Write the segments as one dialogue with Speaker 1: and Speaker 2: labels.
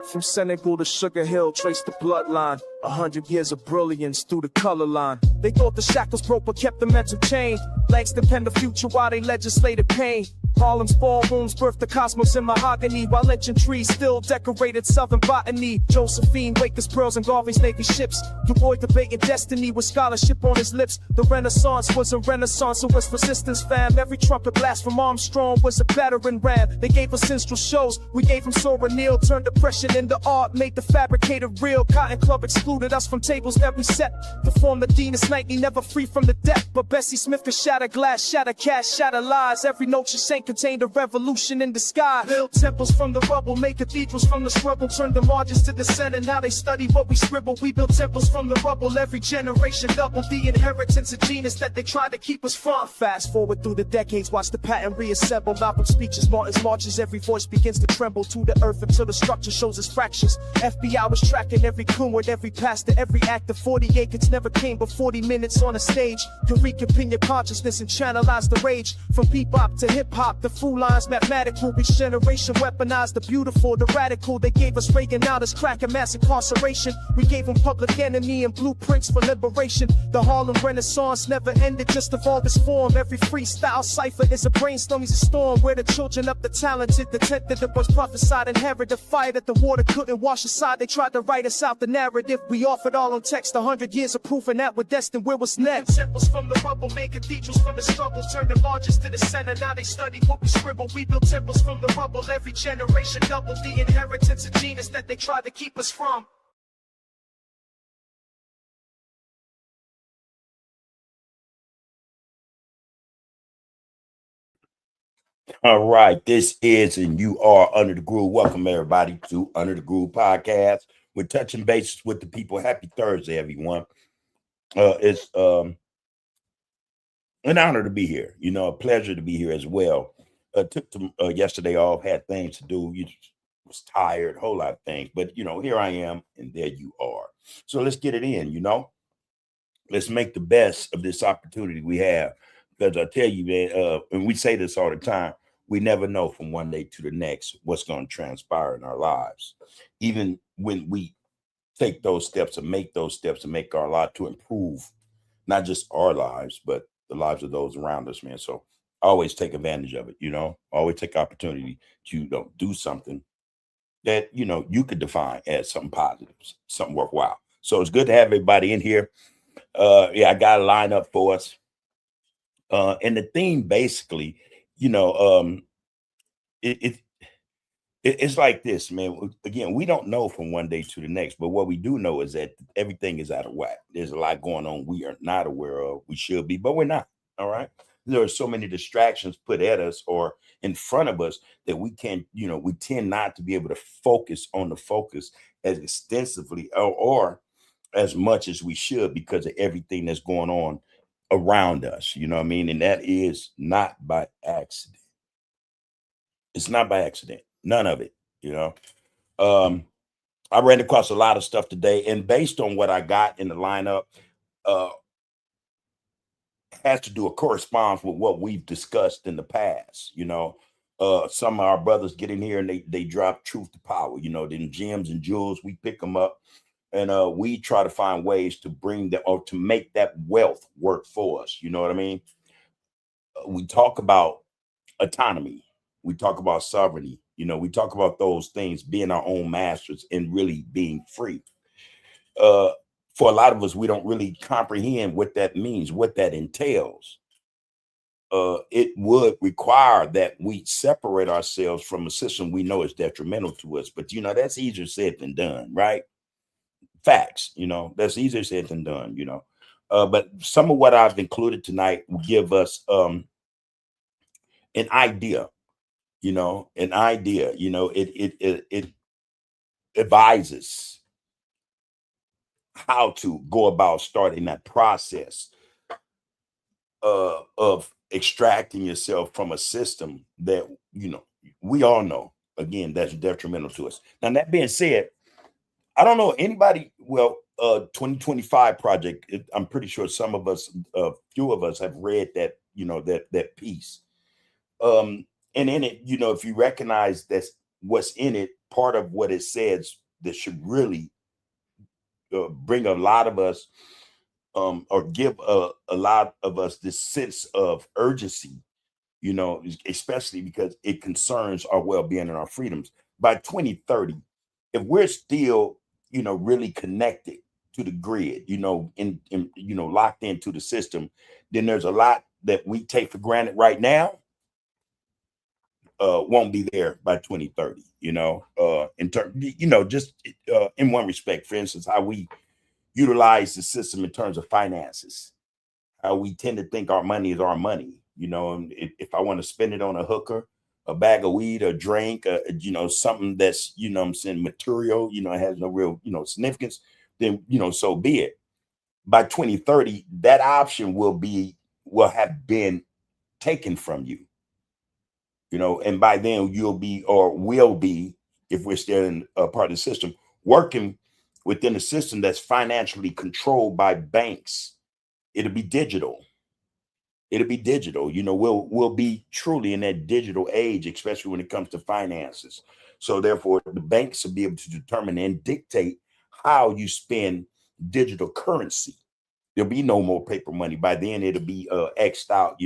Speaker 1: From Senegal to Sugar Hill, trace the bloodline. 100 years of brilliance through the color line. They thought the shackles broke but kept the mental chain. Langston penned the future while they legislated pain. Harlem's ballrooms birthed the cosmos in mahogany, while lynching trees still decorated southern botany. Josephine, Waker's pearls, and Garvey's Navy ships. Du Bois debating destiny with scholarship on his lips. The Renaissance was a renaissance of West resistance, fam. Every trumpet blast from Armstrong was a battering ram. They gave us minstrel shows, we gave them Sora Neal. Turned depression into art, made the fabricator real. Cotton Club excluded us from tables that we set. To form the Deanest Nightly, never free from the debt. But Bessie Smith could shatter glass, shatter cash, shatter lies. Every note she sang contained a revolution in disguise. Build temples from the rubble, make cathedrals from the struggle. Turn the margins to the center, now they study what we scribble. We build temples from the rubble, every generation double the inheritance of genius that they tried to keep us from. Fast forward through the decades, watch the pattern reassemble. Malcolm's speeches, Martin's marches, every voice begins to tremble to the earth until the structure shows its fractures. FBI was tracking every coon with every pastor, every actor. 40 acres never came but 40 minutes on a stage to reconvene your consciousness and channelize the rage. From bebop to hip-hop, the fool lines mathematical. Each generation weaponized the beautiful, the radical. They gave us Reagan out as crack and mass incarceration. We gave them Public Enemy and blueprints for liberation. The Harlem Renaissance never ended, just evolved its form. Every freestyle cipher is a brainstorm, is a storm. Where the children of the talented, the tenth that the was prophesied, inherit the fire that the water couldn't wash aside. They tried to write us out the narrative. We offered all on text, 100 years of proof, and that we're destined. Where was next? Temples from the rubble, made cathedrals from the struggle. Turned the margins to the center, now they study what we scribble. We built temples from the rubble, every generation double the inheritance of genius that they tried to keep us from.
Speaker 2: All right, this is and you are Under the Groove. Welcome everybody to Under the Groove podcast. We're touching bases with the people. Happy Thursday, everyone. It's an honor to be here. You know, a pleasure to be here as well. Took yesterday off, had things to do. You was tired, whole lot of things. But you know, here I am, and there you are. So let's get it in. You know, let's make the best of this opportunity we have. Because I tell you, man, and we say this all the time. We never know from one day to the next what's going to transpire in our lives. Even when we take those steps and make those steps and make our life to improve, not just our lives, but the lives of those around us, man. So always take advantage of it, you know, always take opportunity to do something that, you know, you could define as something positive, something worthwhile. So it's good to have everybody in here. I got a lineup for us. And the theme basically, you know, it's like this, man. Again, we don't know from one day to the next, but what we do know is that everything is out of whack. There's a lot going on we are not aware of. We should be, but we're not. All right. There are so many distractions put at us or in front of us that we can't, you know, we tend not to be able to focus on the focus as extensively or as much as we should because of everything that's going on around us. You know what I mean? And that is not by accident. It's not by accident. None of it, you know. I ran across a lot of stuff today, and based on what I got in the lineup, has to do or corresponds with what we've discussed in the past. You know, some of our brothers get in here and they drop truth to power. You know, then gems and jewels, we pick them up, and we try to find ways to bring that or to make that wealth work for us. You know what I mean? We talk about autonomy. We talk about sovereignty. You know, we talk about those things, being our own masters and really being free. For a lot of us, we don't really comprehend what that means, what that entails. It would require that we separate ourselves from a system we know is detrimental to us. But, you know, that's easier said than done, right? Facts, you know, that's easier said than done, you know. But some of what I've included tonight will give us an idea. You know, an idea, you know, it advises how to go about starting that process of extracting yourself from a system that, you know, we all know, again, that's detrimental to us. Now, that being said, I don't know anybody, 2025 project, I'm pretty sure some of us, a few of us have read that, you know, that piece. And in it, you know, if you recognize that's what's in it, part of what it says that should really bring a lot of us, or give a lot of us this sense of urgency, especially because it concerns our well-being and our freedoms. By 2030, if we're still, really connected to the grid, locked into the system, then there's a lot that we take for granted right now won't be there by 2030, just in one respect, for instance, how we utilize the system in terms of finances, how we tend to think our money is our money, and if I want to spend it on a hooker, a bag of weed, a drink, something that's, I'm saying, material, it has no real, significance, then, so be it. By 2030, that option will have been taken from you. And by then you'll be, or will be, if we're still in a part of the system, working within a system that's financially controlled by banks. It'll be digital. We'll be truly in that digital age, especially when it comes to finances. So therefore, the banks will be able to determine and dictate how you spend digital currency. There'll be no more paper money. By then it'll be X'd out,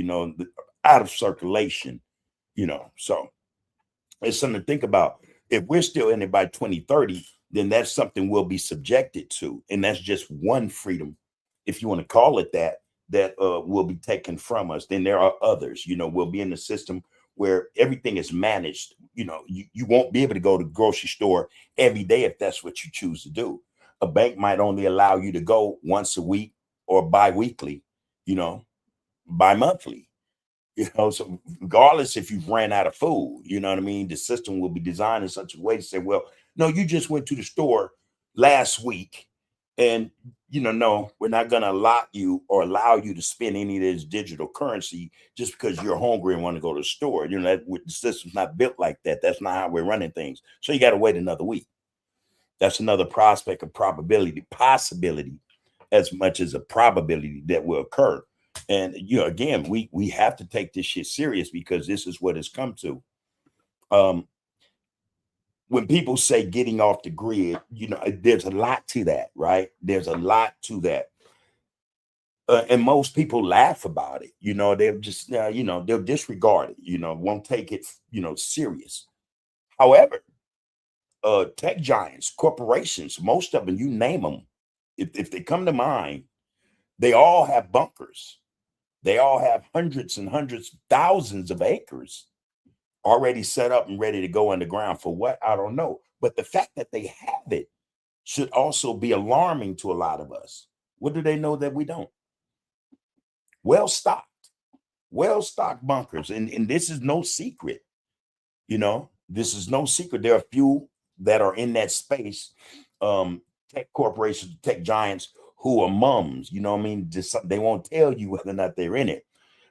Speaker 2: out of circulation. So it's something to think about. If we're still in it by 2030, then that's something we'll be subjected to. And that's just one freedom, if you want to call it that will be taken from us. Then there are others, we'll be in the system where everything is managed. You won't be able to go to the grocery store every day if that's what you choose to do. A bank might only allow you to go once a week or bi-weekly, bi-monthly. So regardless if you've ran out of food, the system will be designed in such a way to say, well, no, you just went to the store last week and, no, we're not going to allow you to spend any of this digital currency just because you're hungry and want to go to the store. The system's not built like that. That's not how we're running things. So you got to wait another week. That's another prospect of possibility, as much as a probability that will occur. And again, we have to take this shit serious, because this is what it's come to. When people say getting off the grid, there's a lot to that, right? There's a lot to that. And most people laugh about it. They'll just, they'll disregard it, won't take it, serious. However, tech giants, corporations, most of them, you name them, if they come to mind, they all have bunkers. They all have hundreds and hundreds, thousands of acres already set up and ready to go underground. For what? I don't know. But the fact that they have it should also be alarming to a lot of us. What do they know that we don't? Well-stocked bunkers. And this is no secret. This is no secret. There are a few that are in that space, tech corporations, tech giants, who are mums, just, they won't tell you whether or not they're in it.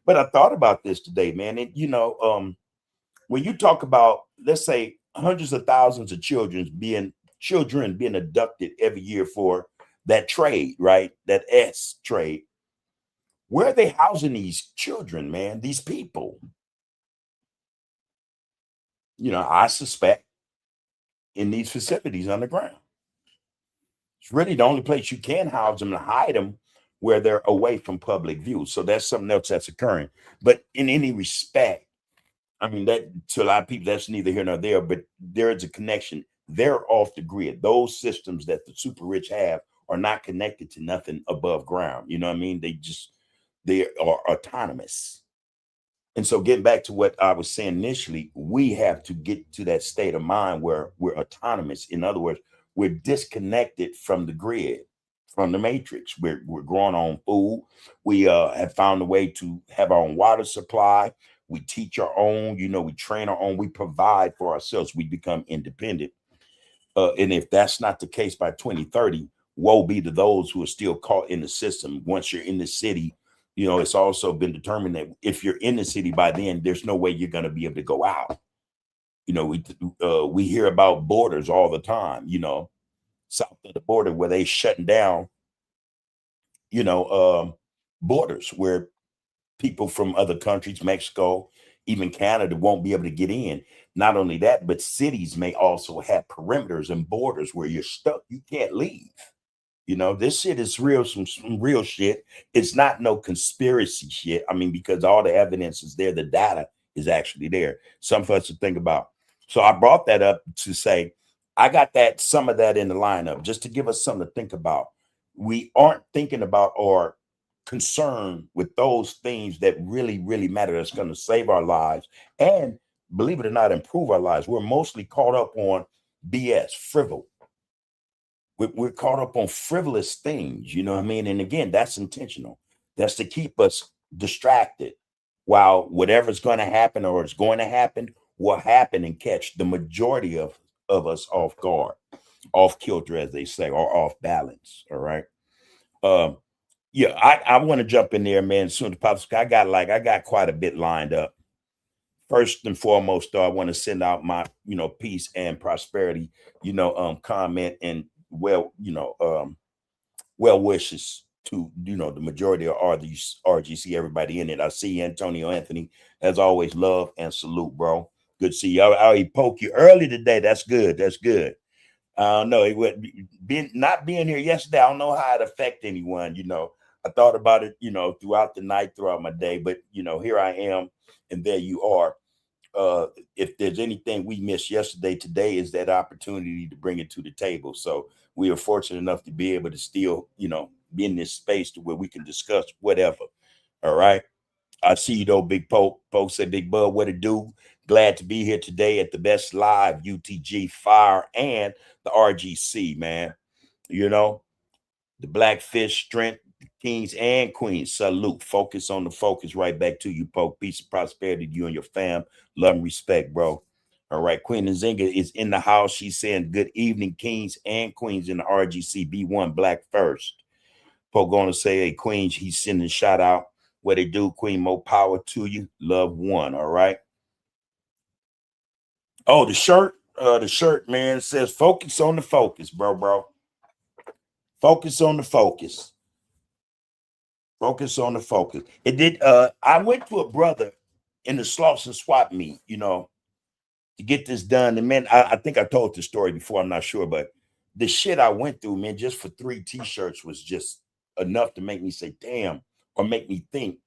Speaker 2: But I thought about this today, man. And, when you talk about, let's say, hundreds of thousands of children being abducted every year for that trade, right? That S trade. Where are they housing these children, man? These people? I suspect in these facilities underground. It's really the only place you can house them and hide them, where they're away from public view. So that's something else that's occurring. But in any respect, that to a lot of people, that's neither here nor there, but there is a connection. They're off the grid. Those systems that the super rich have are not connected to nothing above ground. They are autonomous. And so getting back to what I was saying initially, we have to get to that state of mind where we're autonomous. In other words, we're disconnected from the grid, from the matrix. We're growing our own food. We have found a way to have our own water supply. We teach our own, we train our own, we provide for ourselves. We become independent. And if that's not the case by 2030, woe be to those who are still caught in the system. Once you're in the city, it's also been determined that if you're in the city by then, there's no way you're going to be able to go out. We hear about borders all the time, south of the border, where they shutting down, borders, where people from other countries, Mexico, Even Canada won't be able to get in. Not only that, but cities may also have perimeters and borders where you're stuck. You can't leave. You know, this shit is real, some real shit. It's not no conspiracy shit. I mean, because all the evidence is there, the data is actually there. Some for us to think about. So I brought that up to say, I got that some of that in the lineup just to give us something to think about. We aren't thinking about or concerned with those things that really, really matter. That's going to save our lives and, believe it or not, improve our lives. We're mostly caught up on BS, frivol. We're caught up on frivolous things, you know what I mean? And again, that's intentional. That's to keep us distracted while whatever's going to happen or is going to happen will happen and catch the majority of us off guard, off kilter, as they say, or off balance. All right. Um, yeah, I want to jump in there, man. As soon as possible. I got quite a bit lined up. First and foremost, though, I want to send out my, peace and prosperity, comment and well wishes to, the majority of RGC, everybody in it. I see you, Antonio Anthony, as always, love and salute, bro. Good to see you. I'll poke you early today. That's good. That's good. I don't know. It would not being here yesterday. I don't know how it affect anyone. I thought about it, throughout the night, throughout my day, but here I am, and there you are. If there's anything we missed yesterday, today is that opportunity to bring it to the table. So we are fortunate enough to be able to still, be in this space to where we can discuss whatever. All right. I see you though, Big Pope. Pope said, Big Bud, what it do? Glad to be here today at the best live UTG Fire and the RGC, man. The Blackfish Strength, Kings and Queens. Salute. Focus on the focus. Right back to you, Pope. Peace and prosperity to you and your fam. Love and respect, bro. All right. Queen Nzinga is in the house. She's saying good evening, Kings and Queens in the RGC. B1 Black first. Pope going to say, hey, Queens, he's sending a shout out. What they do, Queen, more power to you. Love one. All right. Oh, the shirt, man, says focus on the focus, bro. Focus on the focus. Focus on the focus. It did. I went to a brother in the Slauson swap meet, to get this done. And man, I think I told the story before. I'm not sure, but the shit I went through, man, just for 3 t-shirts was just enough to make me say, damn, or make me think.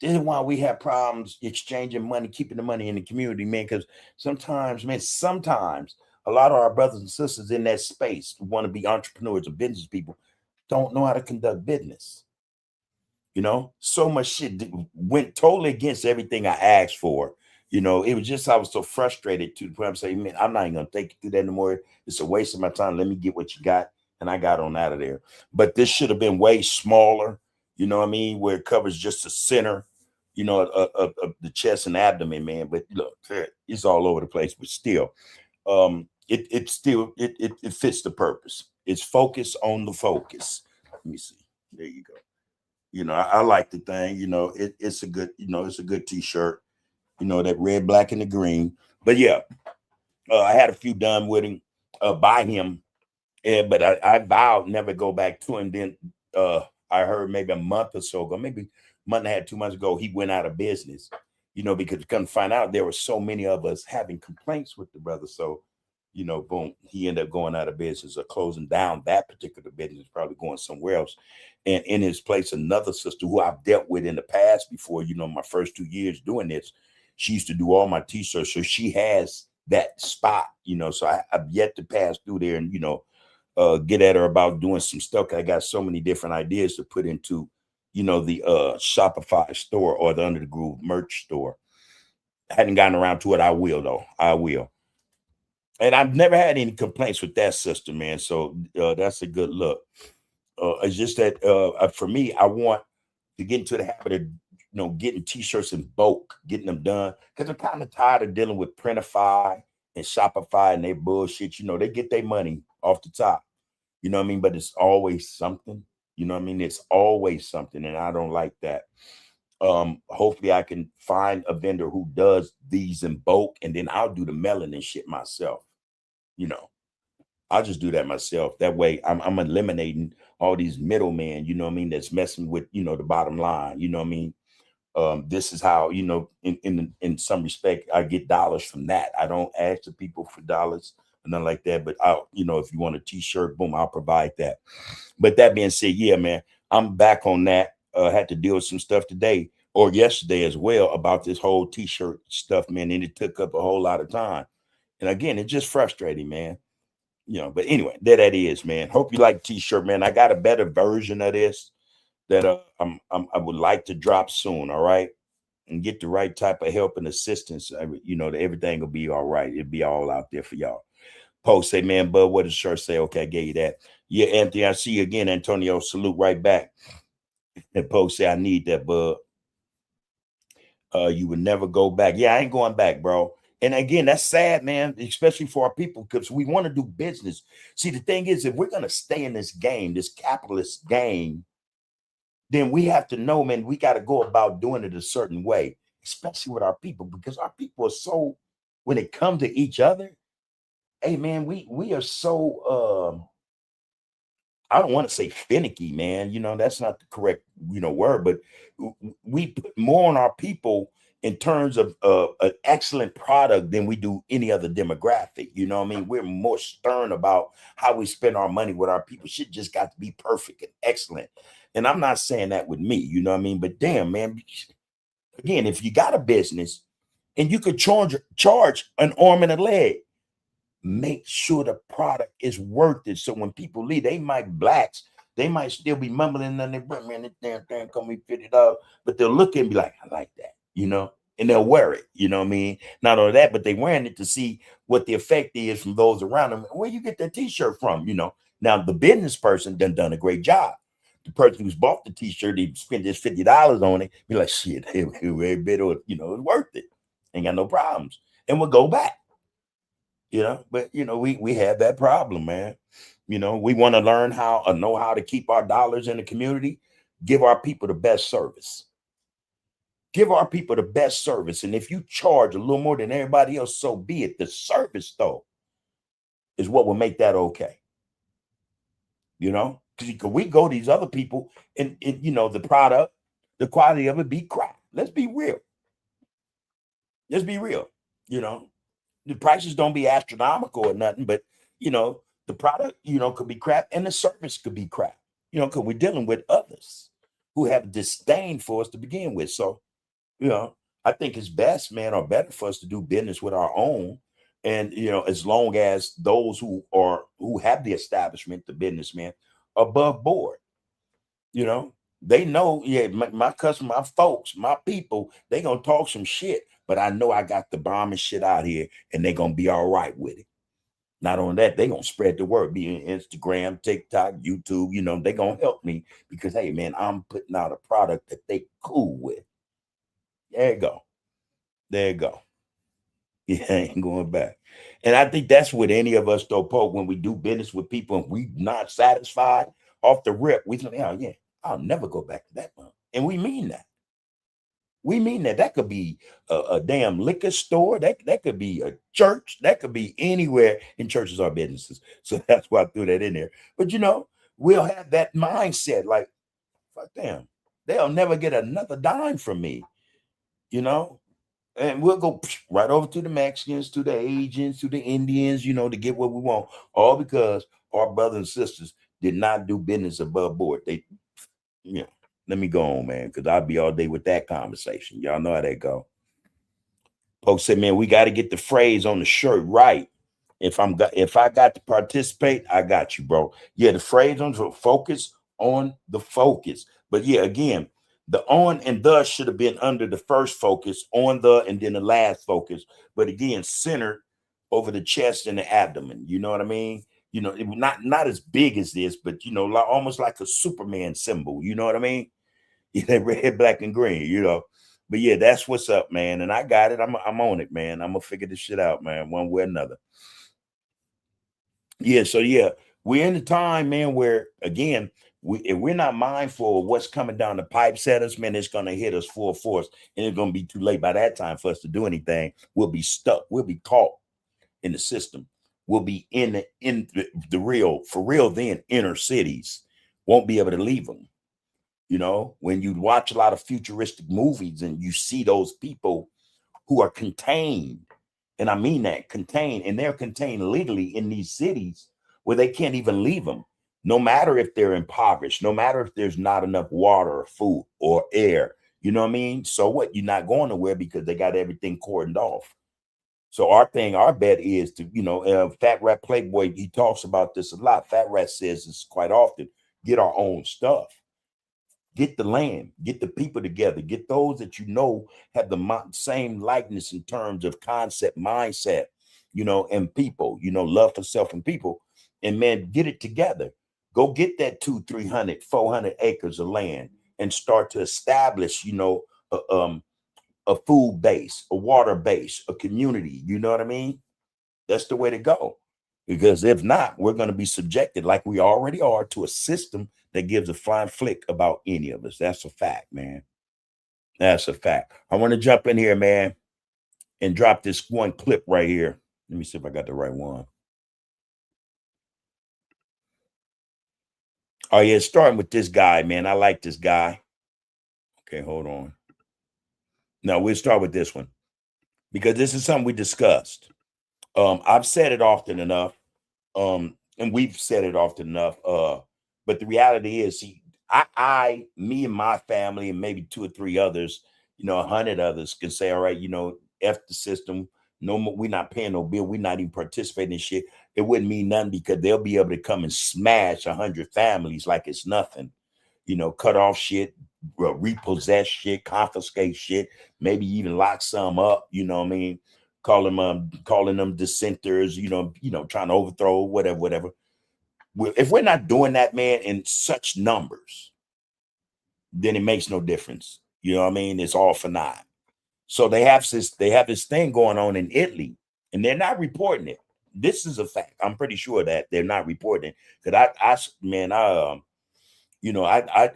Speaker 2: This is why we have problems exchanging money, keeping the money in the community, man. Because sometimes a lot of our brothers and sisters in that space who want to be entrepreneurs or business people don't know how to conduct business. So much shit went totally against everything I asked for. It was just, I was so frustrated to the point I'm saying, man, I'm not even going to take you through that anymore. It's a waste of my time. Let me get what you got. And I got on out of there. But this should have been way smaller, where it covers just the center, of the chest and abdomen, man. But look, it's all over the place. But still, it fits the purpose. It's focus on the focus. Let me see. There you go. I like the thing. It's a good, it's a good t-shirt. That red, black, and the green. But yeah, I had a few done with him, by him. But I vowed never go back to him. Then I heard maybe a month or so ago, maybe a month and a half, 2 months ago, he went out of business, because come to find out there were so many of us having complaints with the brother. So, boom, he ended up going out of business or closing down that particular business, probably going somewhere else. And in his place, another sister who I've dealt with in the past before, my first 2 years doing this, she used to do all my t-shirts. So she has that spot, so I've yet to pass through there and, get at her about doing some stuff. I got so many different ideas to put into, the Shopify store or the Under the Groove merch store. I hadn't gotten around to it. I will, though. I will. And I've never had any complaints with that sister, man. So that's a good look. It's just that for me, I want to get into the habit of, getting t-shirts in bulk, getting them done. Because I'm kind of tired of dealing with Printify and Shopify and their bullshit. They get their money off the top. You know what I mean? But it's always something. You know what I mean? It's always something. And I don't like that. Hopefully I can find a vendor who does these in bulk, and then I'll do the mailing and shit myself. I'll just do that myself. That way I'm eliminating all these middlemen, that's messing with, the bottom line, This is how, you know, in some respect, I get dollars from that. I don't ask the people for dollars or nothing like that, but I'll, you know, if you want a t-shirt, boom, I'll provide that. But that being said, yeah, man, I'm back on that. Had to deal with some stuff today or yesterday as well about this whole t-shirt stuff, man. And it took up a whole lot of time. And again, it's just frustrating, man. You know, but anyway, there that is, man. Hope you like the t-shirt, man. I got a better version of this that I would like to drop soon. All right, and get the right type of help and assistance. You know, everything will be all right. It'll be all out there for y'all. Post say, man, Bud, what does shirt say? Okay, I gave you that. Yeah, Anthony, I see you again, Antonio. Salute right back. And Post say, I need that, Bud. You would never go back. Yeah, I ain't going back, bro. And again, that's sad, man, especially for our people, because we want to do business. See, the thing is, if we're going to stay in this game, this capitalist game, then we have to know, man, we got to go about doing it a certain way, especially with our people, because our people are so, when it comes to each other, hey, man, we are so, I don't want to say finicky, man. You know, that's not the correct, you know, word, but we put more on our people in terms of an excellent product than we do any other demographic. You know what I mean? We're more stern about how we spend our money with our people. Shit just got to be perfect and excellent. And I'm not saying that with me, you know what I mean? But damn, man, again, if you got a business and you could charge an arm and a leg, make sure the product is worth it. So when people leave, blacks, they might still be mumbling on their breath, man, this damn thing come me $50, but they'll look and be like, I like that, you know, and they'll wear it, you know what I mean? Not only that, but they wearing it to see what the effect is from those around them. Where you get that t-shirt from, you know? Now the business person done a great job. The person who's bought the t-shirt, he spent this $50 on it, be like, shit, every bit of it, you know, it's worth it. Ain't got no problems. And we'll go back. You know, but you know, we have that problem, man. You know, we want to learn how or know how to keep our dollars in the community, give our people the best service. Give our people the best service. And if you charge a little more than everybody else, so be it. The service, though, is what will make that okay. You know, because we go to these other people and you know, the product, the quality of it be crap. Let's be real. Let's be real. You know, the prices don't be astronomical or nothing, but you know, the product, you know, could be crap and the service could be crap, you know, because we're dealing with others who have disdain for us to begin with. So, you know, I think it's best, man, or better for us to do business with our own. And, you know, as long as those who have the establishment, the businessmen, above board, you know, they know, yeah, my customer, my folks, my people, they gonna talk some shit, but I know I got the bomb and shit out here and they gonna be all right with it. Not only that, they gonna spread the word, be on Instagram, TikTok, YouTube, you know, they gonna help me because hey man, I'm putting out a product that they cool with. There you go. There you go. Yeah, I ain't going back. And I think that's what any of us though, Pope, when we do business with people and we not satisfied off the rip, we say, oh yeah, I'll never go back to that one. And we mean that. We mean that. That could be a damn liquor store. That could be a church. That could be anywhere. And churches are businesses. So that's why I threw that in there. But you know, we'll have that mindset like, fuck them. They'll never get another dime from me. You know? And we'll go right over to the Mexicans, to the Asians, to the Indians, you know, to get what we want. All because our brothers and sisters did not do business above board. They, you know, let me go on, man, because I'll be all day with that conversation. Y'all know how that go. Folks say, man, we got to get the phrase on the shirt right. If I got to participate, I got you, bro. Yeah, the phrase on the focus on the focus. But yeah, again, the on and the should have been under the first focus, on the and then the last focus. But again, centered over the chest and the abdomen. You know what I mean? You know, not as big as this, but you know, almost like a Superman symbol. You know what I mean? Yeah, red, black, and green. You know. But yeah, that's what's up, man. And I got it. I'm on it, man. I'm gonna figure this shit out, man, one way or another. Yeah, so yeah, we're in the time, man, where again, if we're not mindful of what's coming down the pipes at us, man, it's gonna hit us full force, and it's gonna be too late by that time for us to do anything. We'll be stuck. We'll be caught in the system. We'll be in the real, for real, then inner cities. Won't be able to leave them. You know, when you watch a lot of futuristic movies and you see those people who are contained, and I mean that, contained, and they're contained legally in these cities where they can't even leave them, no matter if they're impoverished, no matter if there's not enough water or food or air. You know what I mean? So what? You're not going nowhere because they got everything cordoned off. So our bet is to, Fat Rat Playboy, he talks about this a lot. Fat Rat says this quite often, get our own stuff. Get the land, get the people together, get those that have the same likeness in terms of concept, mindset, and people, love for self and people. And man, get it together. Go get that 200, 300, 400 acres of land and start to establish, a food base, a water base, a community. You know what I mean? That's the way to go. Because if not, we're going to be subjected, like we already are, to a system that gives a flying flick about any of us. That's a fact, man. That's a fact. I want to jump in here, man, and drop this one clip right here. Let me see if I got the right one. Oh, yeah, starting with this guy, man. I like this guy. Okay, hold on. No, we'll start with this one because this is something we discussed. I've said it often enough. And we've said it often enough. But the reality is, me and my family, and maybe 2 or 3 others, 100 others can say, all right, F the system. No more, we're not paying no bill. We're not even participating in shit. It wouldn't mean nothing because they'll be able to come and smash 100 families like it's nothing. Cut off shit, repossess shit, confiscate shit, maybe even lock some up. You know what I mean? Calling them dissenters, trying to overthrow, whatever. If we're not doing that, man, in such numbers, then it makes no difference. You know what I mean? It's all for naught. So they have this thing going on in Italy, and they're not reporting it. This is a fact. I'm pretty sure that they're not reporting it. Because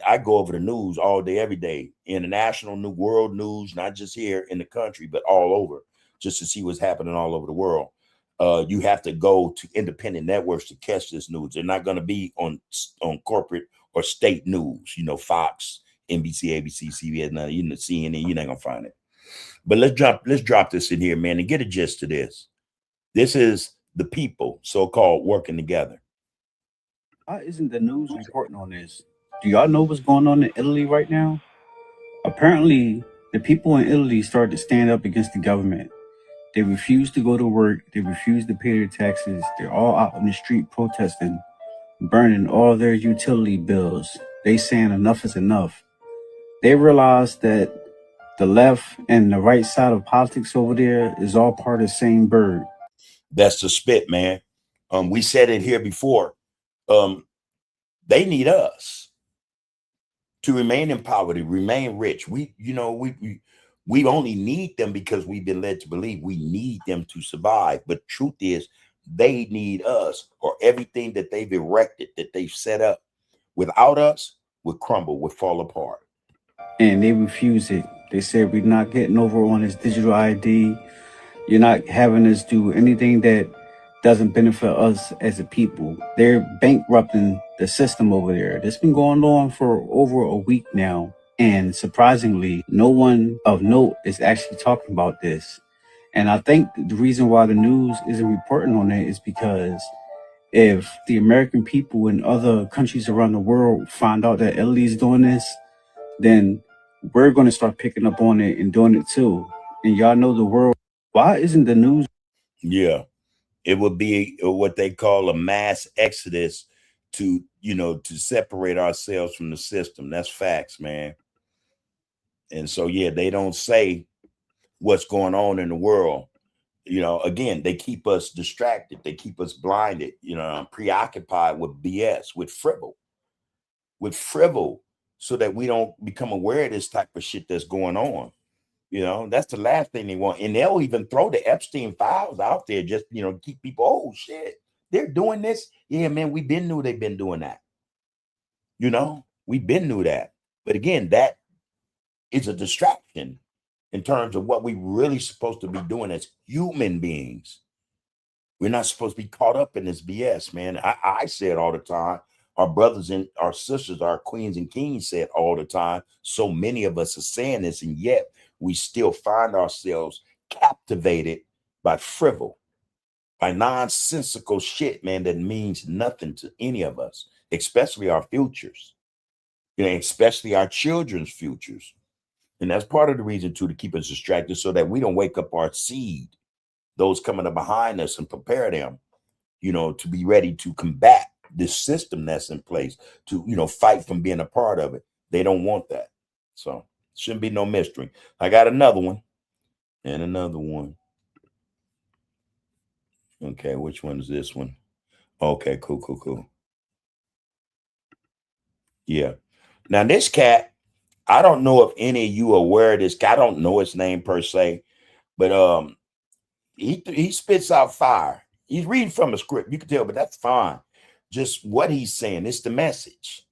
Speaker 2: I go over the news all day, every day, international new world news, not just here in the country, but all over, just to see what's happening all over the world. You have to go to independent networks to catch this news. They're not going to be on corporate or state news, Fox, NBC, ABC, CBS, CNN. You're not going to find it. But let's drop this in here, man, and get a gist of this. This is the people, so-called, working together.
Speaker 3: Why isn't the news reporting on this? Do y'all know what's going on in Italy right now? Apparently, the people in Italy started to stand up against the government. They refuse to go to work. They refuse to pay their taxes. They're all out on the street protesting, burning all their utility bills. They saying enough is enough. They realize that the left and the right side of politics over there is all part of the same bird.
Speaker 2: That's the spit, man. We said it here before. They need us to remain in poverty, remain rich. We only need them because we've been led to believe we need them to survive. But truth is, they need us, or everything that they've erected, that they've set up without us would crumble, would fall apart.
Speaker 3: And they refuse it. They said, we're not getting over on this digital ID. You're not having us do anything that doesn't benefit us as a people. They're bankrupting the system over there. This has been going on for over a week now. And surprisingly, no one of note is actually talking about this. And I think the reason why the news isn't reporting on it is because if the American people in other countries around the world find out that Italy's doing this, then we're going to start picking up on it and doing it too. And y'all know the world. Why isn't the news?
Speaker 2: Yeah, it would be what they call a mass exodus to separate ourselves from the system. That's facts, man. And so, yeah, they don't say what's going on in the world. Again, they keep us distracted. They keep us blinded, preoccupied with BS, with frivol, so that we don't become aware of this type of shit that's going on. That's the last thing they want. And they'll even throw the Epstein files out there just, keep people, oh shit, they're doing this. Yeah, man, we've been knew they've been doing that. We've been knew that. But again, that is a distraction in terms of what we really supposed to be doing as human beings. We're not supposed to be caught up in this BS, man. I say it all the time. our brothers and our sisters, our queens and kings said all the time. So many of us are saying this, and yet we still find ourselves captivated by frivol, by nonsensical shit, man, that means nothing to any of us, especially our futures, especially our children's futures. And that's part of the reason too, to keep us distracted, so that we don't wake up our seed, those coming up behind us, and prepare them, to be ready to combat this system that's in place, to, fight from being a part of it. They don't want that. So shouldn't be no mystery. I got another one and another one. Okay, which one is this one? Okay, cool. Yeah. Now this cat, I don't know if any of you are aware of this cat. I don't know his name per se, but he spits out fire. He's reading from a script. You can tell, but that's fine. Just what he's saying. It's the message.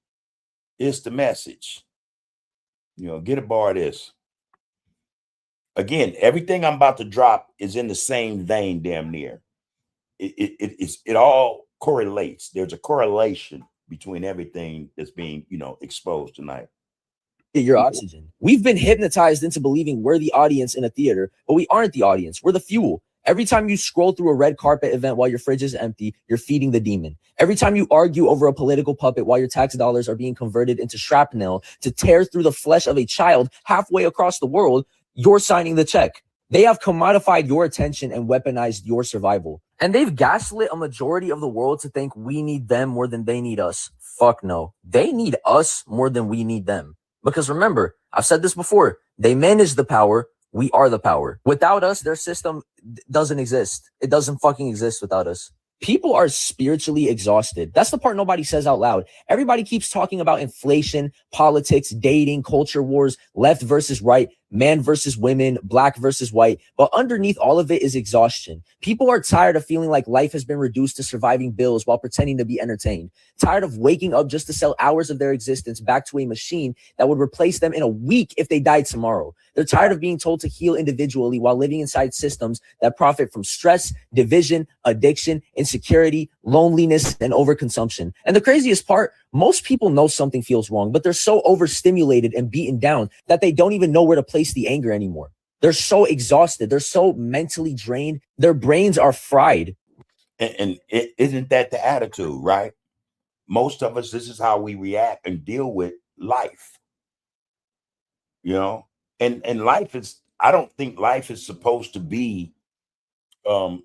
Speaker 2: It's the message. Get a bar of this. Again, everything I'm about to drop is in the same vein, damn near. It all correlates. There's a correlation between everything that's being, exposed tonight.
Speaker 4: Your oxygen. We've been hypnotized into believing we're the audience in a theater, but we aren't the audience. We're the fuel. Every time you scroll through a red carpet event while your fridge is empty, you're feeding the demon. Every time you argue over a political puppet while your tax dollars are being converted into shrapnel to tear through the flesh of a child halfway across the world, you're signing the check. They have commodified your attention and weaponized your survival. And they've gaslit a majority of the world to think we need them more than they need us. Fuck no. They need us more than we need them. Because remember, I've said this before, they manage the power, we are the power. Without us, their system doesn't exist. It doesn't fucking exist without us. People are spiritually exhausted. That's the part nobody says out loud. Everybody keeps talking about inflation, politics, dating, culture wars, left versus right, man versus women, black versus white. But underneath all of it is exhaustion. People are tired of feeling like life has been reduced to surviving bills while pretending to be entertained. Tired of waking up just to sell hours of their existence back to a machine that would replace them in a week if they died tomorrow. They're tired of being told to heal individually while living inside systems that profit from stress, division, addiction, insecurity, loneliness, and overconsumption. And the craziest part, most people know something feels wrong, but they're so overstimulated and beaten down that they don't even know where to place the anger anymore. They're so exhausted. They're so mentally drained. Their brains are fried.
Speaker 2: And isn't that the attitude, right? Most of us, this is how we react and deal with life. And life is, I don't think life is supposed to be all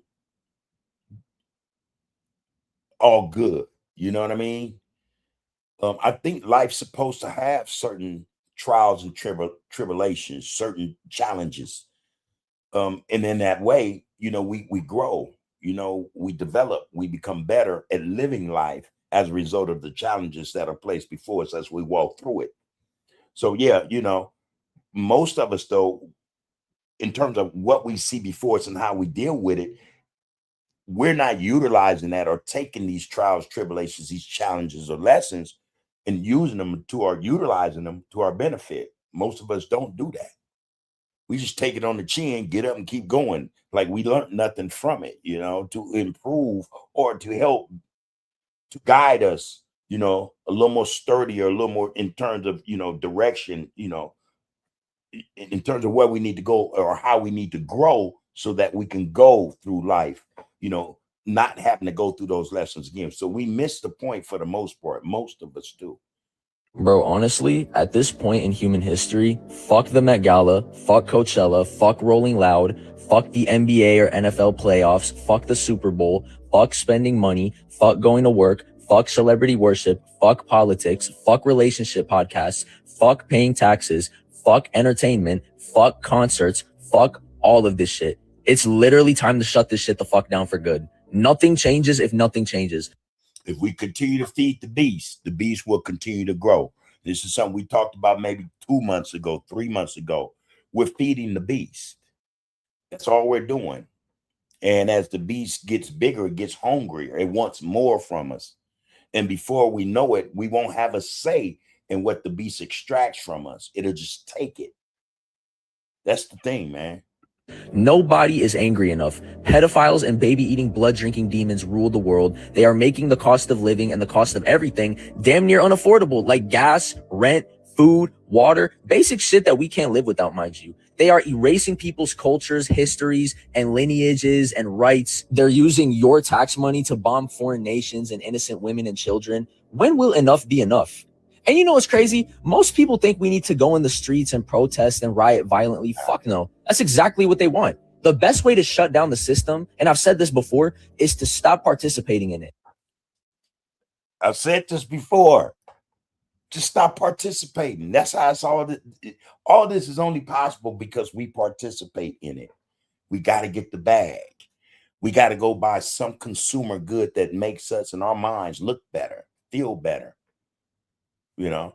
Speaker 2: good. You know what I mean? I think life's supposed to have certain trials and tribulations, certain challenges. And in that way, we grow, we develop, we become better at living life as a result of the challenges that are placed before us as we walk through it. So, yeah, most of us, though, in terms of what we see before us and how we deal with it, we're not utilizing that or taking these trials, tribulations, these challenges or lessons and utilizing them to our benefit. Most of us don't do that. We just take it on the chin, get up and keep going. Like we learned nothing from it, to improve or to help, to guide us, a little more sturdier, a little more in terms of, direction, in terms of where we need to go or how we need to grow so that we can go through life, not having to go through those lessons again. So we miss the point for the most part. Most of us do.
Speaker 4: Bro, honestly, at this point in human history, fuck the Met Gala, fuck Coachella, fuck Rolling Loud, fuck the NBA or NFL playoffs, fuck the Super Bowl, fuck spending money, fuck going to work, fuck celebrity worship, fuck politics, fuck relationship podcasts, fuck paying taxes, fuck entertainment, fuck concerts, fuck all of this shit. It's literally time to shut this shit the fuck down for good. Nothing changes if nothing changes.
Speaker 2: If we continue to feed the beast will continue to grow. This is something we talked about maybe 2 months ago, 3 months ago. We're feeding the beast. That's all we're doing. And as the beast gets bigger, it gets hungrier. It wants more from us. And before we know it, we won't have a say in what the beast extracts from us. It'll just take it. That's the thing, man.
Speaker 4: Nobody is angry enough. Pedophiles and baby-eating, blood-drinking demons rule the world. They are making the cost of living and the cost of everything damn near unaffordable, like gas, rent, food, water, basic shit that we can't live without, mind you. They are erasing people's cultures, histories, and lineages and rights. They're using your tax money to bomb foreign nations and innocent women and children. When will enough be enough? And you know what's crazy? Most people think we need to go in the streets and protest and riot violently. Fuck no. That's exactly what they want. The best way to shut down the system, and I've said this before, is to stop participating in it.
Speaker 2: I've said this before. Just stop participating. That's how it's all this is only possible because we participate in it. We got to get the bag. We got to go buy some consumer good that makes us in our minds look better, feel better. You know,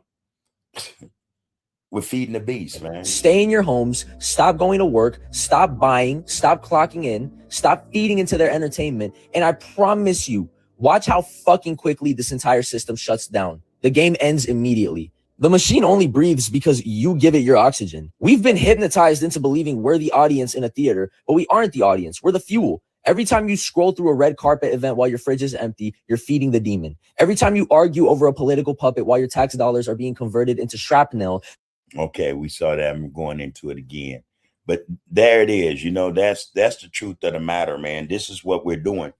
Speaker 2: we're feeding the beast, man.
Speaker 4: Stay in your homes, stop going to work, stop buying, stop clocking in, stop feeding into their entertainment. And I promise you, watch how fucking quickly this entire system shuts down. The game ends immediately. The machine only breathes because you give it your oxygen. We've been hypnotized into believing we're the audience in a theater, but we aren't the audience. We're the fuel. Every time you scroll through a red carpet event while your fridge is empty, you're feeding the demon. Every time you argue over a political puppet while your tax dollars are being converted into shrapnel.
Speaker 2: Okay, we saw that. I'm going into it again. But there it is. You know, that's the truth of the matter, man. This is what we're doing.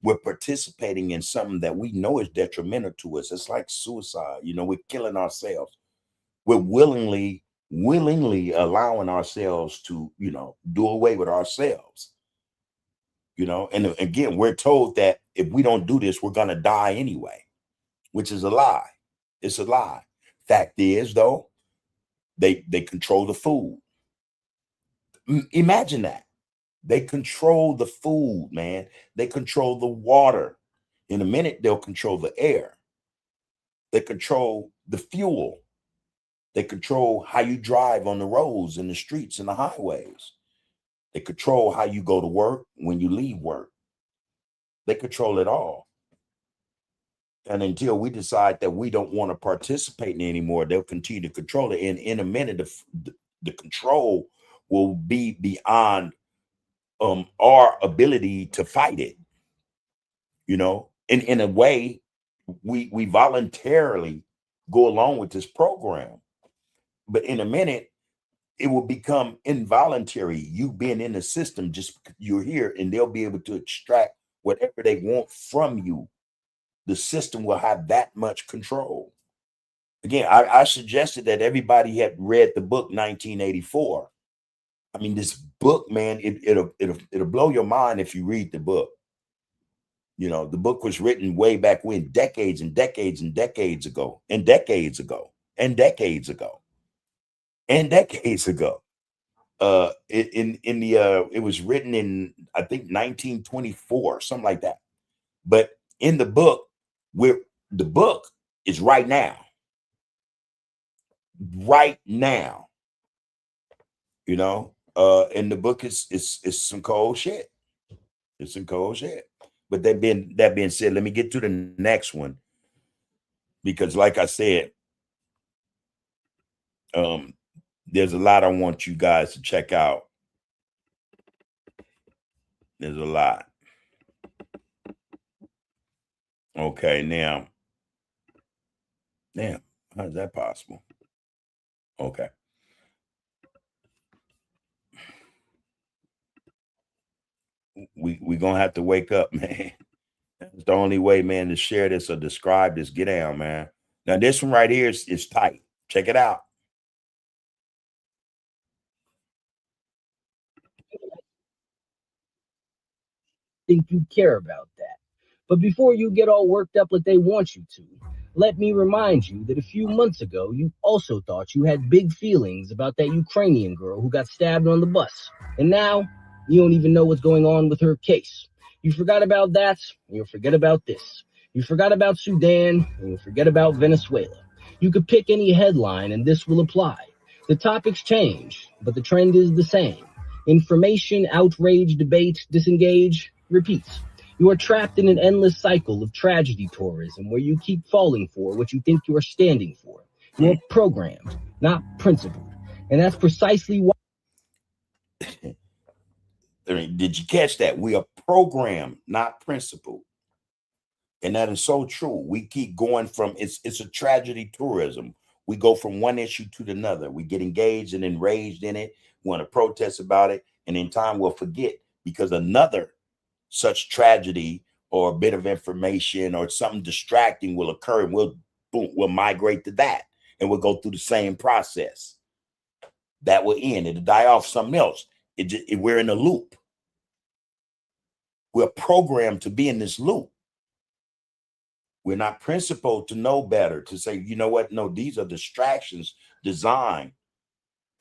Speaker 2: We're participating in something that we know is detrimental to us. It's like suicide. You know, we're killing ourselves. We're willingly allowing ourselves to, you know, do away with ourselves. You know, and again, we're told that if we don't do this, we're going to die anyway, which is a lie. It's a lie. Fact is, though, they control the food. Imagine that. They control the food, man. They control the water. In a minute, they'll control the air. They control the fuel. They control how you drive on the roads and the streets and the highways. They control how you go to work when you leave work. They control it all. And until we decide that we don't want to participate in it anymore, they'll continue to control it. And in a minute, the control will be beyond our ability to fight it. You know, in a way, we voluntarily go along with this program. But in a minute, it will become involuntary. You being in the system, just you're here, and they'll be able to extract whatever they want from you. The system will have that much control. Again, I suggested that everybody had read the book 1984. I mean, this book, man, it'll blow your mind if you read the book. You know, the book was written way back when, decades and decades and decades ago, and decades ago, and decades ago, and decades ago. It was written in, I think, 1924, something like that. But in the book, the book is right now. Right now. You know, and the book is some cold shit. It's some cold shit. But that being said, let me get to the next one. Because like I said, there's a lot I want you guys to check out. There's a lot. Okay, now, damn, how is that possible? Okay. We gonna have to wake up, man. That's the only way, man, to share this or describe this. Get down, man. Now, this one right here is tight. Check it out.
Speaker 5: Think you care about that. But before you get all worked up like they want you to, let me remind you that a few months ago, you also thought you had big feelings about that Ukrainian girl who got stabbed on the bus. And now you don't even know what's going on with her case. You forgot about that, and you'll forget about this. You forgot about Sudan, and you'll forget about Venezuela. You could pick any headline, and this will apply. The topics change, but the trend is the same. Information, outrage, debate, disengage, repeats. You are trapped in an endless cycle of tragedy tourism where you keep falling for what you think you are standing for. You are programmed, not principled. And that's precisely why.
Speaker 2: I mean, did you catch that? We are programmed, not principled. And that is so true. We keep going from it's a tragedy tourism. We go from one issue to another. We get engaged and enraged in it, want to protest about it, and in time we'll forget because another such tragedy or a bit of information or something distracting will occur, and we'll migrate to that, and we'll go through the same process. That will end. It'll die off something else. We're in a loop. We're programmed to be in this loop. We're not principled to know better, to say, you know what? No, these are distractions designed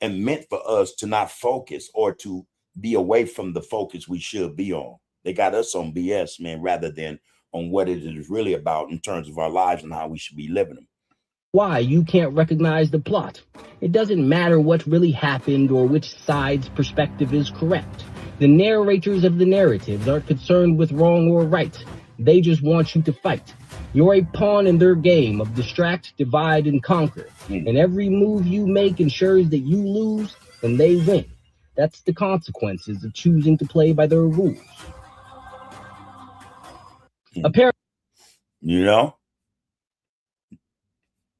Speaker 2: and meant for us to not focus or to be away from the focus we should be on. They got us on BS, man, rather than on what it is really about in terms of our lives and how we should be living them.
Speaker 5: Why you can't recognize the plot. It doesn't matter what really happened or which side's perspective is correct. The narrators of the narratives aren't concerned with wrong or right. They just want you to fight. You're a pawn in their game of distract, divide, and conquer. And every move you make ensures that you lose and they win. That's the consequences of choosing to play by their rules. Apparently,
Speaker 2: you know,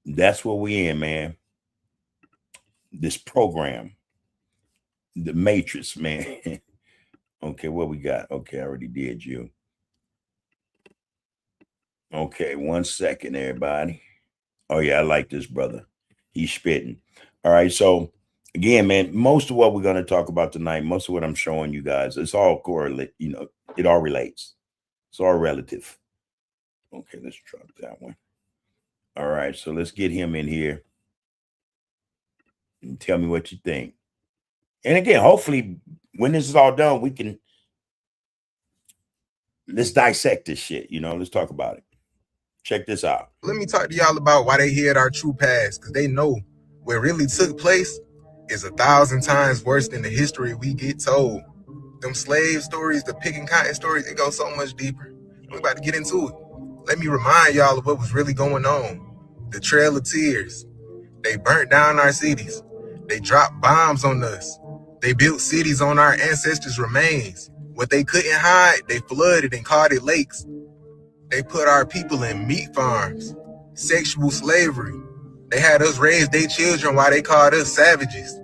Speaker 2: that's what we in, man. This program, the Matrix, man. Okay, what we got? Okay, I already did you. Okay, 1 second, everybody. Oh, yeah, I like this brother. He's spitting. All right, so again, man, most of what we're going to talk about tonight, most of what I'm showing you guys, it's all correlate, you know, it all relates. It's all relative. Okay, let's drop that one. All right, so let's get him in here and tell me what you think. And again, hopefully, when this is all done, let's dissect this shit, you know, let's talk about it. Check this out.
Speaker 6: Let me talk to y'all about why they hid our true past, because they know what really took place is 1,000 times worse than the history we get told. Them slave stories, the pig and cotton stories, it goes so much deeper. We're about to get into it. Let me remind y'all of what was really going on. The Trail of Tears. They burnt down our cities. They dropped bombs on us. They built cities on our ancestors' remains. What they couldn't hide, they flooded and called it lakes. They put our people in meat farms, sexual slavery. They had us raise their children while they called us savages.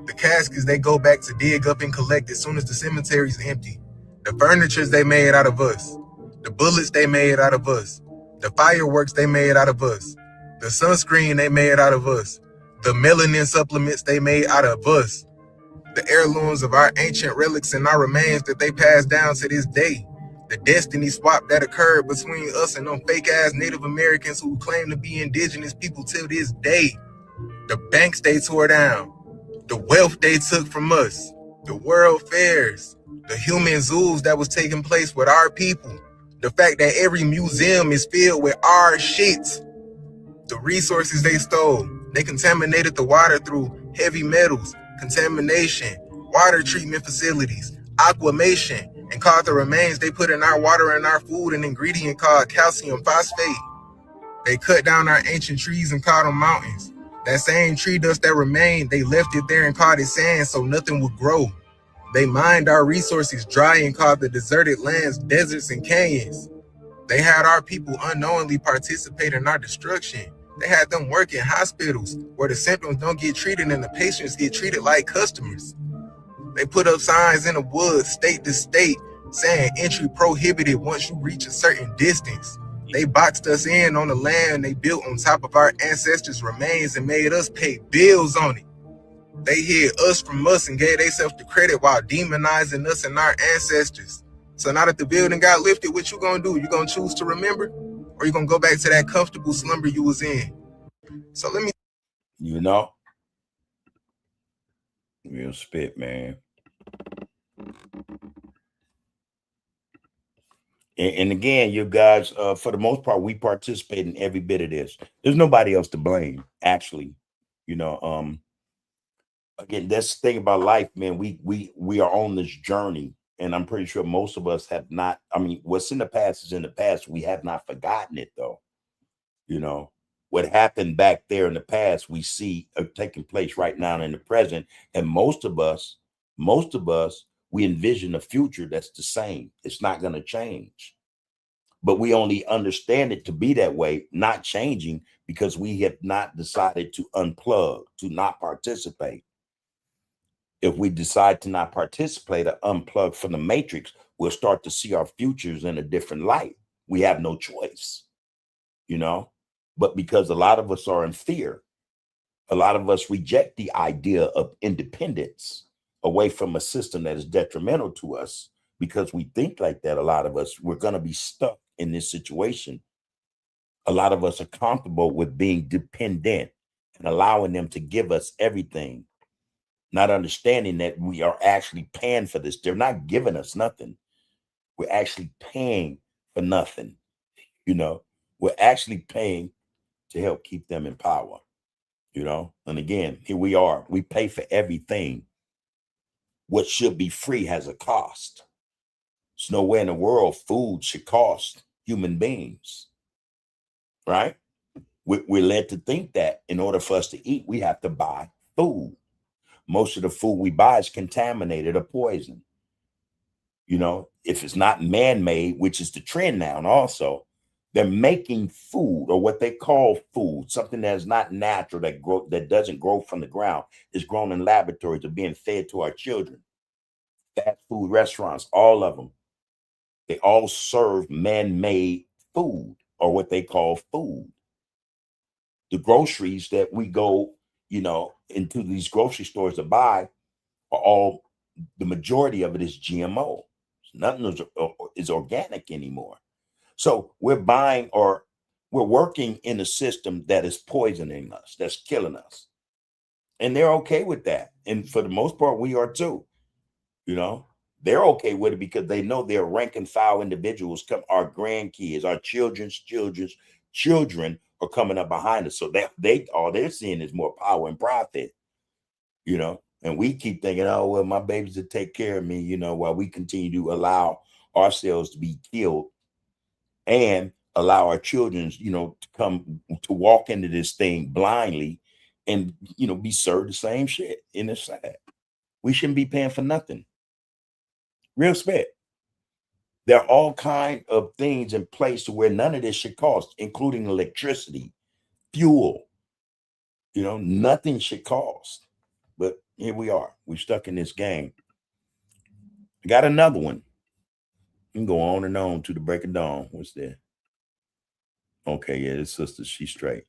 Speaker 6: The caskets they go back to dig up and collect as soon as the cemetery's empty. The furnitures they made out of us. The bullets they made out of us. The fireworks they made out of us. The sunscreen they made out of us. The melanin supplements they made out of us. The heirlooms of our ancient relics and our remains that they passed down to this day. The destiny swap that occurred between us and them fake-ass Native Americans who claim to be indigenous people till this day. The banks they tore down. The wealth they took from us. The world fairs. The human zoos that was taking place with our people. The fact that every museum is filled with our shit. The resources they stole. They contaminated the water through heavy metals, contamination, water treatment facilities, aquamation, and called the remains they put in our water and our food an ingredient called calcium phosphate. They cut down our ancient trees and called them mountains. That same tree dust that remained, they left it there and called it sand so nothing would grow. They mined our resources dry and called the deserted lands deserts and canyons. They had our people unknowingly participate in our destruction. They had them work in hospitals where the symptoms don't get treated and the patients get treated like customers. They put up signs in the woods, state to state, saying entry prohibited once you reach a certain distance. They boxed us in on the land they built on top of our ancestors' remains and made us pay bills on it. They hid us from us and gave themselves the credit while demonizing us and our ancestors. So now that the building got lifted, what you gonna do? You gonna choose to remember? Or you gonna go back to that comfortable slumber you was in? So let me...
Speaker 2: You know? Real spit, man. And again, you guys, for the most part, we participate in every bit of this. There's nobody else to blame, actually. You know, again, that's the thing about life, man. We are on this journey, and I'm pretty sure most of us have not. I mean, what's in the past is in the past. We have not forgotten it, though. You know, what happened back there in the past, we see taking place right now in the present, and most of us we envision a future that's the same. It's not going to change. But we only understand it to be that way, not changing, because we have not decided to unplug, to not participate. If we decide to not participate or unplug from the matrix, we'll start to see our futures in a different light. We have no choice, you know, but because a lot of us are in fear, a lot of us reject the idea of independence away from a system that is detrimental to us. Because we think like that, a lot of us, we're going to be stuck in this situation. A lot of us are comfortable with being dependent and allowing them to give us everything, not understanding that we are actually paying for this. They're not giving us nothing. We're actually paying for nothing. You know, we're actually paying to help keep them in power, you know? And again, here we are. We pay for everything. What should be free has a cost. There's nowhere in the world food should cost human beings, right? We're led to think that in order for us to eat, we have to buy food. Most of the food we buy is contaminated or poisoned. You know, if it's not man-made, which is the trend now, and also they're making food, or what they call food, something that is not natural, that doesn't grow from the ground, is grown in laboratories, are being fed to our children. Fast food restaurants, all of them, they all serve man-made food, or what they call food. The groceries that we go, you know, into these grocery stores to buy are all, the majority of it is GMO. Nothing is organic anymore. So we're buying, or we're working in a system that is poisoning us, that's killing us. And they're okay with that. And for the most part, we are too. You know, they're okay with it because they know they're rank and file individuals. Our grandkids, our children's children are coming up behind us. So they all they're seeing is more power and profit, you know. And we keep thinking, oh, well, my babies will take care of me, you know, while we continue to allow ourselves to be killed and allow our children, you know, to walk into this thing blindly and, you know, be served the same shit. And it's sad. We shouldn't be paying for nothing. Real spec. There are all kinds of things in place to where none of this should cost, including electricity, fuel. You know, nothing should cost. But here we are. We're stuck in this game. I got another one. You can go on and on to the break of dawn. What's that? Okay, yeah, this sister, she's straight.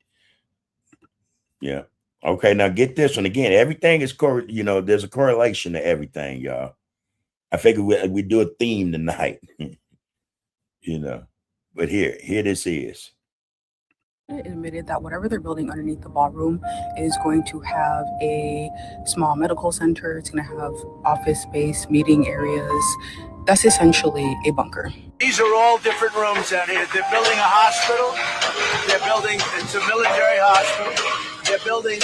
Speaker 2: Yeah. Okay, now get this one again. Everything is you know, there's a correlation to everything, y'all. I figured we do a theme tonight, you know. But here this is.
Speaker 7: Admitted that whatever they're building underneath the ballroom is going to have a small medical center. It's going to have office space, meeting areas. That's essentially a bunker.
Speaker 8: These are all different rooms out here. They're building a hospital. It's a military hospital. They're building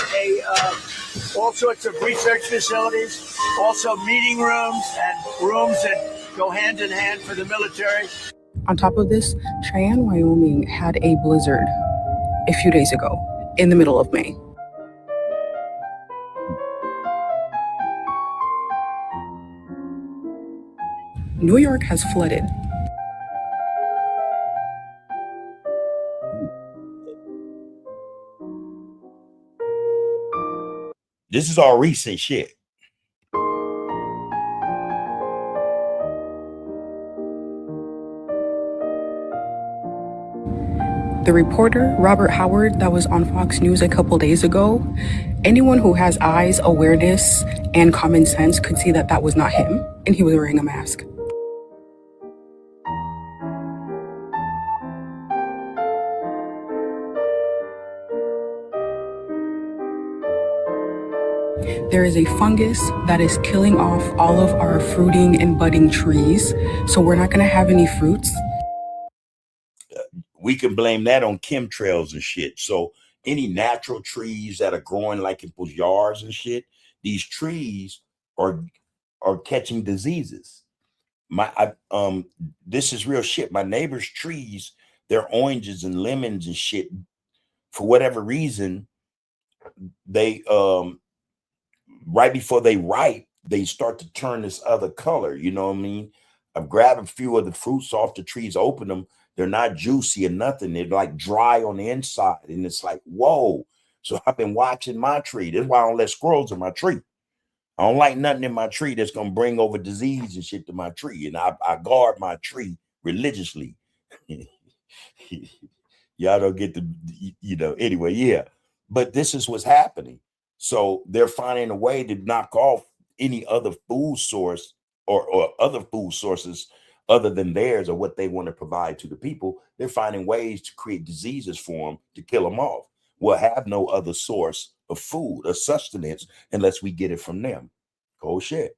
Speaker 8: all sorts of research facilities, also meeting rooms and rooms that go hand in hand for the military.
Speaker 7: On top of this, Cheyenne, Wyoming had a blizzard a few days ago in the middle of May. New York has flooded.
Speaker 2: This is all recent shit.
Speaker 7: The reporter, Robert Howard, that was on Fox News a couple days ago, anyone who has eyes, awareness, and common sense could see that that was not him, and he was wearing a mask. There is a fungus that is killing off all of our fruiting and budding trees, so we're not going to have any fruits.
Speaker 2: We can blame that on chemtrails and shit. So any natural trees that are growing like in people's yards and shit, these trees are catching diseases. This is real shit. My neighbor's trees, they're oranges and lemons and shit. For whatever reason, they right before they ripe, they start to turn this other color. You know what I mean? I've grabbed a few of the fruits off the trees, open them. They're not juicy or nothing. They're like dry on the inside. And it's like, whoa. So I've been watching my tree. That's why I don't let squirrels in my tree. I don't like nothing in my tree that's going to bring over disease and shit to my tree. And I guard my tree religiously. Y'all don't get the, anyway, yeah. But this is what's happening. So they're finding a way to knock off any other food source or other food sources other than theirs or what they want to provide to the people. They're finding ways to create diseases for them to kill them off. We'll have no other source of food or sustenance unless we get it from them. Cold shit.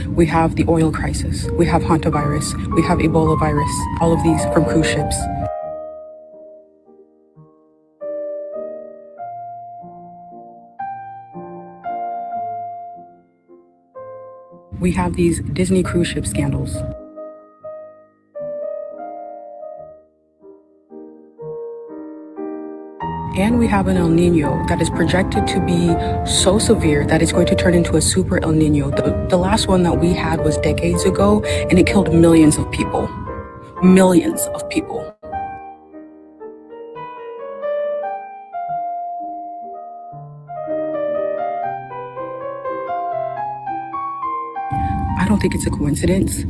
Speaker 7: We have the oil crisis. We have hantavirus. We have Ebola virus. All of these from cruise ships. We have these Disney cruise ship scandals. And we have an El Nino that is projected to be so severe that it's going to turn into a super El Nino. The last one that we had was decades ago, and it killed millions of people. Millions of people. I don't think it's a coincidence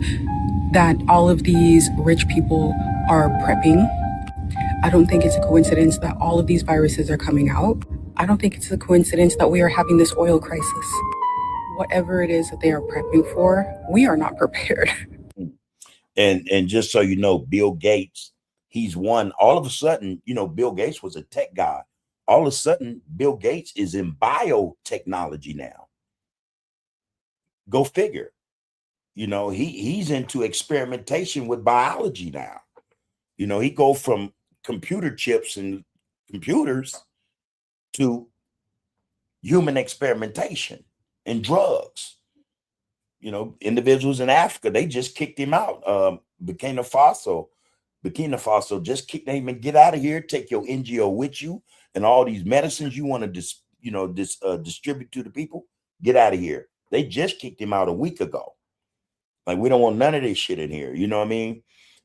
Speaker 7: that all of these rich people are prepping. I don't think it's a coincidence that all of these viruses are coming out. I don't think it's a coincidence that we are having this oil crisis. Whatever it is that they are prepping for, we are not prepared.
Speaker 2: And just so you know, Bill Gates, he's one. All of a sudden, Bill Gates was a tech guy. All of a sudden, Bill Gates is in biotechnology now. Go figure. He's into experimentation with biology now. He go from computer chips and computers to human experimentation and drugs. Individuals in Africa, they just kicked him out. Burkina Faso just kicked him and get out of here. Take your NGO with you and all these medicines you want to distribute to the people. Get out of here. They just kicked him out a week ago. Like, we don't want none of this shit in here. You know what I mean?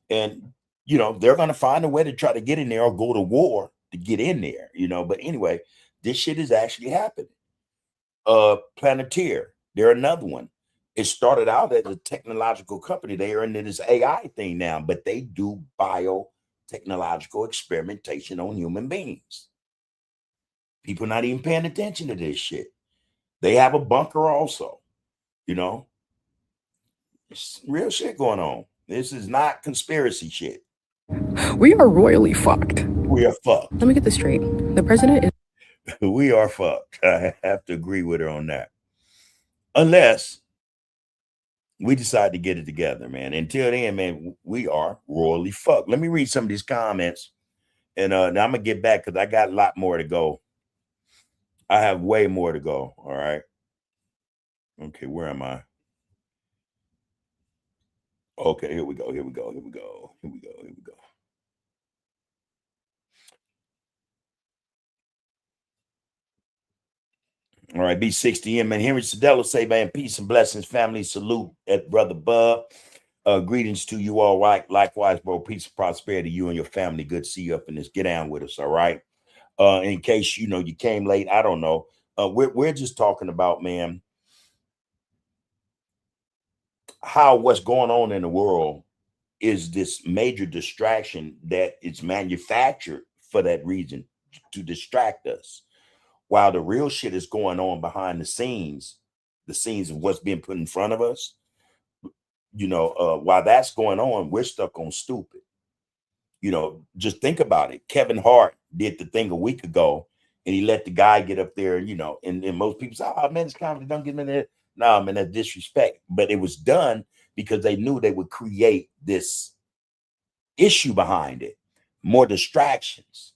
Speaker 2: And they're going to find a way to try to get in there or go to war to get in there, But anyway, this shit is actually happening. Planeteer, they're another one. It started out as a technological company. They are into this AI thing now, but they do biotechnological experimentation on human beings. People not even paying attention to this shit. They have a bunker also, It's real shit going on. This is not conspiracy shit.
Speaker 7: We are royally fucked.
Speaker 2: We are fucked.
Speaker 7: Let me get this straight. The president is...
Speaker 2: We are fucked. I have to agree with her on that. Unless we decide to get it together, man. Until then, man, we are royally fucked. Let me read some of these comments. And now I'm going to get back because I got a lot more to go. I have way more to go. All right. Okay, where am I? Okay, here we go. All right, B60M, man. Henry Sedella say, man, peace and blessings, family. Salute at Brother Bub. Greetings to you all, right? Likewise, bro. Peace and prosperity to you and your family. Good to see you up in this. Get down with us, all right? In case, you came late, I don't know. We're just talking about, man, how what's going on in the world is this major distraction that it's manufactured for that reason, to distract us. While the real shit is going on behind the scenes of what's being put in front of us, while that's going on, we're stuck on stupid. Just think about it. Kevin Hart did the thing a week ago, and he let the guy get up there, and most people say, oh, man, it's comedy, don't get me there. No, man, that's disrespect. But it was done because they knew they would create this issue behind it, more distractions,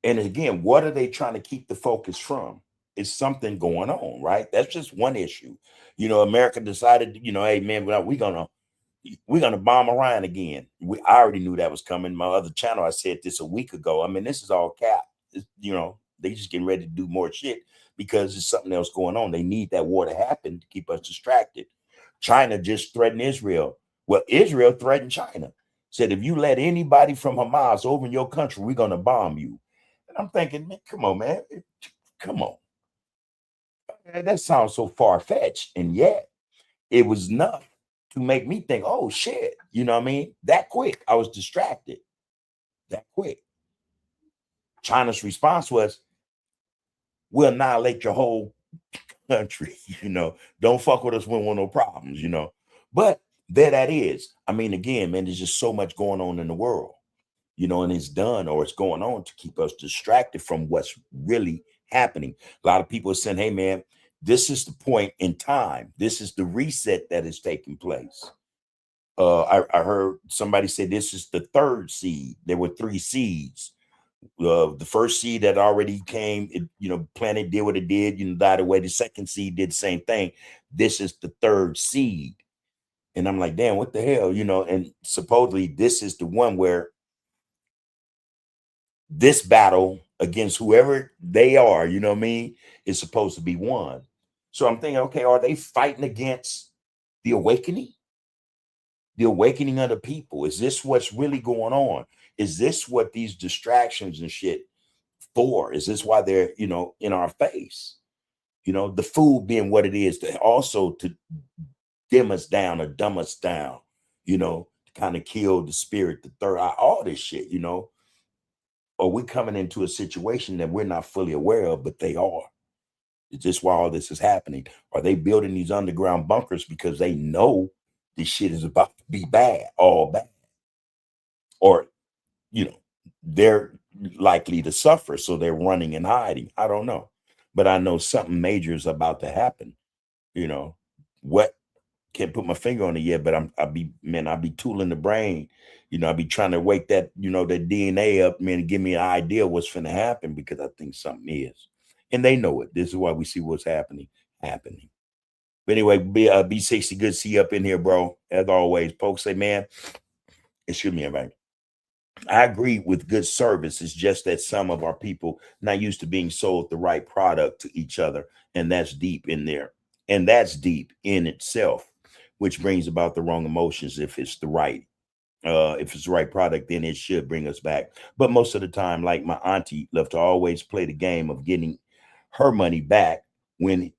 Speaker 2: And again, what are they trying to keep the focus from? it's something going on, right? That's just one issue. America decided, hey man, we're gonna bomb Iran again. I already knew that was coming. My other channel, I said this a week ago. I mean, this is all cap. They just getting ready to do more shit because there's something else going on. They need that war to happen to keep us distracted. China just threatened Israel. Well, Israel threatened China. Said if you let anybody from Hamas over in your country, we're gonna bomb you. And I'm thinking, man, come on, man. Come on. That sounds so far-fetched. And yet it was enough to make me think, oh shit, you know what I mean? That quick. I was distracted. That quick. China's response was, we'll annihilate your whole country. Don't fuck with us when we want no problems, But there that is. I mean, again, man, there's just so much going on in the world, and it's done or it's going on to keep us distracted from what's really happening. A lot of people are saying, hey, man, this is the point in time. This is the reset that is taking place. I heard somebody say this is the third seed. There were 3 seeds. The first seed that already came, planet did what it did, died away. The second seed did the same thing. This is the third seed. And I'm like, damn, what the hell, and supposedly this is the one where this battle against whoever they are, is supposed to be won. So I'm thinking, okay, are they fighting against the awakening? The awakening of the people? Is this what's really going on? Is this what these distractions and shit for? Is this why they're, in our face? The food being what it is, to dim us down or dumb us down, to kind of kill the spirit, the third eye, all this shit, Or we're coming into a situation that we're not fully aware of, but they are. It's just why all this is happening. Are they building these underground bunkers because they know this shit is about to be bad, all bad? Or, they're likely to suffer, so they're running and hiding. I don't know. But I know something major is about to happen. What? Can't put my finger on it yet, but I'll be tooling the brain. I'll be trying to wake that, that DNA up, man, and give me an idea what's finna happen, because I think something is. And they know it. This is why we see what's happening. But anyway, B60, good to see you up in here, bro. As always, folks say, man, excuse me, everybody. I agree with good service. It's just that some of our people not used to being sold the right product to each other. And that's deep in there. And that's deep in itself, which brings about the wrong emotions. If it's the right product, then it should bring us back. But most of the time, like my auntie loved to always play the game of getting her money back even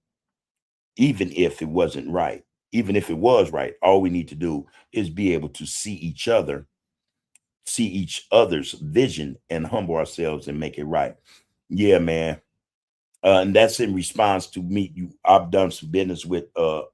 Speaker 2: if it wasn't right. Even if it was right, all we need to do is be able to see each other's vision and humble ourselves and make it right. Yeah, man. And that's in response to meet you. I've done some business with some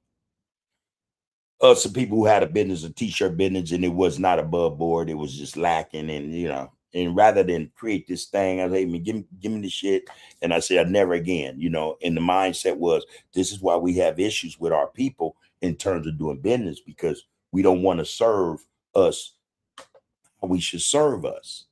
Speaker 2: people who had a t-shirt business, and it was not above board. It was just lacking. And, and rather than create this thing, I say, give me the shit. And I said, never again, and the mindset was, this is why we have issues with our people in terms of doing business, because we don't want to serve us how we should serve us.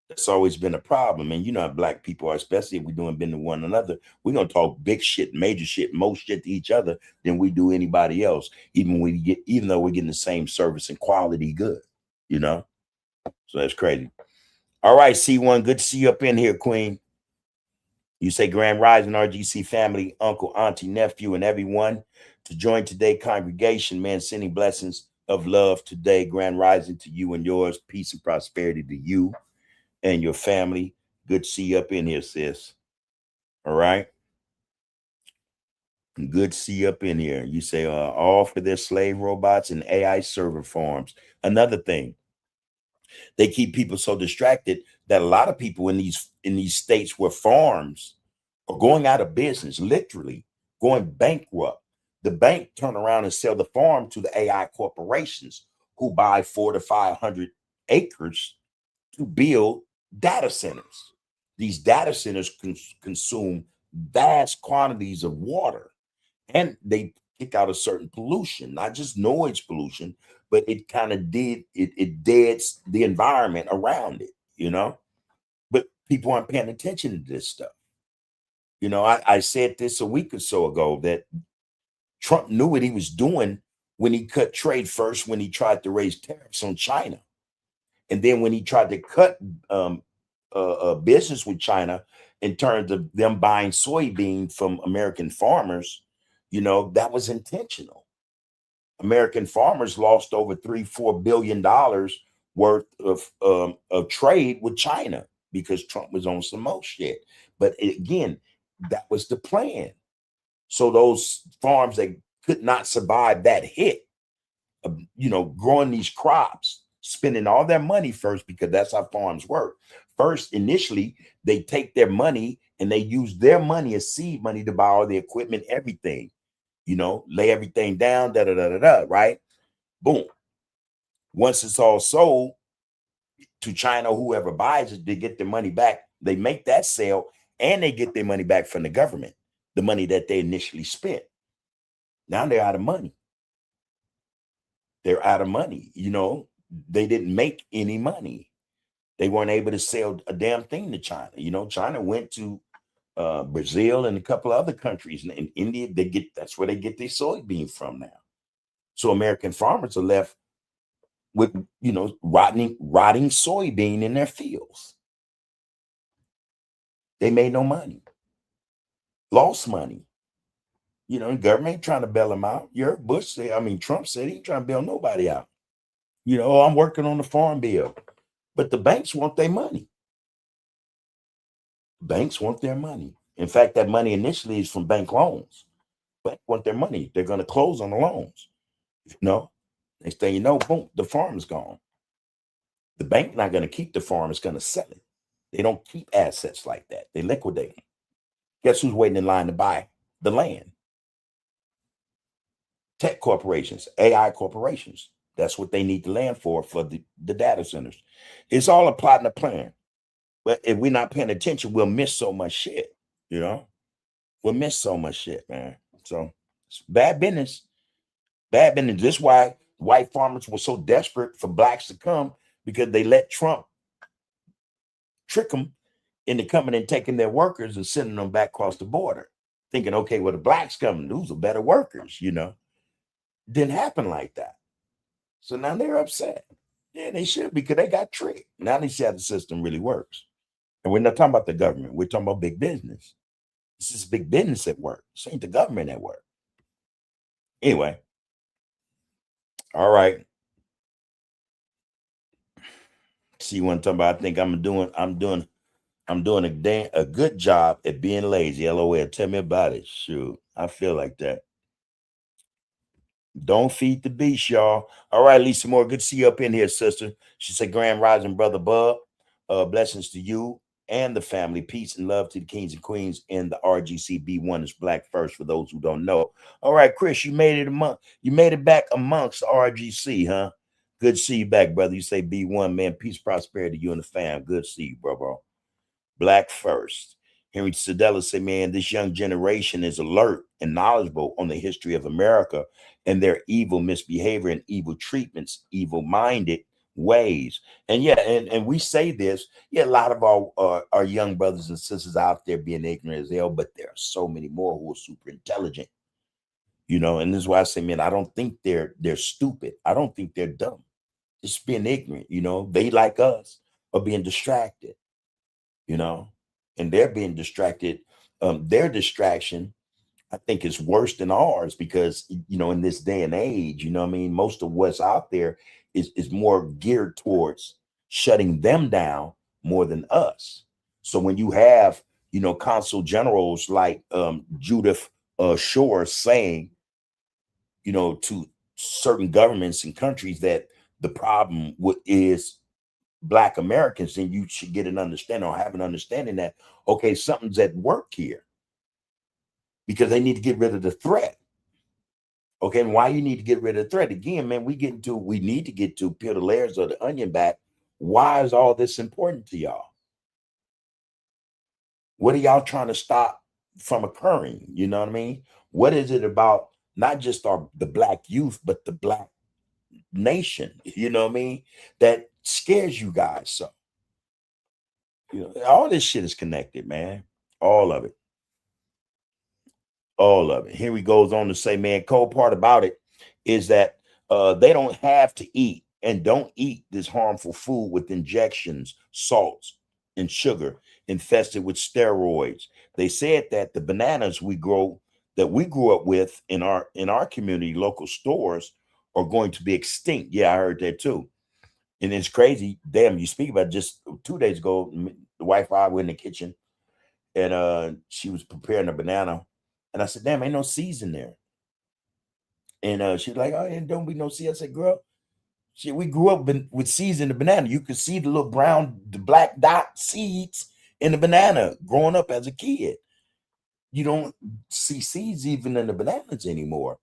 Speaker 2: That's always been a problem. And how Black people are, especially if we're doing business with one another, we're going to talk big shit, major shit, most shit to each other than we do anybody else, even though we're getting the same service and quality good, So that's crazy. All right, C1, good to see you up in here, Queen. You say Grand Rising, RGC family, uncle, auntie, nephew, and everyone to join today congregation, man, sending blessings of love today. Grand Rising to you and yours. Peace and prosperity to you and your family. Good to see you up in here, sis. All right. Good to see you up in here. You say all for their slave robots and AI server farms. Another thing, they keep people so distracted that a lot of people in these states where farms are going out of business, literally going bankrupt. The bank turn around and sell the farm to the AI corporations who buy 400 to 500 acres to build data centers. These data centers consume vast quantities of water, and they kick out a certain pollution, not just noise pollution, but it kind of it deads the environment around it, But people aren't paying attention to this stuff. You know, I said this a week or so ago that Trump knew what he was doing when he cut trade first, when he tried to raise tariffs on China. And then when he tried to cut business with China in terms of them buying soybean from American farmers, you know, that was intentional. American farmers lost over $3-4 billion worth of trade with China because Trump was on some more shit. But again, that was the plan. So those farms that could not survive that hit of, you know, growing these crops, spending all their money first, because that's how farms work. First, initially, they take their money and they use their money as seed money to buy all the equipment, everything, you know, lay everything down, right? Boom. Once it's all sold to China, whoever buys it, they get their money back. They make that sale and they get their money back from the government, the money that they initially spent. Now they're out of money. They're out of money. You know, they didn't make any money. They weren't able to sell a damn thing to China. You know, China went to Brazil and a couple of other countries, and in India, that's where they get their soybean from now. So American farmers are left with, you know, rotting soybean in their fields. They made no money, lost money. You know, the government ain't trying to bail them out. You heard Trump said he ain't trying to bail nobody out. You know, I'm working on the farm bill. But the banks want their money. Banks want their money. In fact, that money initially is from bank loans. Banks want their money. They're going to close on the loans. You know, next thing you know, boom, the farm is gone. The bank not going to keep the farm, it's going to sell it. They don't keep assets like that. They liquidate them. Guess who's waiting in line to buy the land? Tech corporations, AI corporations. That's what they need the land for the data centers. It's all a plot and a plan. But if we're not paying attention, we'll miss so much shit, you know? We'll miss so much shit, man. So it's bad business. Bad business. This is why white farmers were so desperate for blacks to come, because they let Trump trick them into coming and taking their workers and sending them back across the border, thinking, okay, well, the blacks coming, those are better workers, you know? Didn't happen like that. So now they're upset. Yeah, they should, because they got tricked. Now they see how the system really works. And we're not talking about the government. We're talking about big business. This is big business at work. This ain't the government at work. Anyway. All right. See what I'm talking about? I think I'm doing a good job at being lazy. LOL. Tell me about it. Shoot. I feel like that. Don't feed the beast, y'all. All right, Lisa Moore. Good to see you up in here, sister. She said, Grand Rising, brother Bub. Blessings to you and the family. Peace and love to the kings and queens in the RGC. B1 is black first, for those who don't know. All right, Chris, you made it back amongst RGC, huh? Good to see you back, brother. You say B1, man. Peace, prosperity to you and the fam. Good to see you, bro. Black first. Henry Sedella said, man, this young generation is alert and knowledgeable on the history of America and their evil misbehavior and evil treatments, evil-minded ways. And yeah, and we say this, yeah, a lot of our young brothers and sisters out there being ignorant as hell, but there are so many more who are super intelligent, you know. And this is why I say, man, I don't think they're stupid. I don't think they're dumb. Just being ignorant, you know. They, like us, are being distracted, you know, and they're being distracted. Their distraction, I think, is worse than ours, because, you know, in this day and age, you know what I mean, most of what's out there is more geared towards shutting them down more than us. So when you have, you know, consul generals like Judith Shore saying, you know, to certain governments and countries that the problem is Black Americans, then you should get an understanding, or have an understanding that, okay, something's at work here, because they need to get rid of the threat. Okay, and why you need to get rid of the threat? Again, man, we need to get to peel the layers of the onion back. Why is all this important to y'all? What are y'all trying to stop from occurring? You know what I mean? What is it about not just the Black youth, but the Black nation, you know what I mean, that scares you guys so? You know, all this shit is connected, man. All of it. All of it. Henry goes on to say, man, cold part about it is that they don't have to eat and don't eat this harmful food with injections, salts, and sugar infested with steroids. They said that the bananas we grew up with in our community, local stores, are going to be extinct. Yeah, I heard that too. And it's crazy. Damn, you speak about just 2 days ago, the wife and I were in the kitchen and she was preparing a banana. And I said, damn, ain't no seeds in there. And she's like, oh, and don't be no seeds. I said, girl, shit, we grew up with seeds in the banana. You could see the little brown, the black dot seeds in the banana growing up as a kid. You don't see seeds even in the bananas anymore.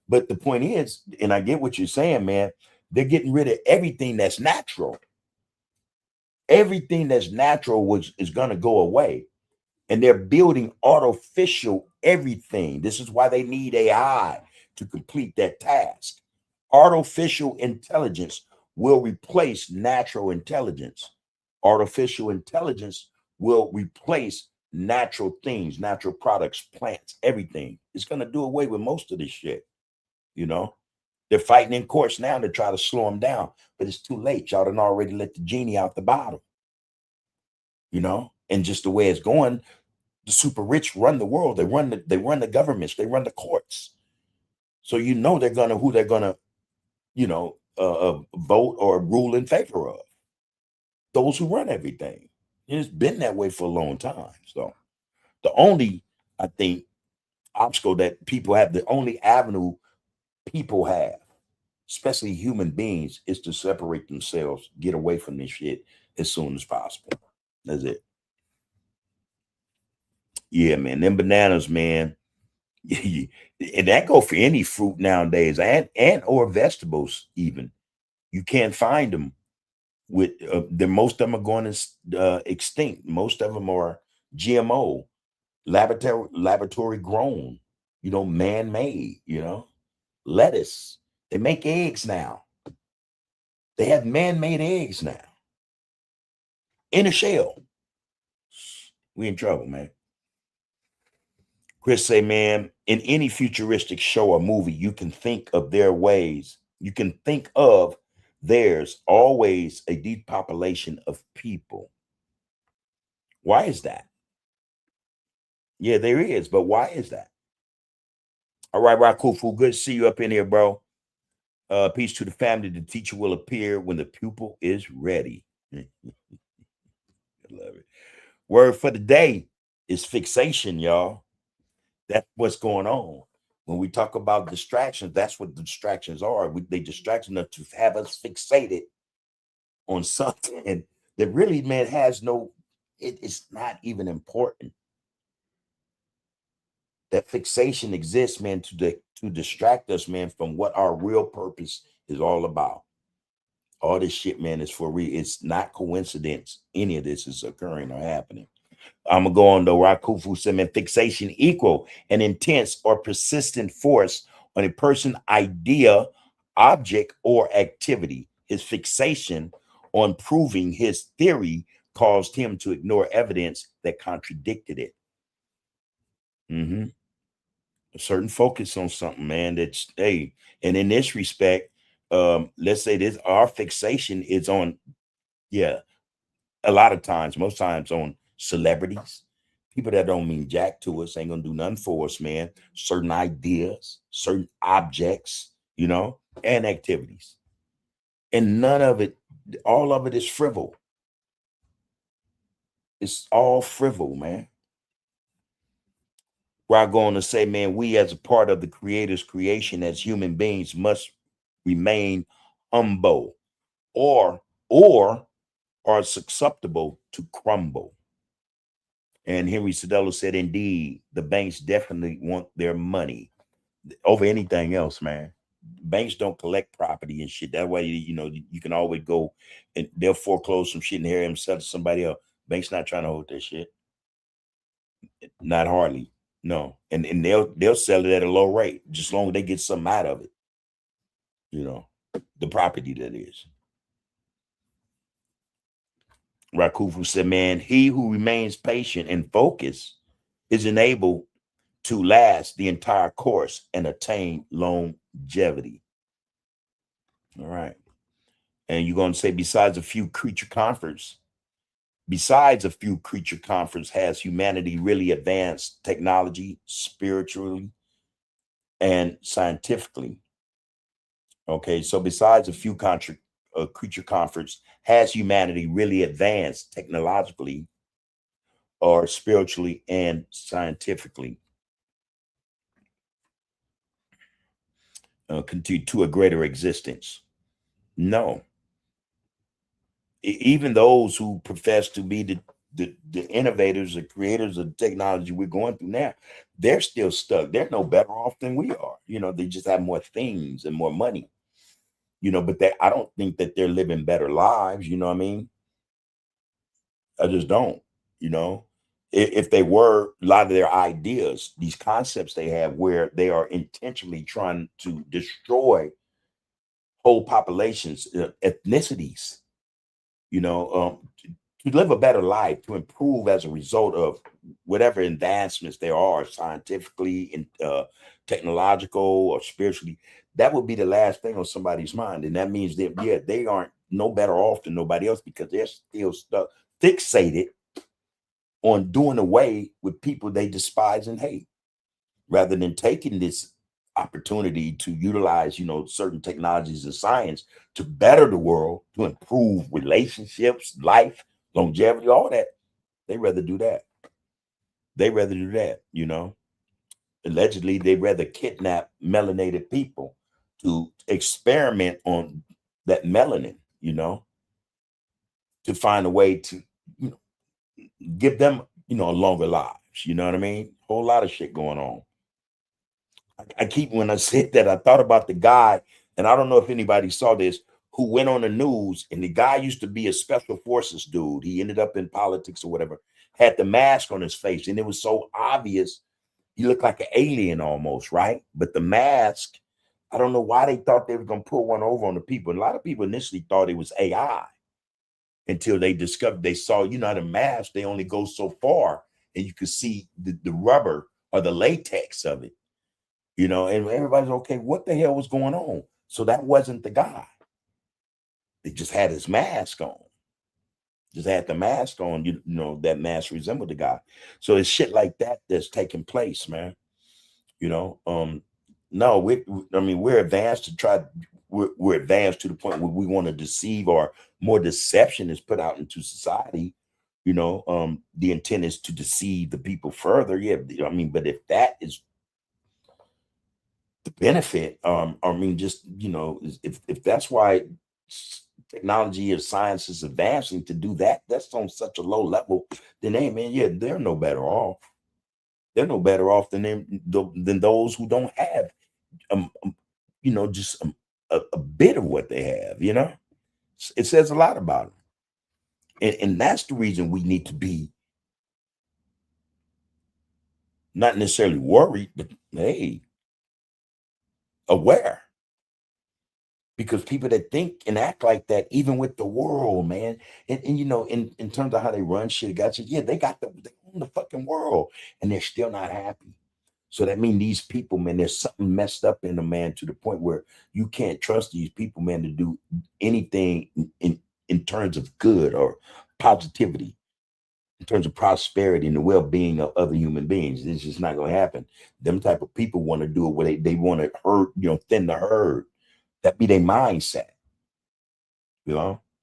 Speaker 2: But the point is, and I get what you're saying, man, they're getting rid of everything that's natural. Everything that's natural is going to go away. And they're building artificial everything. This is why they need AI to complete that task. Artificial intelligence will replace natural intelligence. Artificial intelligence will replace natural things, natural products, plants, everything. It's going to do away with most of this shit. You know, they're fighting in courts now to try to slow them down, but it's too late. Y'all done already let the genie out the bottle. You know, and just the way it's going, the super rich run the world. They run the governments. They run the courts. So you know who they're gonna, vote or rule in favor of. Those who run everything. And it's been that way for a long time. So the only, I think, obstacle that people have, the only avenue people have, especially human beings, is to separate themselves, get away from this shit as soon as possible. That's it. Yeah, man. Them bananas, man. And that go for any fruit nowadays, and or vegetables even. You can't find them with most of them are going extinct. Most of them are GMO, laboratory grown, man-made, lettuce. They make eggs now. They have man-made eggs now in a shell. We in trouble, man. Chris say, man, in any futuristic show or movie, you can think of their ways. You can think of there's always a depopulation of people. Why is that? Yeah, there is, but why is that? All right, Rakufu, good to see you up in here, bro. Peace to the family. The teacher will appear when the pupil is ready. I love it. Word for the day is fixation, y'all. That's what's going on. When we talk about distractions, that's what the distractions are. They distracting us to have us fixated on something that really, man, it's not even important. That fixation exists, man, to distract us, man, from what our real purpose is all about. All this shit, man, is for real. It's not coincidence. Any of this is occurring or happening. I'm gonna go on though. Rakufu said, man, fixation equal an intense or persistent force on a person, idea, object, or activity. His fixation on proving his theory caused him to ignore evidence that contradicted it. A certain focus on something, man. And in this respect, let's say this, our fixation is on, a lot of times, most times on celebrities, people that don't mean jack to us, ain't gonna do nothing for us, man. Certain ideas, certain objects, and activities. And none of it, all of it is frivol. It's all frivol, man. Where I'm going to say, man, we as a part of the Creator's creation as human beings must remain humble or are susceptible to crumble. And Henry Cedello said, indeed, the banks definitely want their money over anything else, man. Banks don't collect property and shit. That way, you can always go and they'll foreclose some shit and hear him sell to somebody else. Banks not trying to hold that shit. Not hardly. No. And they'll sell it at a low rate, just as long as they get something out of it. The property that is. Rakufu said, man, he who remains patient and focused is enabled to last the entire course and attain longevity. All right. And you're going to say, besides a few creature comforts, has humanity really advanced technology, spiritually, and scientifically? Okay, so besides a few creature comforts, has humanity really advanced technologically or spiritually and scientifically continue to a greater existence? No. Even those who profess to be the innovators, the creators of technology we're going through now, they're still stuck. They're no better off than we are. They just have more things and more money. But I don't think that they're living better lives. You know what I mean? I just don't. If they were, a lot of their ideas, these concepts they have, where they are intentionally trying to destroy whole populations, ethnicities, to live a better life, to improve as a result of whatever advancements there are, scientifically and technological or spiritually, that would be the last thing on somebody's mind. And that means that, yeah, they aren't no better off than nobody else, because they're still stuck, fixated on doing away with people they despise and hate, rather than taking this opportunity to utilize, certain technologies and science to better the world, to improve relationships, life, longevity, all that. They rather do that. Allegedly, they rather kidnap melanated people to experiment on that melanin, to find a way to, give them, longer lives. You know what I mean? Whole lot of shit going on. When I said that, I thought about the guy, and I don't know if anybody saw this, who went on the news, and the guy used to be a special forces dude. He ended up in politics or whatever, had the mask on his face, and it was so obvious. He looked like an alien almost, right? But the mask, I don't know why they thought they were going to put one over on the people. And a lot of people initially thought it was AI until they saw, the mask, they only go so far, and you could see the rubber or the latex of it. And everybody's okay, what the hell was going on? So that wasn't the guy. They just had his mask on. Just had the mask on, that mask resembled the guy. So it's shit like that that's taking place, man. No, we're advanced we're advanced to the point where we want to deceive, or more deception is put out into society. The intent is to deceive the people further. Yeah, but if that is the benefit, if that's why technology or science is advancing to do that, that's on such a low level, then they're no better off. They're no better off than those who don't have, just a bit of what they have. It says a lot about them, and that's the reason we need to be not necessarily worried, but aware. Because people that think and act like that, even with the world, man, and in terms of how they run shit, they own the fucking world, and they're still not happy. So that means these people, man, there's something messed up in them, man, to the point where you can't trust these people, man, to do anything in terms of good or positivity, in terms of prosperity and the well-being of other human beings. It's just not going to happen. Them type of people want to do it where they want to herd, thin the herd. That be their mindset,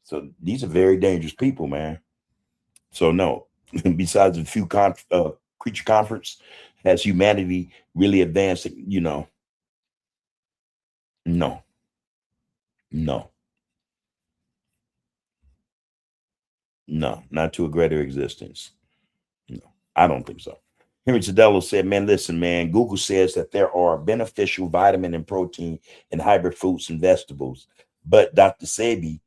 Speaker 2: So these are very dangerous people, man. So no, besides a few creature comforts, has humanity really advanced? No, not to a greater existence. No, I don't think so. Henry Tadello said, man, listen, man, Google says that there are beneficial vitamin and protein in hybrid fruits and vegetables. But Dr. Sebi,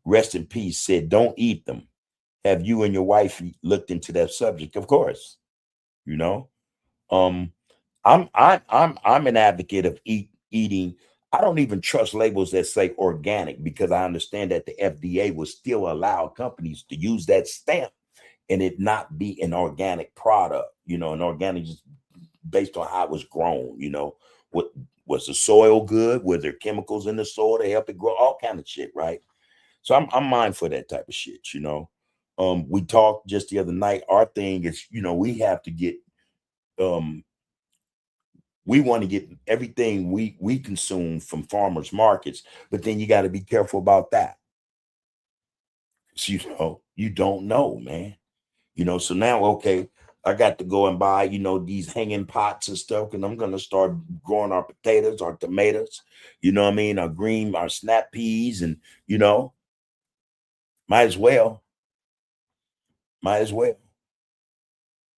Speaker 2: rest in peace, said, don't eat them. Have you and your wife looked into that subject? Of course. I'm an advocate of eating. I don't even trust labels that say organic, because I understand that the FDA will still allow companies to use that stamp and it not be an organic product. An organic, just based on how it was grown. You know, what was the soil good? Were there chemicals in the soil to help it grow? All kind of shit, right? So I'm mindful of that type of shit. You know, we talked just the other night. Our thing is, you know, we have to get we want to get everything we consume from farmers markets, but then you got to be careful about that. So, you know, you don't know, man. You know, so now, okay, I got to go and buy, you know, these hanging pots and stuff, and I'm gonna start growing our potatoes, our tomatoes, you know what I mean, our snap peas, and you know, might as well.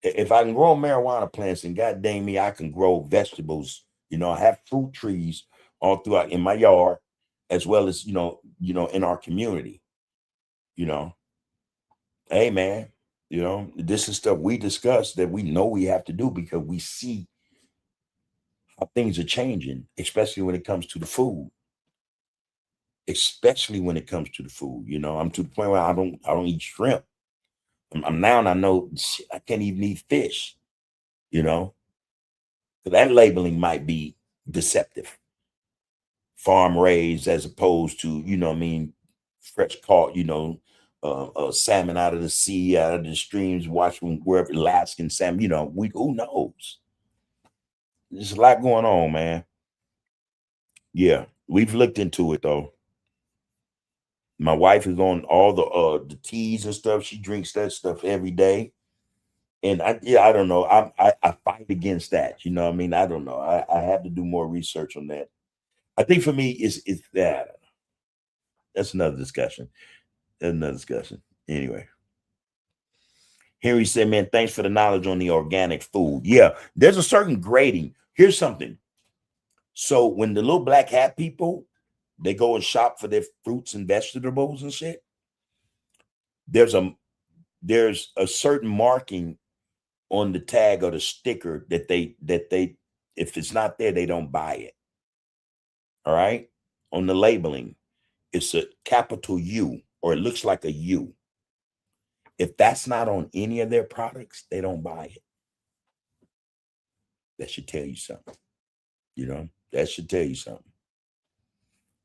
Speaker 2: If I can grow marijuana plants, and god dang me, I can grow vegetables. You know, I have fruit trees all throughout in my yard, as well as in our community. You know, hey man, you know, this is stuff we discuss that we know we have to do because we see how things are changing, especially when it comes to the food. Especially when it comes to the food. You know, I'm to the point where I don't eat shrimp. I'm now, and I know shit, I can't even eat fish. You know, that labeling might be deceptive. Farm raised as opposed to, you know what I mean, fresh caught, you know, salmon out of the sea, out of the streams, watching wherever Alaskan salmon, you know, who knows? There's a lot going on, man. Yeah, we've looked into it though. My wife is on all the teas and stuff. She drinks that stuff every day. And I don't know. I fight against that. You know what I mean? I don't know. I have to do more research on that. I think for me it's that. That's another discussion. Anyway. Henry said, man, thanks for the knowledge on the organic food. Yeah, there's a certain grading. Here's something. So when the little black hat people, they go and shop for their fruits and vegetables and shit, there's a certain marking on the tag or the sticker that they if it's not there, they don't buy it. All right. On the labeling, it's a capital U, or it looks like a U. If that's not on any of their products, they don't buy it. That should tell you something. You know, that should tell you something.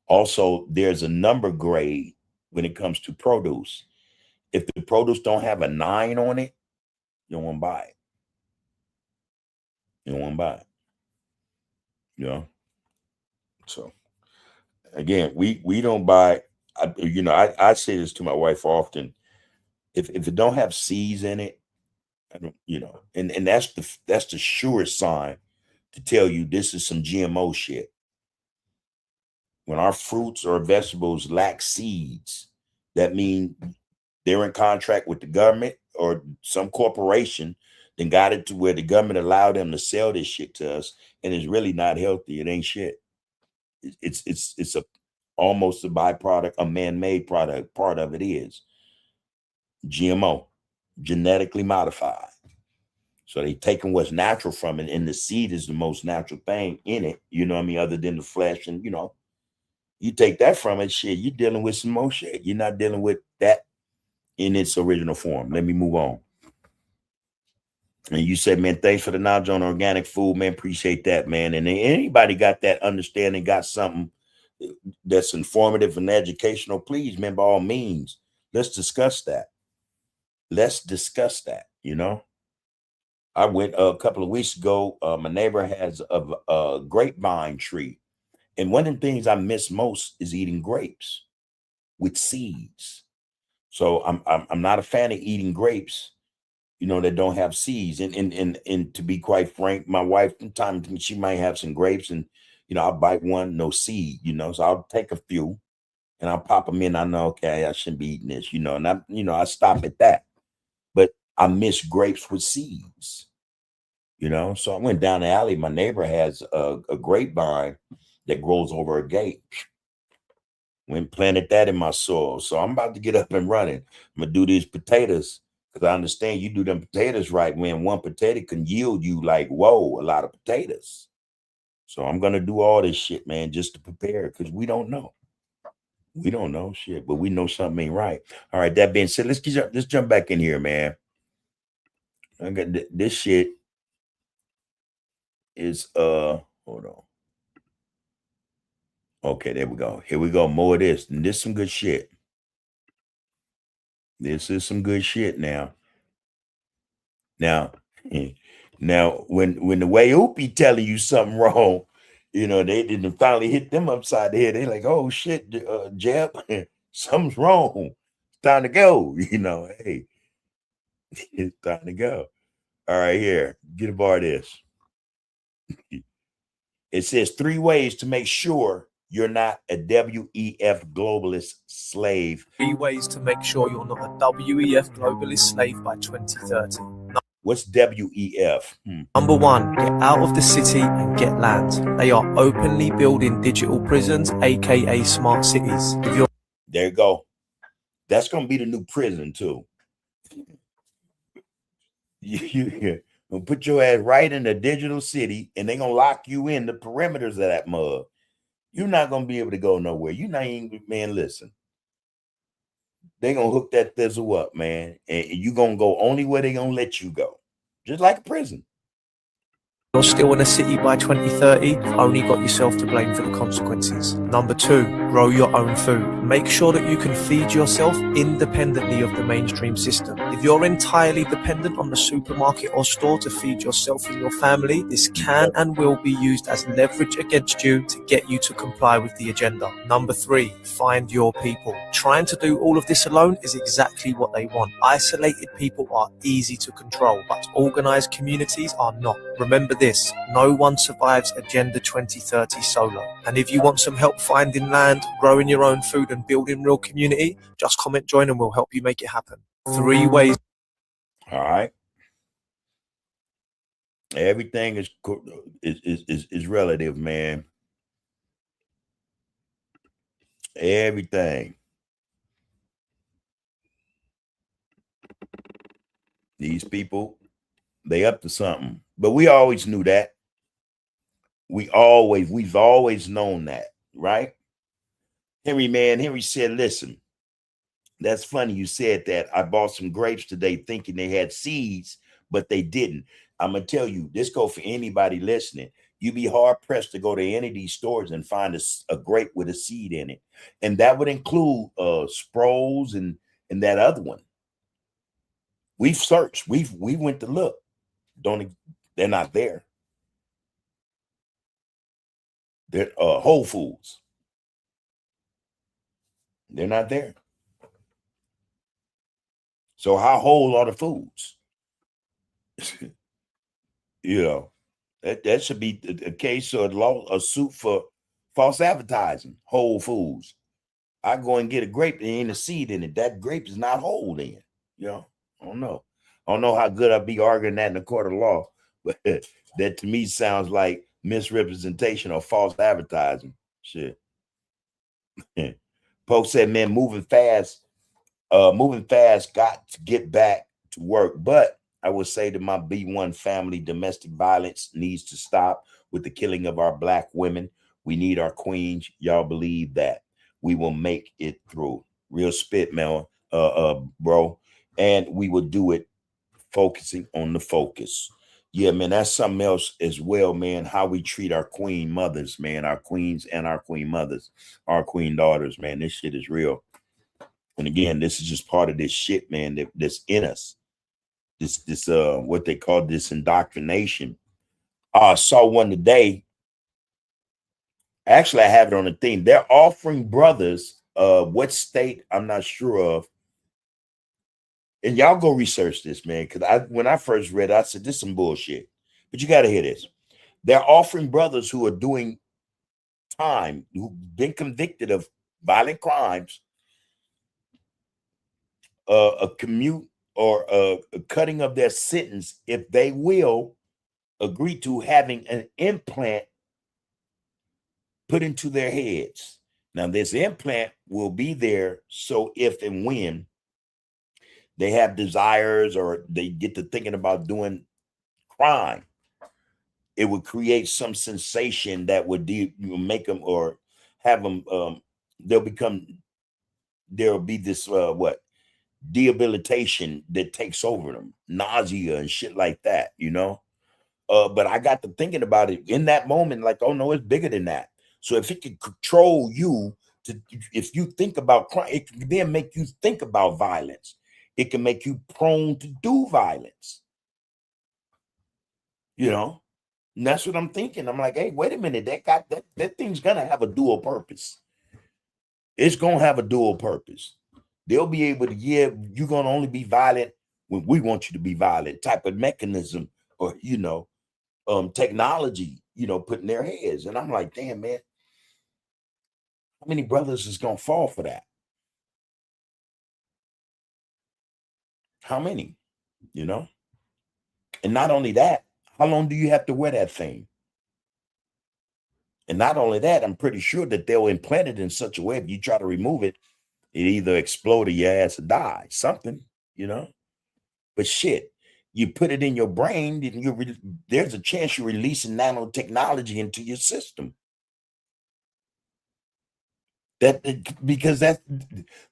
Speaker 2: Also, there's a number grade when it comes to produce. If the produce don't have a 9 on it, you don't want to buy it. You don't want to buy it. You know? So again, we don't buy. I say this to my wife often. If it don't have C's in it, I don't, you know, and that's the surest sign to tell you this is some GMO shit. When our fruits or vegetables lack seeds, that means they're in contract with the government or some corporation, then got it to where the government allowed them to sell this shit to us, and it's really not healthy. It ain't shit. It's almost a byproduct, a man-made product. Part of it is GMO, genetically modified. So they taking what's natural from it, and the seed is the most natural thing in it. You know what I mean? Other than the flesh, and you know, you take that from it, shit, you're dealing with some more shit. You're not dealing with that in its original form. Let me move on. And you said, man, thanks for the knowledge on organic food, man. Appreciate that, man. And anybody got that understanding, got something that's informative and educational, please, man, by all means, let's discuss that. You know, I went a couple of weeks ago. My neighbor has a grapevine tree. And one of the things I miss most is eating grapes with seeds. So I'm not a fan of eating grapes, you know, that don't have seeds. And to be quite frank, my wife, sometimes she might have some grapes, and you know, I'll bite one, no seed, you know. So I'll take a few and I'll pop them in. I know, okay, I shouldn't be eating this, you know, and I stop at that. But I miss grapes with seeds, you know. So I went down the alley. My neighbor has a grapevine that grows over a gate. Went planted that in my soil. So I'm about to get up and running. I'm gonna do these potatoes, because I understand you do them potatoes right, when one potato can yield you like, whoa, a lot of potatoes. So I'm gonna do all this shit, man, just to prepare, because we don't know. We don't know shit, but we know something ain't right. All right, that being said, let's jump back in here, man. I got this shit. is hold on. Okay, there we go. Here we go. More of this. And this is some good shit. This is some good shit now. Now, now when the way Oopie telling you something wrong, you know, they didn't finally hit them upside the head. They're like, oh shit, Jeb, something's wrong. It's time to go. You know, hey, it's time to go. All right, here, get a bar of this. It says 3 ways to make sure you're not a WEF globalist slave.
Speaker 1: 3 ways to make sure you're not a WEF globalist slave by 2030.
Speaker 2: What's WEF?
Speaker 1: Number 1, get out of the city and get land. They are openly building digital prisons, aka smart cities. If you're
Speaker 2: There you go. That's gonna be the new prison too. You gonna put your ass right in the digital city, and they're gonna lock you in the perimeters of that mug. You're not gonna be able to go nowhere. You're not even, man. Listen, they're gonna hook that thistle up, man, and you're gonna go only where they're gonna let you go, just like a prison.
Speaker 1: still in a city by 2030, you've only got yourself to blame for the consequences. Number 2, grow your own food. Make sure that you can feed yourself independently of the mainstream system. If you're entirely dependent on the supermarket or store to feed yourself and your family, this can and will be used as leverage against you to get you to comply with the agenda. Number 3, find your people. Trying to do all of this alone is exactly what they want. Isolated people are easy to control, but organized communities are not. Remember this, no one survives Agenda 2030 solo. And if you want some help finding land, growing your own food and building real community, just comment join and we'll help you make it happen. 3 ways.
Speaker 2: All right. Everything is relative, man. Everything. These people, they up to something. But we always knew that. We've always known that, right? Henry said, listen, that's funny you said that. I bought some grapes today thinking they had seeds, but they didn't. I'm going to tell you, this go for anybody listening. You'd be hard pressed to go to any of these stores and find a grape with a seed in it. And that would include Sproles and that other one. We've searched. We went to look. They're not there. They're Whole Foods. They're not there. So how whole are the foods? You know, that should be a case or a suit for false advertising. Whole Foods. I go and get a grape, there ain't a seed in it. That grape is not whole then. You know, I don't know. I don't know how good I'd be arguing that in the court of law, but that to me sounds like misrepresentation or false advertising. Shit. Pope said, man, moving fast got to get back to work. But I would say to my B1 family, domestic violence needs to stop with the killing of our Black women. We need our queens. Y'all believe that we will make it through. Real spit, man, bro. And we will do it focusing on the focus. Yeah, man, that's something else as well, man, how we treat our queen mothers, man, our queens and our queen mothers, our queen daughters, man. This shit is real. And again, this is just part of this shit, man, that's in us. This what they call this indoctrination. I saw one today. Actually, I have it on the thing. They're offering brothers, what state I'm not sure of. And y'all go research this, man, because when I first read it, I said, this is some bullshit. But you got to hear this. They're offering brothers who are doing time, who've been convicted of violent crimes, a commute or a cutting of their sentence if they will agree to having an implant put into their heads. Now, this implant will be there so if and when they have desires or they get to thinking about doing crime, it would create some sensation that would make them or have them, there'll be this, debilitation that takes over them, nausea and shit like that, you know? But I got to thinking about it in that moment, like, oh no, it's bigger than that. So if it can control you, if you think about crime, it can then make you think about violence. It can make you prone to do violence. You know, and that's what I'm thinking. I'm like, hey, wait a minute, that thing's gonna have a dual purpose. It's gonna have a dual purpose. They'll be able to, yeah, you're gonna only be violent when we want you to be violent, type of mechanism, or technology, put in their heads. And I'm like, damn, man, how many brothers is gonna fall for that? How many? And not only that, how long do you have to wear that thing? And not only that, I'm pretty sure that they'll implant it in such a way, if you try to remove it, it either explode or your ass will die, something, But shit, you put it in your brain, and there's a chance you're releasing nanotechnology into your system. Because that's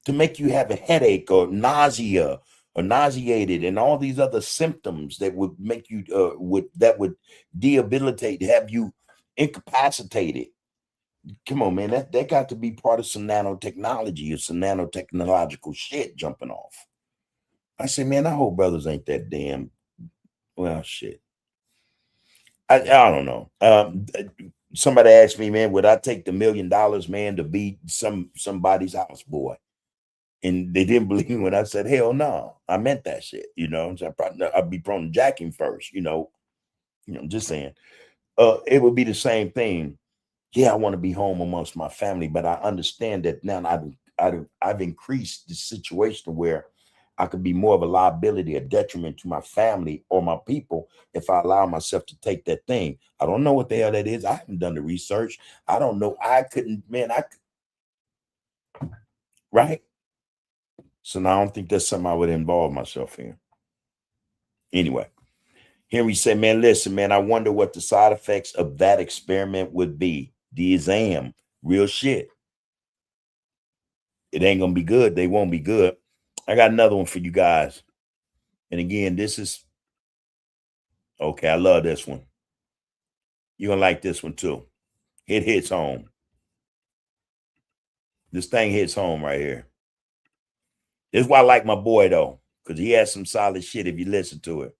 Speaker 2: to make you have a headache or nausea or nauseated and all these other symptoms that would make you would debilitate, have you incapacitated. Come on, man, that got to be part of some nanotechnology or some nanotechnological shit jumping off. I say, man, I hope brothers ain't that damn. Well, shit. I don't know. Somebody asked me, man, would I take the $1 million, man, to be somebody's house boy? And they didn't believe me when I said, hell no, I meant that shit, So I'd be prone to jack him first, just saying. It would be the same thing. Yeah, I want to be home amongst my family, but I understand that now I've increased the situation where I could be more of a liability, a detriment to my family or my people if I allow myself to take that thing. I don't know what the hell that is. I haven't done the research. I don't know. Right? So now I don't think that's something I would involve myself in. Anyway, Henry said, man, listen, man, I wonder what the side effects of that experiment would be. The exam, real shit. It ain't going to be good. They won't be good. I got another one for you guys. And again, this is, okay, I love this one. You're going to like this one too. It hits home. This thing hits home right here. This is why I like my boy, though, because he has some solid shit if you listen to it.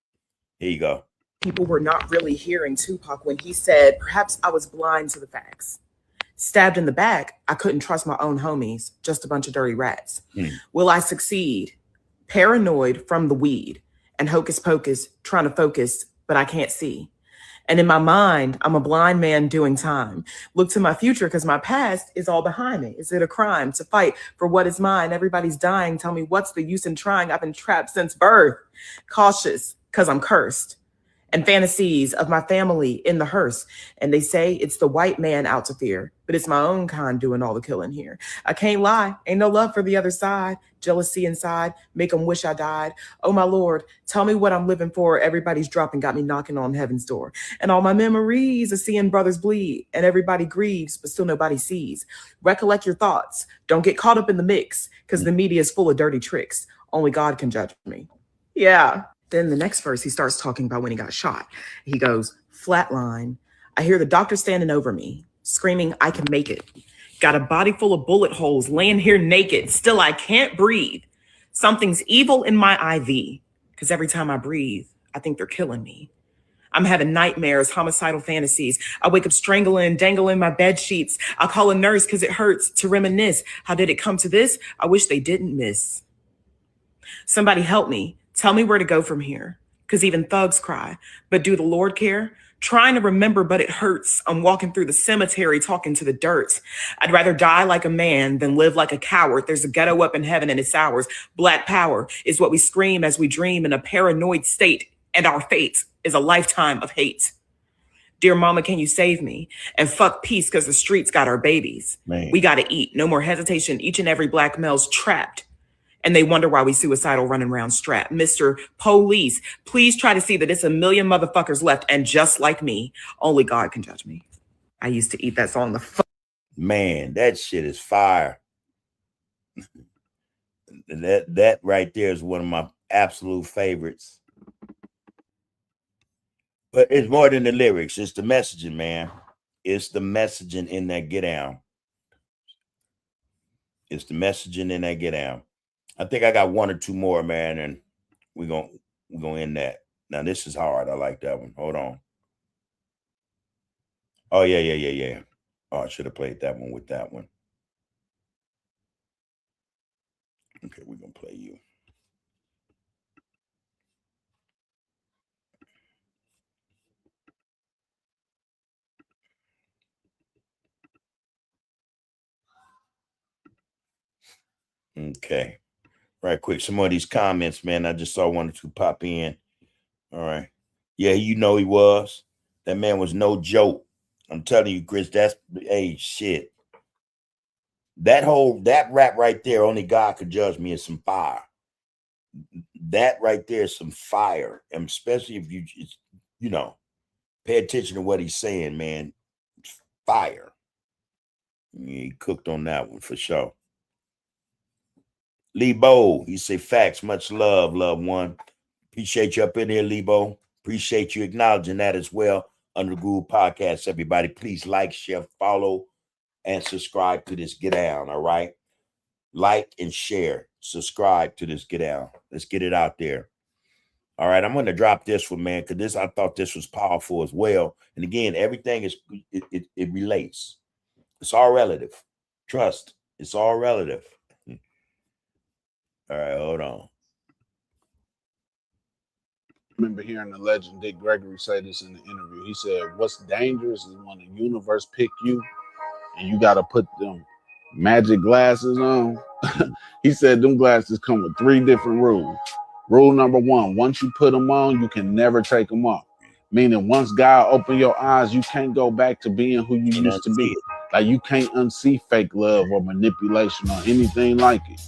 Speaker 2: Here you go.
Speaker 9: People were not really hearing Tupac when he said, perhaps I was blind to the facts. Stabbed in the back, I couldn't trust my own homies, just a bunch of dirty rats. Will I succeed? Paranoid from the weed and hocus pocus, trying to focus, but I can't see. And in my mind, I'm a blind man doing time. Look to my future because my past is all behind me. Is it a crime to fight for what is mine? Everybody's dying. Tell me what's the use in trying? I've been trapped since birth. Cautious because I'm cursed. And fantasies of my family in the hearse. And they say it's the white man out to fear, but it's my own kind doing all the killing here. I can't lie. Ain't no love for the other side. Jealousy inside. Make them wish I died. Oh, my Lord, tell me what I'm living for. Everybody's dropping, got me knocking on heaven's door. And all my memories of seeing brothers bleed. And everybody grieves, but still nobody sees. Recollect your thoughts. Don't get caught up in the mix because the media is full of dirty tricks. Only God can judge me. Yeah. Then the next verse, he starts talking about when he got shot. He goes, flatline. I hear the doctor standing over me, screaming, I can make it. Got a body full of bullet holes, laying here naked. Still, I can't breathe. Something's evil in my IV, because every time I breathe, I think they're killing me. I'm having nightmares, homicidal fantasies. I wake up strangling, dangling my bed sheets. I'll call a nurse because it hurts to reminisce. How did it come to this? I wish they didn't miss. Somebody help me. Tell me where to go from here, because even thugs cry. But do the Lord care? Trying to remember, but it hurts. I'm walking through the cemetery, talking to the dirt. I'd rather die like a man than live like a coward. There's a ghetto up in heaven and it's ours. Black power is what we scream as we dream in a paranoid state. And our fate is a lifetime of hate. Dear mama, can you save me? And fuck peace, because the streets got our babies.
Speaker 2: Man.
Speaker 9: We got to eat. No more hesitation. Each and every black male's trapped. And they wonder why we suicidal running around strapped. Mr. Police, please try to see that it's a million motherfuckers left. And just like me, only God can judge me. I used to eat that song.
Speaker 2: Man, that shit is fire. that right there is one of my absolute favorites. But it's more than the lyrics. It's the messaging, man. It's the messaging in that Get Down. It's the messaging in that Get Down. I think I got one or two more, man, and we're gonna end that. Now this is hard. I like that one. Hold on. Oh yeah. Oh, I should have played that one with that one. Okay, we're gonna play you. Okay. Right quick. Some of these comments, man. I just saw one or two pop in. All right. Yeah, you know he was. That man was no joke. I'm telling you, Chris, that's hey shit. That rap right there, only God could judge me, is some fire. That right there is some fire. And especially if you know, pay attention to what he's saying, man. Fire. He cooked on that one for sure. Lebo, he say facts, much love, loved one. Appreciate you up in here, Lebo. Appreciate you acknowledging that as well. Under Groove Podcast, everybody, please like, share, follow, and subscribe to this Get Down, all right? Like and share. Subscribe to this Get Down. Let's get it out there. All right, I'm going to drop this one, man, because I thought this was powerful as well. And again, everything is it relates. It's all relative. Trust. It's all relative. All right, hold on.
Speaker 10: I remember hearing the legend Dick Gregory say this in the interview. He said, what's dangerous is when the universe pick you and you got to put them magic glasses on. He said them glasses come with 3 different rules. Rule number 1, once you put them on, you can never take them off. Meaning once God open your eyes, you can't go back to being who you used to be. Like you can't unsee fake love or manipulation or anything like it.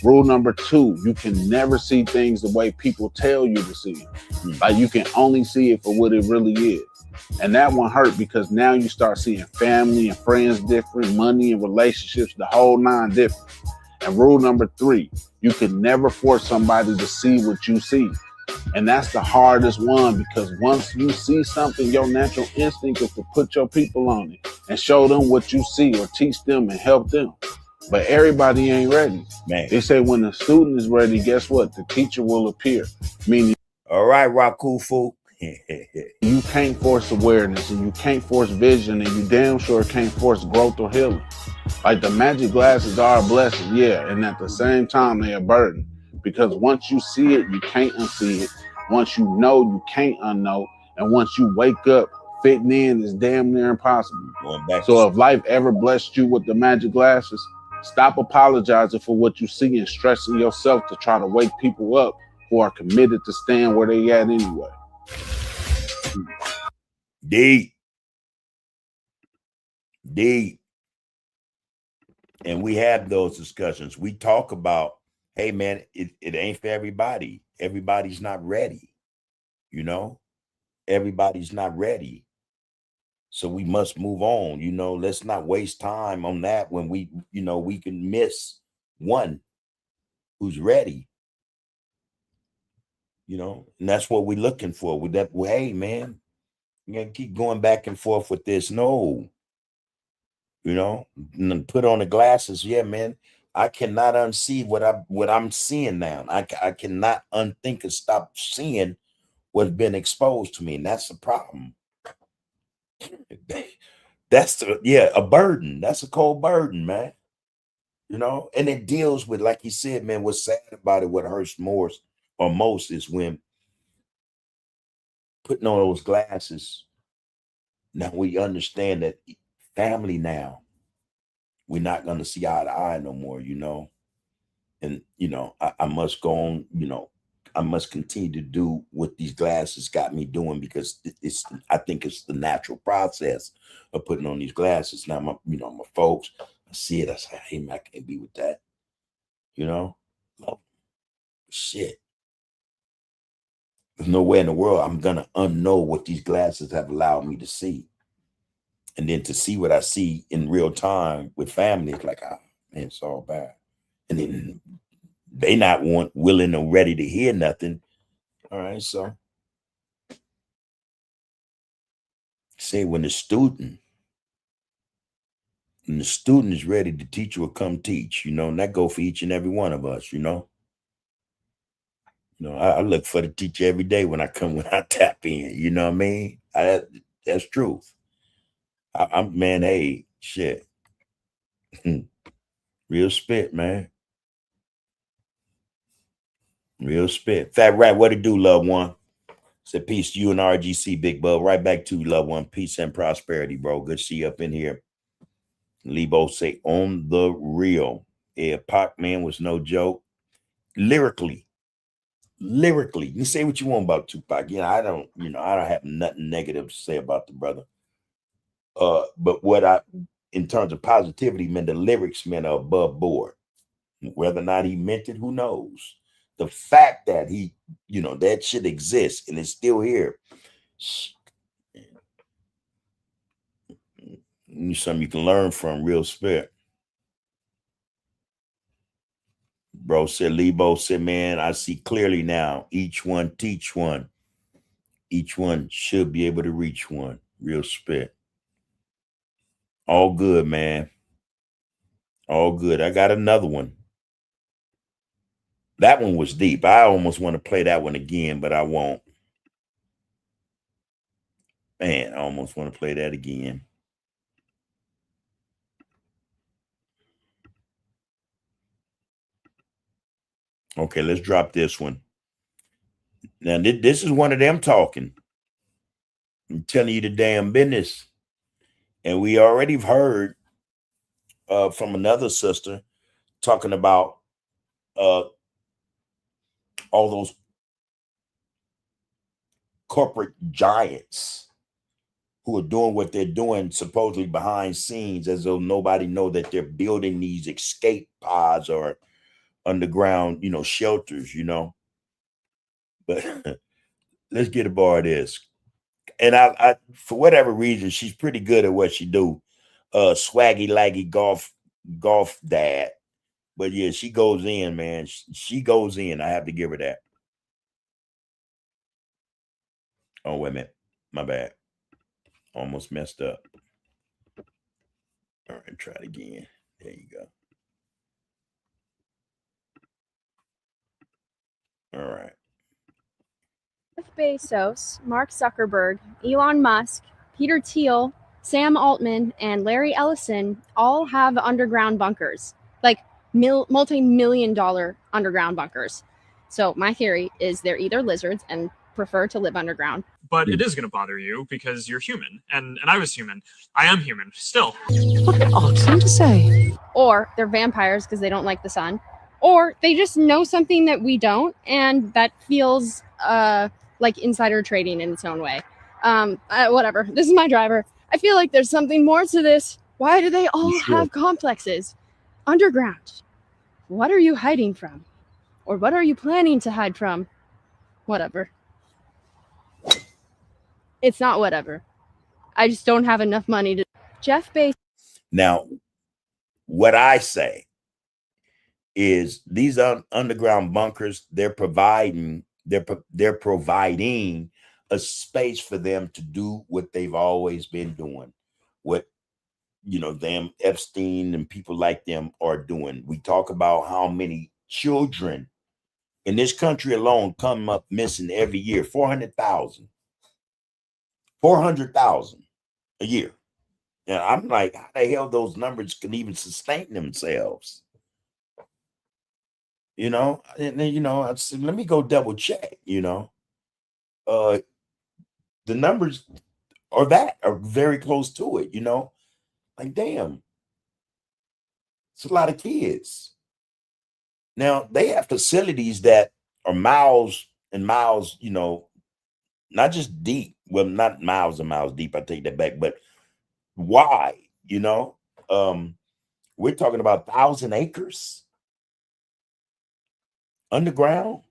Speaker 10: Rule number 2, you can never see things the way people tell you to see it. Like you can only see it for what it really is. And that one hurt because now you start seeing family and friends different, money and relationships, the whole 9 different. And rule number 3, you can never force somebody to see what you see. And that's the hardest one, because once you see something, your natural instinct is to put your people on it and show them what you see or teach them and help them. But everybody ain't ready. Man. They say when the student is ready, guess what? The teacher will appear. Meaning,
Speaker 2: all right, Rakufu.
Speaker 10: You can't force awareness and you can't force vision, and you damn sure can't force growth or healing. Like the magic glasses are a blessing, yeah, and at the same time they're a burden, because once you see it, you can't unsee it. Once you know, you can't unknow, and once you wake up, fitting in is damn near impossible. So if life ever blessed you with the magic glasses, stop apologizing for what you see and stressing yourself to try to wake people up who are committed to staying where they at anyway.
Speaker 2: Deep. And we have those discussions. We talk about, hey man, it ain't for everybody. Everybody's not ready. You know, everybody's not ready. So we must move on. You know, let's not waste time on that when we can miss one who's ready. You know, and that's what we're looking for with that. Well, hey man, you gotta keep going back and forth with this. No, you know, and put on the glasses. Yeah, man, I cannot unsee what I'm seeing now. I cannot unthink and stop seeing what's been exposed to me, and that's the problem. That's a burden. That's a cold burden, man. You know, and it deals with, like you said, man, what's sad about it, what hurts more or most is when putting on those glasses. Now we understand that family now, we're not going to see eye to eye no more, you know. And, you know, I must go on, you know, I must continue to do what these glasses got me doing, because I think it's the natural process of putting on these glasses. Now, my folks, I see it, I say, hey, man, I can't be with that. You know, shit. There's no way in the world I'm going to unknow what these glasses have allowed me to see. And then to see what I see in real time with family, it's like, man, it's all bad. And then they not willing or ready to hear nothing. All right, so Say when the student is ready to teach, will come teach, and that go for each and every one of us, I look for the teacher every day when I tap in, you know what I mean? That's truth. I'm man, hey, shit. Real spit, man. Real spit. Fat Rat, what it do, loved one? Said peace to you and RGC, Big Bub. Right back to you, loved one. Peace and prosperity, bro. Good to see you up in here. Lebo say on the real. Yeah, Pac Man was no joke. Lyrically, you say what you want about Tupac. I don't have nothing negative to say about the brother. But what in terms of positivity, meant the lyrics meant above board. Whether or not he meant it, who knows? The fact that he, that shit exists and it's still here. Something you can learn from, real spit. Bro said, Lebo said, man, I see clearly now. Each one teach one. Each one should be able to reach one. Real spit. All good, man. All good. I got another one. That one was deep. I almost want to play that one again, but I won't. Man, I almost want to play that again. Okay, let's drop this one. Now, this is one of them talking. I'm telling you the damn business. And we already heard from another sister talking about all those corporate giants who are doing what they're doing supposedly behind scenes, as though nobody know that they're building these escape pods or underground, shelters, But let's get a bar of this. And I for whatever reason, she's pretty good at what she do. Swaggy laggy golf dad. But yeah, she goes in, man. She goes in. I have to give her that. Oh, wait a minute. My bad. Almost messed up. All right, try it again. There you go. All right.
Speaker 11: Jeff Bezos, Mark Zuckerberg, Elon Musk, Peter Thiel, Sam Altman, and Larry Ellison all have underground bunkers, like multi-million-dollar underground bunkers. So my theory is they're either lizards and prefer to live underground.
Speaker 12: But it is going to bother you because you're human, and I was human. I am human still.
Speaker 11: What an odd thing to say. Or they're vampires because they don't like the sun. Or they just know something that we don't, and that feels like insider trading in its own way. Whatever. This is my driver. I feel like there's something more to this. Why do they all have complexes? Underground. What are you hiding from? Or what are you planning to hide from? Whatever. It's not whatever. I just don't have enough money to. Jeff Bezos. Now,
Speaker 2: what I say is these underground bunkers, they're providing a space for them to do what they've always been doing, what them Epstein and people like them are doing. We talk about how many children in this country alone come up missing every year. 400,000 a year. And I'm like, how the hell those numbers can even sustain themselves? And then, I said, let me go double check, the numbers are very close to it, like, damn, it's a lot of kids. Now they have facilities that are miles and miles, not just deep. Well, not miles and miles deep. I take that back, but wide, we're talking about 1,000 acres underground,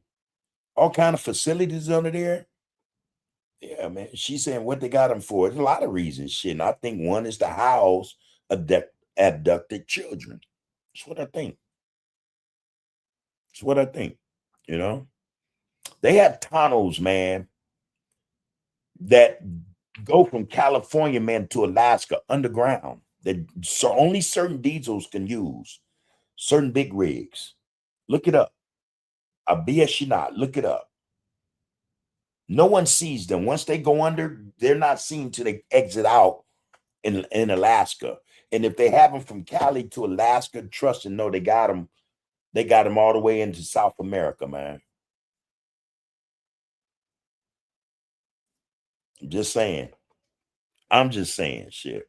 Speaker 2: all kind of facilities under there. Yeah, man. She's saying what they got them for. There's a lot of reasons. Shit. And I think one is to house abducted children. That's what I think. That's what I think. They have tunnels, man, that go from California, man, to Alaska underground. That so only certain diesels can use, certain big rigs. Look it up. I BS you not. Look it up. No one sees them. Once they go under, they're not seen till they exit out in Alaska. And if they have them from Cali to Alaska, trust and know they got them. They got them all the way into South America, man. I'm just saying. I'm just saying shit.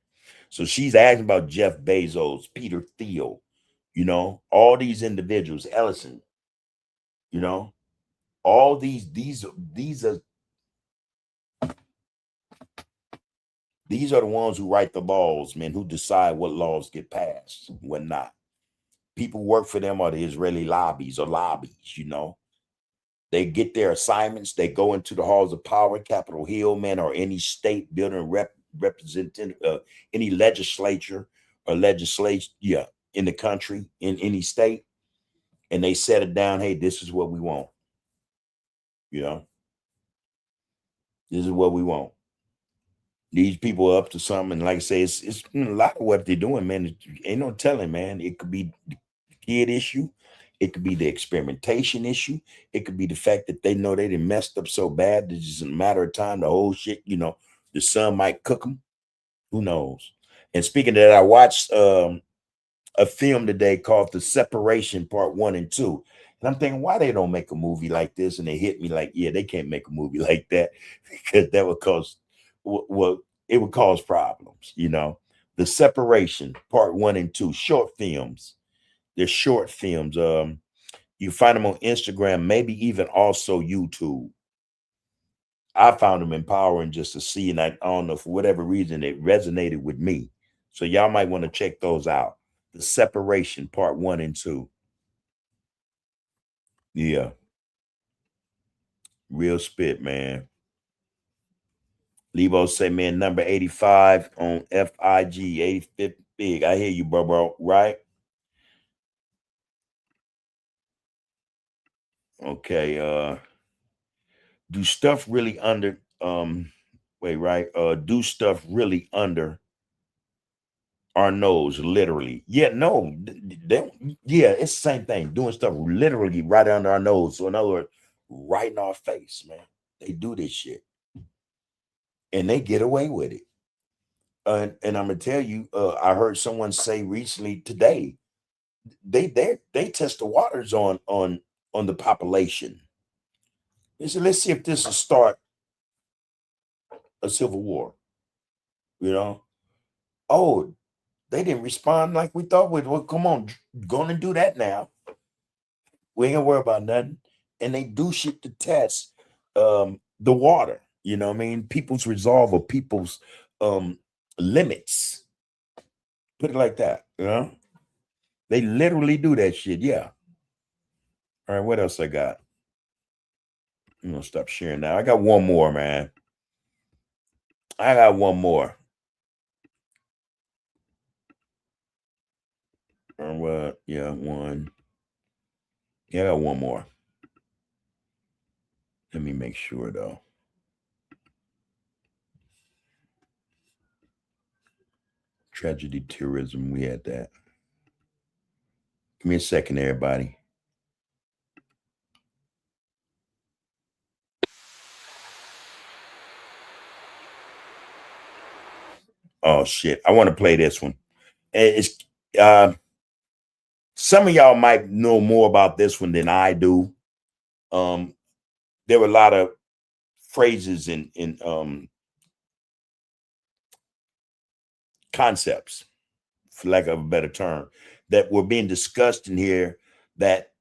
Speaker 2: So she's asking about Jeff Bezos, Peter Thiel, you know, all these individuals, Ellison, you know, all these are the ones who write the laws, man, who decide what laws get passed, what not. People work for them or the Israeli lobbies, you know. They get their assignments. They go into the halls of power, Capitol Hill, man, or any state building representing any legislature or legislation, yeah, in the country, in any state, and they set it down. Hey, this is what we want. You know, this is what we want. These people are up to something, and like I say, it's a lot of what they're doing, man. Ain't no telling, man. It could be the kid issue. It could be the experimentation issue. It could be the fact that they know they done messed up so bad that it's just a matter of time. The whole shit, you know, the sun might cook them. Who knows? And speaking of that, I watched a film today called The Separation Part 1 and 2. And I'm thinking, why they don't make a movie like this? And they hit me like, yeah, they can't make a movie like that because that would cause, well, it would cause problems, you know. The Separation Part 1 and 2, short films. They're short films. You find them on Instagram, maybe even also YouTube. I found them empowering just to see, and I don't know, for whatever reason, it resonated with me. So y'all might want to check those out. The Separation Part 1 and 2. Yeah. Real spit, man. Lebo say, man, number 85 on FIG, 85th big. I hear you, bro, right? Okay. Do stuff really under do stuff really under our nose, literally? Yeah, no, yeah, it's the same thing. Doing stuff literally right under our nose. So in other words, right in our face, man. They do this shit. And they get away with it. And I'm gonna tell you, I heard someone say recently today, they test the waters on the population. They said, let's see if this will start a civil war. You know? Oh, they didn't respond like we thought we'd. Well, come on, go on and do that now. We ain't gonna worry about nothing. And they do shit to test the water. You know what I mean? People's resolve or people's limits. Put it like that, you know? They literally do that shit, yeah. All right, what else I got? I'm gonna stop sharing now. I got one more, man. I got one more. What? Yeah, one. Yeah, I got one more. Let me make sure though. Tragedy, terrorism, we had that. Give me a second, everybody. Oh shit! I want to play this one. It's some of y'all might know more about this one than I do. There were a lot of phrases in concepts, for lack of a better term, that were being discussed in here that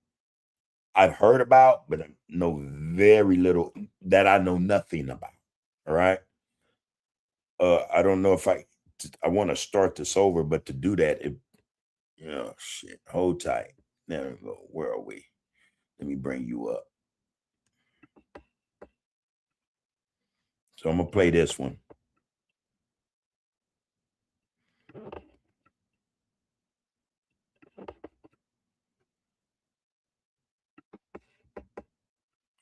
Speaker 2: I've heard about, but I know very little, that I know nothing about. All right. I don't know if I want to start this over, but to do that, shit, hold tight. There we go. Where are we? Let me bring you up. So I'm gonna play this one.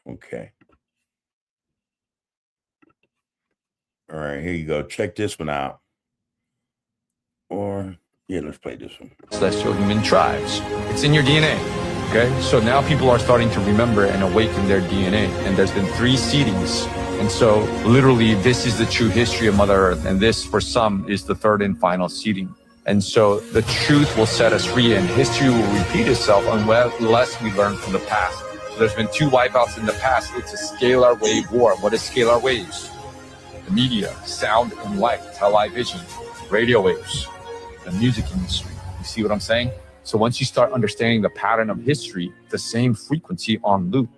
Speaker 2: Okay. All right, here you go. Check this one out. Or, yeah, let's play this one.
Speaker 13: Celestial human tribes. It's in your DNA. Okay, so now people are starting to remember and awaken their DNA, and there's been 3 seedings. And so literally this is the true history of Mother Earth, and this for some is the 3rd and final seeding. And so the truth will set us free, and history will repeat itself unless we learn from the past. So there's been 2 wipeouts in the past. It's a scalar wave war. What is scalar waves? The media, sound and light, television, radio waves, the music industry. You see what I'm saying? So once you start understanding the pattern of history, the same frequency on loop.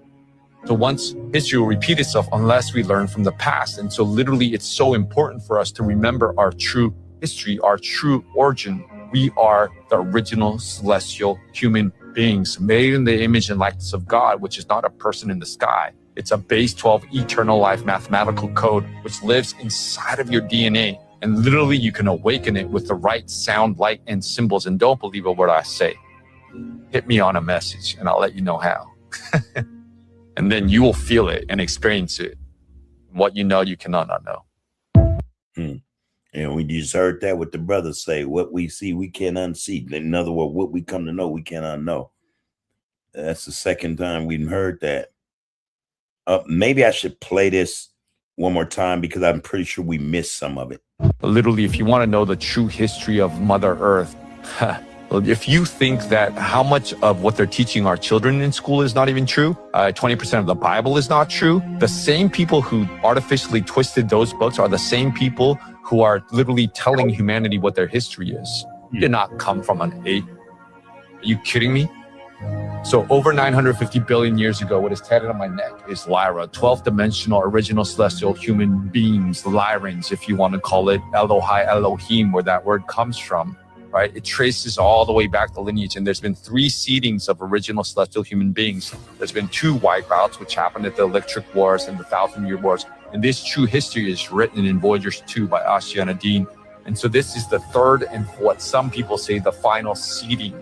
Speaker 13: So once history will repeat itself unless we learn from the past. And so literally it's so important for us to remember our true history, our true origin. We are the original celestial human beings made in the image and likeness of God, which is not a person in the sky. It's a base 12 eternal life mathematical code, which lives inside of your DNA. And literally you can awaken it with the right sound, light, and symbols. And don't believe a word I say. Hit me on a message and I'll let you know how. And then you will feel it and experience it. What you know, you cannot not know.
Speaker 2: And we just heard that what the brothers say. What we see, we can't unsee. In other words, what we come to know, we cannot know. That's the second time we've heard that. Maybe I should play this one more time because I'm pretty sure we missed some of it.
Speaker 13: Literally, if you want to know the true history of Mother Earth, if you think that how much of what they're teaching our children in school is not even true, 20% of the Bible is not true, the same people who artificially twisted those books are the same people who are literally telling humanity what their history is. You did not come from an ape. Are you kidding me? So over 950 billion years ago, what is tatted on my neck is Lyra, 12th dimensional original celestial human beings, Lyrans, if you want to call it Elohai, Elohim, where that word comes from, right? It traces all the way back the lineage. And there's been 3 seedings of original celestial human beings. There's been 2 wipeouts, which happened at the Electric Wars and the 1,000-Year Wars. And this true history is written in Voyagers 2 by Ashiyana Dean. And so this is the 3rd and what some people say the final seeding.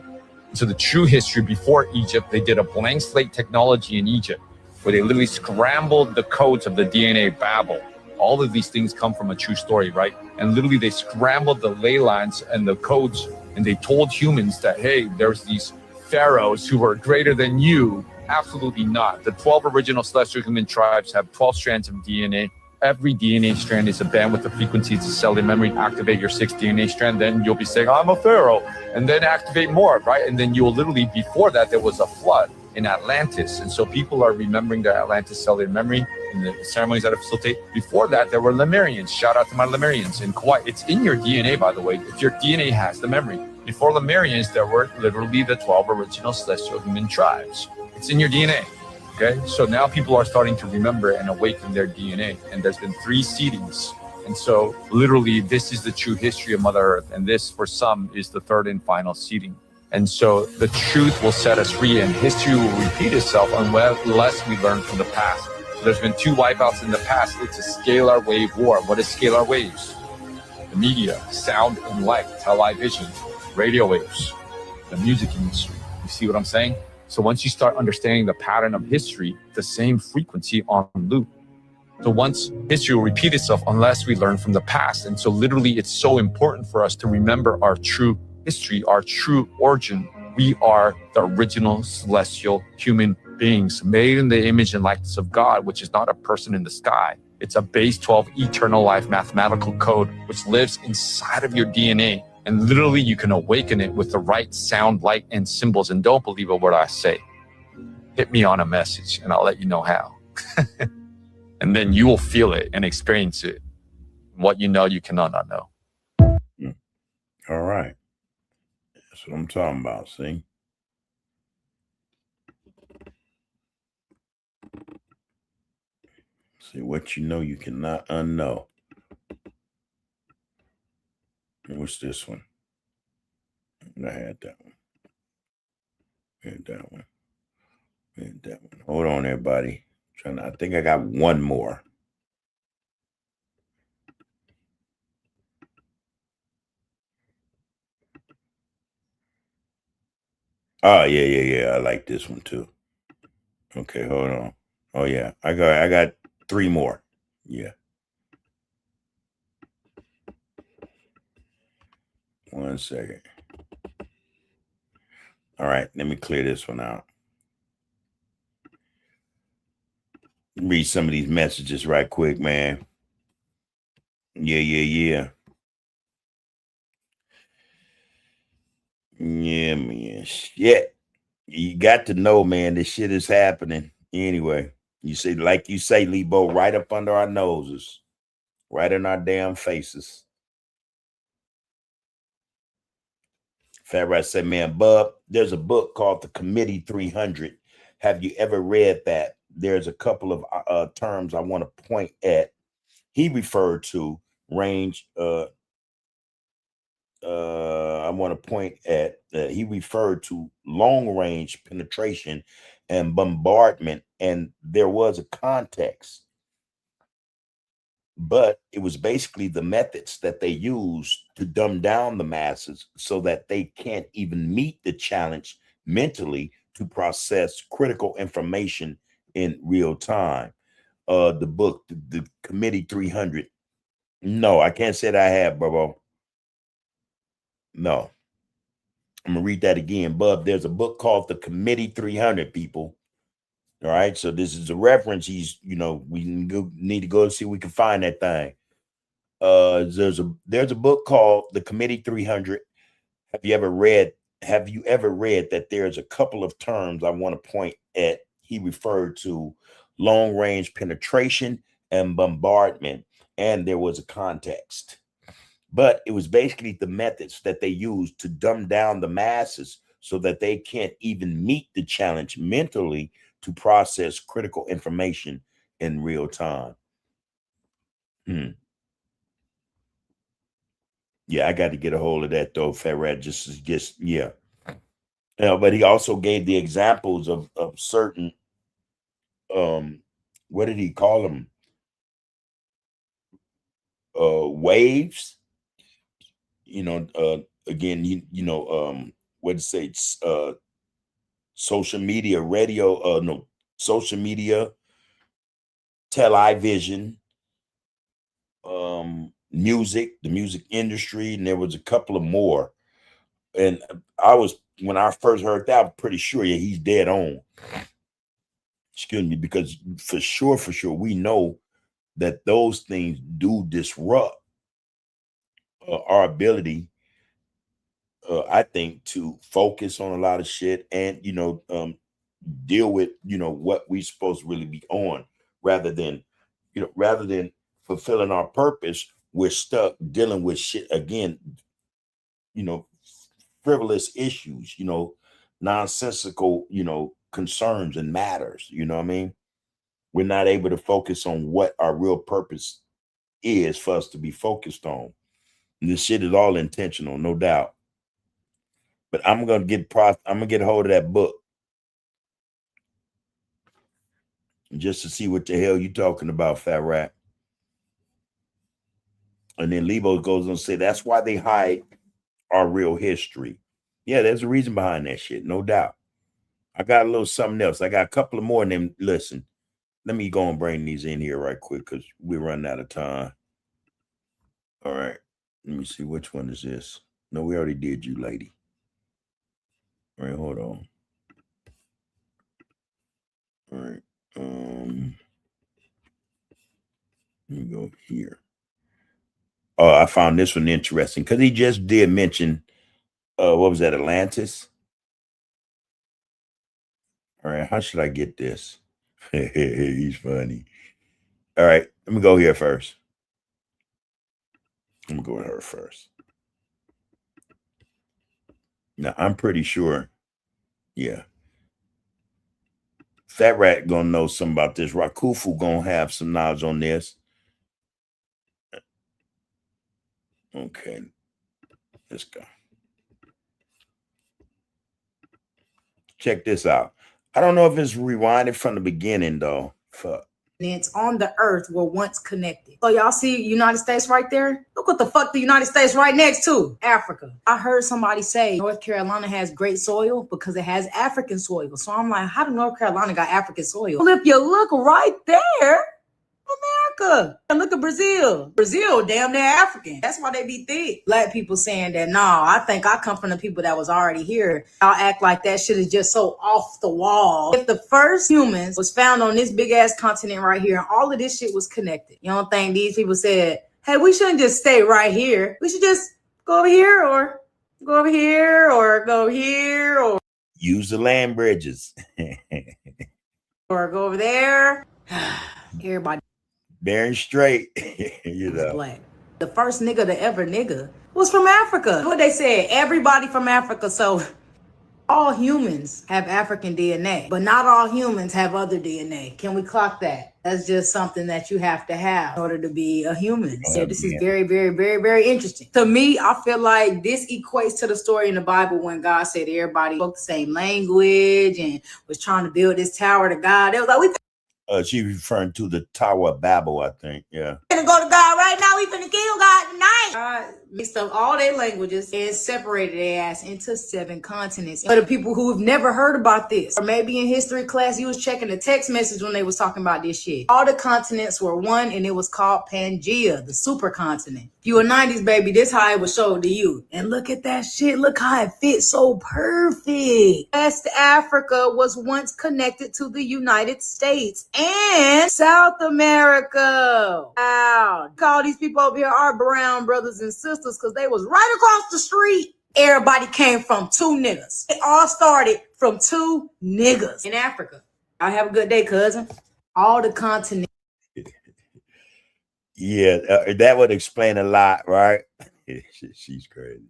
Speaker 13: So the true history before Egypt, they did a blank slate technology in Egypt where they literally scrambled the codes of the DNA Babel. All of these things come from a true story, right? And literally they scrambled the ley lines and the codes, and they told humans that, hey, there's these pharaohs who are greater than you. Absolutely not. The 12 original celestial human tribes have 12 strands of DNA. Every DNA strand is a band with a frequency to cellular memory. Activate your 6th DNA strand, then you'll be saying, I'm a pharaoh. And then activate more, right? And then you'll literally, before that, there was a flood in Atlantis. And so people are remembering their Atlantis cellular memory in the ceremonies that I facilitate. Before that, there were Lemurians. Shout out to my Lemurians in Kauai. It's in your DNA, by the way, if your DNA has the memory. Before Lemurians, there were literally the 12 original celestial human tribes. It's in your DNA. Okay, so now people are starting to remember and awaken their DNA, and there's been 3 seedings. And so literally this is the true history of Mother Earth, and this for some is the 3rd and final seeding. And so the truth will set us free, and history will repeat itself unless we learn from the past. So there's been 2 wipeouts in the past. It's a scalar wave war. What is scalar waves? The media, sound and light, television, radio waves, the music industry. You see what I'm saying? So once you start understanding the pattern of history, the same frequency on loop. So once history will repeat itself unless we learn from the past. And so literally it's so important for us to remember our true history, our true origin. We are the original celestial human beings made in the image and likeness of God, which is not a person in the sky. It's a base 12 eternal life mathematical code, which lives inside of your DNA. And literally you can awaken it with the right sound, light, and symbols. And don't believe a word I say. Hit me on a message and I'll let you know how. And then you will feel it and experience it. What you know, you cannot not know.
Speaker 2: All right. That's what I'm talking about, see? See, what you know, you cannot unknow. What's this one? I had that one. Had that one. Had that one. Hold on, everybody. I think I got one more. Oh, yeah. I like this one too. Okay, hold on. Oh yeah. I got 3 more. Yeah. 1 second. All right, let me clear this one out. Read some of these messages right quick, man. Yeah. Yeah, man. Shit. You got to know, man, this shit is happening. Anyway, you say, like you say, Lebo, right up under our noses, right in our damn faces. Fat Rat said, man, Bub, there's a book called The Committee 300. Have you ever read that? There's a couple of terms I want to point at. He referred to range. I want to point at he referred to long range penetration and bombardment, and there was a context, but it was basically the methods that they use to dumb down the masses so that they can't even meet the challenge mentally to process critical information in real time. The book, the Committee 300. No, I can't say that I have, bro. No. I'm gonna read that again, Bub. There's a book called The Committee 300, people. All right, so this is a reference. He's, you know, we need to go and see if we can find that thing. There's a book called The Committee 300. Have you ever read that there's a couple of terms I want to point at? He referred to long range penetration and bombardment, and there was a context. But it was basically the methods that they use to dumb down the masses so that they can't even meet the challenge mentally to process critical information in real time. Yeah, I got to get a hold of that though, Fat Rat. Just yeah. But he also gave the examples of certain what did he call them? Waves. You know, again, what to say? Social media, radio, social media, television, music, the music industry, and there was a couple of more. And when I first heard that, I'm pretty sure, yeah, he's dead on. Excuse me, because for sure, we know that those things do disrupt our ability, I think, to focus on a lot of shit and, deal with, what we supposed to really be on, rather than fulfilling our purpose. We're stuck dealing with shit again, frivolous issues, nonsensical, concerns and matters. You know what I mean? We're not able to focus on what our real purpose is for us to be focused on. And this shit is all intentional, no doubt. But I'm gonna get a hold of that book just to see what the hell you talking about, Fat Rat. And then Lebo goes on to say that's why they hide our real history. Yeah, there's a reason behind that shit, no doubt. I got a little something else. I got a couple of more of them. Listen, let me go and bring these in here right quick because we're running out of time. All right. Let me see, which one is this? No, we already did you, lady. All right, hold on. All right. Let me go here. Oh, I found this one interesting because he just did mention, what was that, Atlantis? All right, how should I get this? He's funny. All right, let me go here first. I'm going to go with her first. Now, I'm pretty sure, yeah. Fat Rat gonna know something about this. Rakufu gonna have some knowledge on this. Okay, let's go. Check this out. I don't know if it's rewinded from the beginning though. Fuck.
Speaker 14: On the earth were once connected. So y'all see United States right there? Look what the fuck the United States right next to Africa. I heard somebody say North Carolina has great soil because it has African soil. So I'm like, how did North Carolina got African soil? Well, if you look right there, America. Africa. And look at Brazil. Brazil, damn near African. That's why they be thick. Black people saying that, no, I think I come from the people that was already here. Y'all act like that shit is just so off the wall. If the first humans was found on this big ass continent right here and all of this shit was connected, you don't think these people said, hey, we shouldn't just stay right here. We should just go over here or go over here or go here or
Speaker 2: use the land bridges.
Speaker 14: or go over there. Everybody
Speaker 2: Bearing straight, you
Speaker 14: was
Speaker 2: know.
Speaker 14: black. The first nigga to ever nigga was from Africa. What they said, everybody from Africa. So all humans have African DNA, but not all humans have other DNA. Can we clock that? That's just something that you have to have in order to be a human. So this is very, very, very, very interesting. To me, I feel like this equates to the story in the Bible when God said everybody spoke the same language and was trying to build this tower to God. It was like, we
Speaker 2: She referring to the Tower of Babel, I think. Yeah.
Speaker 14: finna go to God right now. We finna kill God tonight. God mixed up all their languages and separated their ass into 7 continents. For the people who have never heard about this, or maybe in history class, you was checking the text message when they was talking about this shit. All the continents were one, and it was called Pangea, the supercontinent. If you a 90s baby, this how it was showed to you. And look at that shit. Look how it fits so perfect. West Africa was once connected to the United States and South America. Wow. Call these people over here our brown brothers and sisters because they was right across the street. Everybody came from 2 niggas. It all started from 2 niggas in Africa. I have a good day, cousin. All the continents.
Speaker 2: Yeah, that would explain a lot, right? She's crazy.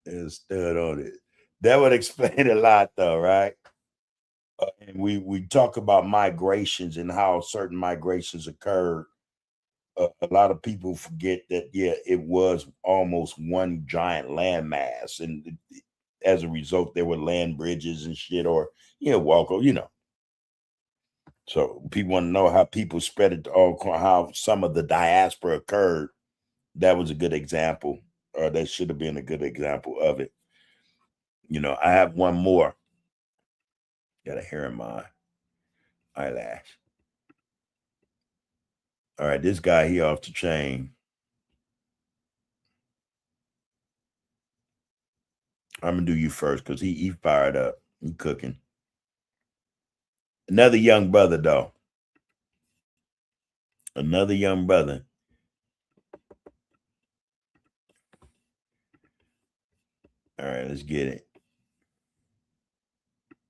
Speaker 2: There's a stud on it. That would explain a lot, though, right? And we talk about migrations and how certain migrations occurred. A lot of people forget that, yeah, it was almost one giant landmass, and as a result, there were land bridges and shit, or Walko, So people want to know how people spread it to all, how some of the diaspora occurred. That was a good example, or that should have been a good example of it. I have one more. Got a hair in my eyelash. All right, this guy here off the chain. I'm gonna do you first because he fired up. He cooking. Another young brother, though. Another young brother. All right, let's get it.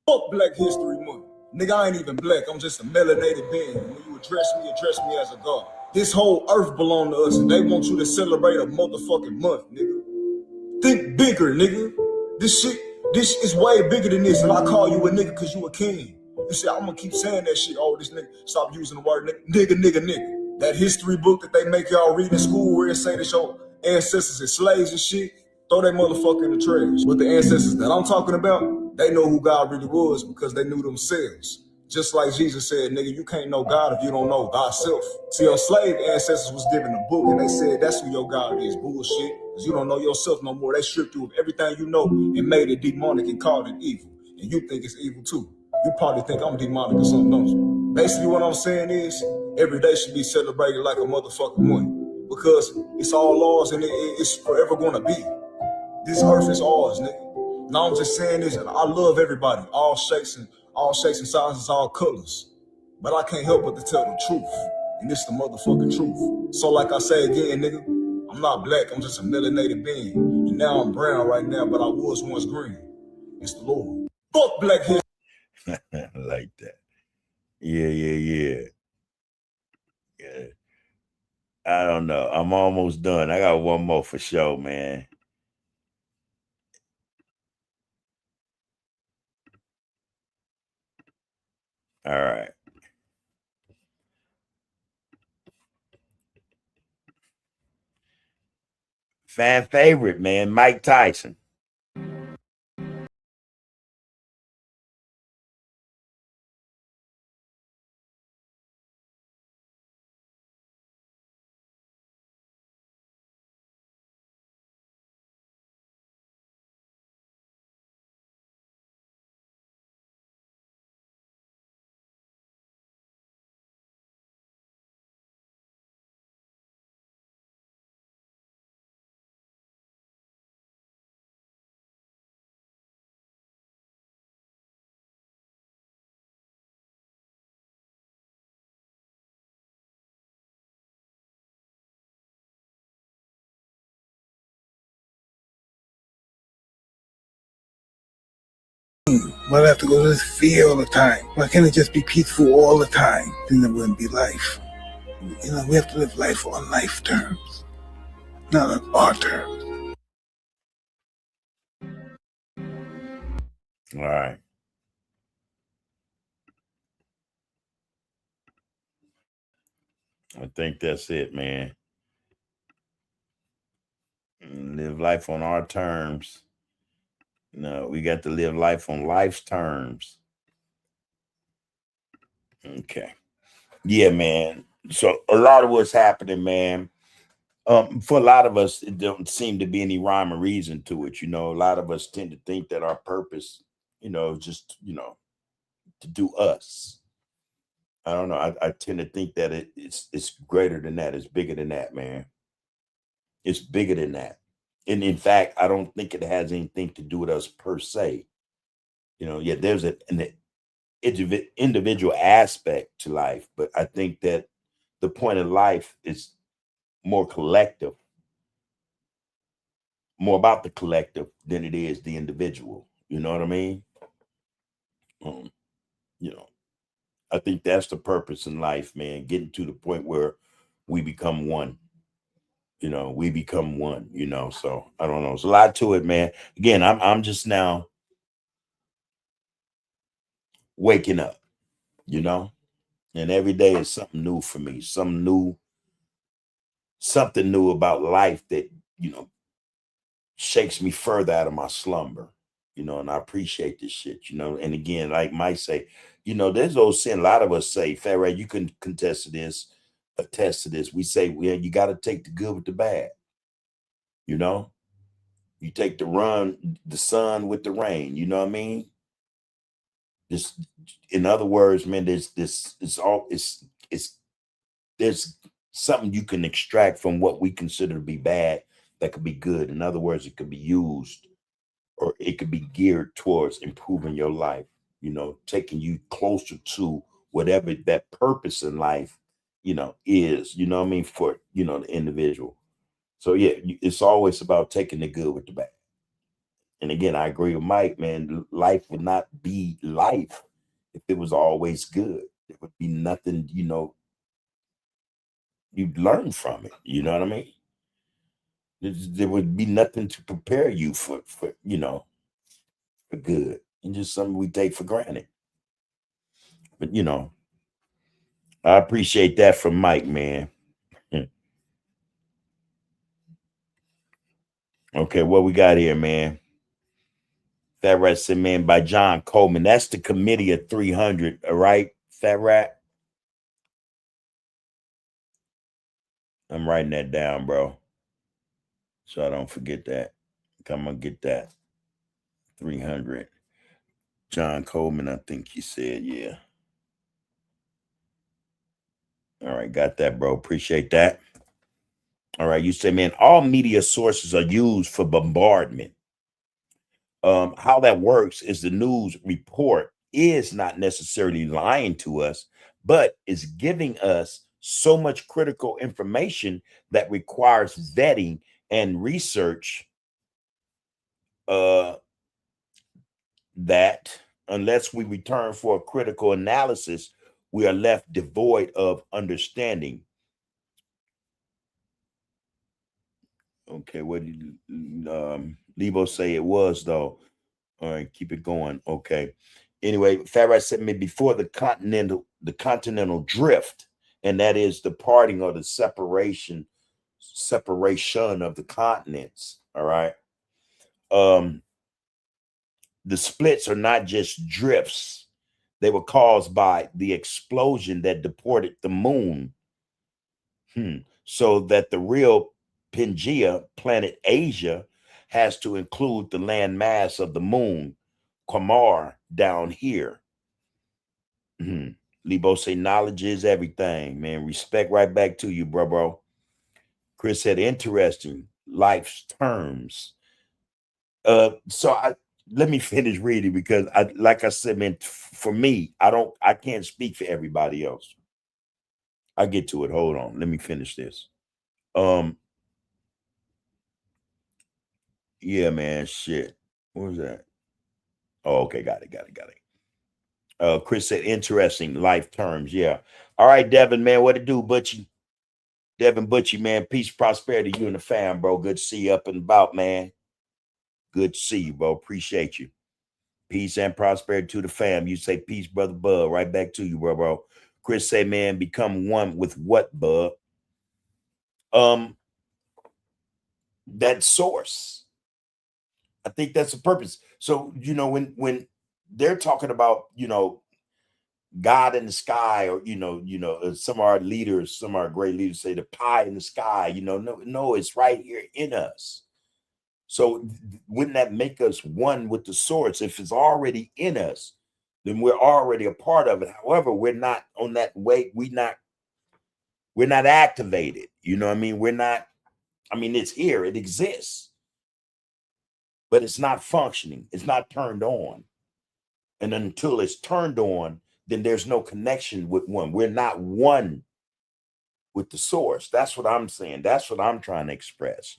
Speaker 15: Fuck Black History Month. Nigga, I ain't even black. I'm just a melanated being. When you address me as a god. This whole earth belong to us, and they want you to celebrate a motherfucking month, nigga. Think bigger, nigga. This is way bigger than this, and I call you a nigga because you a king. You say, I'm gonna keep saying that shit. Oh, this nigga, stop using the word nigga. That history book that they make y'all read in school where it say that your ancestors is slaves and shit, throw that motherfucker in the trash. But the ancestors that I'm talking about, they know who God really was because they knew themselves. Just like Jesus said, nigga, you can't know God if you don't know Godself. See, your slave ancestors was given a book and they said, that's who your God is. Bullshit. Because you don't know yourself no more. They stripped you of everything you know and made it demonic and called it evil. And you think it's evil too. You probably think I'm demonic or something, don't you? Basically what I'm saying is, every day should be celebrated like a motherfucking month. Because it's all ours and it's forever gonna be. This earth is ours, nigga. Now I'm just saying this, and I love everybody, all shapes and sizes, all colors. But I can't help but to tell the truth. And it's the motherfucking truth. So like I say again, nigga, I'm not black, I'm just a melanated being. And now I'm brown right now, but I was once green. It's the Lord. Fuck Black History.
Speaker 2: I like that. Yeah. I don't know. I'm almost done. I got one more for sure, man. All right. Fan favorite, man, Mike Tyson.
Speaker 15: mean? Why do I have to go to this fear all the time? Why can't it just be peaceful all the time? Then it wouldn't be life. You know, we have to live life on life terms, not on our terms.
Speaker 2: All right. I think that's it, man. Live life on our terms. No, we got to live life on life's terms. Okay. Yeah, man. So a lot of what's happening, man. For a lot of us, it don't seem to be any rhyme or reason to it. You know, a lot of us tend to think that our purpose, you know, just, you know, to do us. I don't know. I tend to think that it's greater than that. It's bigger than that, man. It's bigger than that. And in fact, I don't think it has anything to do with us per se. You know, yeah, there's an individual aspect to life, but I think that the point of life is more collective, more about the collective than it is the individual. You know what I mean? You know, I think that's the purpose in life, man. Getting to the point where we become one. You know, we become one. You know, so I don't know. There's a lot to it, man. Again, I'm just now waking up. You know, and every day is something new for me. Something new about life that, you know, shakes me further out of my slumber, you know, and I appreciate this shit, you know. And again, like Mike say, you know, there's old sin. A lot of us say, Farrah, you can attest to this. We say, well, you got to take the good with the bad. You know, you take the sun with the rain. You know what I mean? This, in other words, man, there's something you can extract from what we consider to be bad that could be good. In other words, it could be used, or it could be geared towards improving your life, you know, taking you closer to whatever that purpose in life, you know, is, you know what I mean, for, you know, the individual. So yeah, it's always about taking the good with the bad. And again, I agree with Mike, man, life would not be life if it was always good. There would be nothing, you know, you'd learn from it. You know what I mean? There would be nothing to prepare you for you know, for good, and just something we take for granted. But you know, I appreciate that from Mike, man. Okay, what we got here, man? Fat Rat said, man, by John Coleman. That's the Committee of 300, all right, Fat Rat? I'm writing that down, bro, so I don't forget that. I'm gonna get that. 300. John Coleman, I think he said, yeah. All right, got that, bro. Appreciate that. All right, you say, man, all media sources are used for bombardment. How that works is the news report is not necessarily lying to us, but is giving us so much critical information that requires vetting and research, that unless we return for a critical analysis, we are left devoid of understanding. Okay, what did Lebo say it was, though? All right, keep it going. Okay. Anyway, Farrah said me before the continental drift, and that is the parting or the separation of the continents. All right. The splits are not just drifts. They were caused by the explosion that deported the moon. So that the real Pangea, planet Asia, has to include the land mass of the moon, Qamar, down here. Lebo say knowledge is everything, man. Respect right back to you, bro. Chris said interesting life's terms. So let me finish reading, because like I said, man, for me, I can't speak for everybody else. I get to it. Hold on. Let me finish this. Yeah, man, shit. What was that? Oh, okay, got it. Chris said, interesting life terms. Yeah. All right, Devin, man, what it do, Butchie? Devin Butchie, man, peace, prosperity, you and the fam, bro. Good to see you up and about, man. Good to see you, bro. Appreciate you. Peace and prosperity to the fam. You say peace, brother Bud. Right back to you, bro. Chris say, man, become one with what, Bud? That source. I think that's the purpose. So, you know, when they're talking about, you know, God in the sky, or some of our leaders, some of our great leaders say the pie in the sky, no, it's right here in us. So wouldn't that make us one with the source? If it's already in us, then we're already a part of it. However, we're not on that way. We're not activated. You know what I mean? It's here, it exists, but it's not functioning. It's not turned on. And until it's turned on, then there's no connection with one. We're not one with the source. That's what I'm saying. That's what I'm trying to express,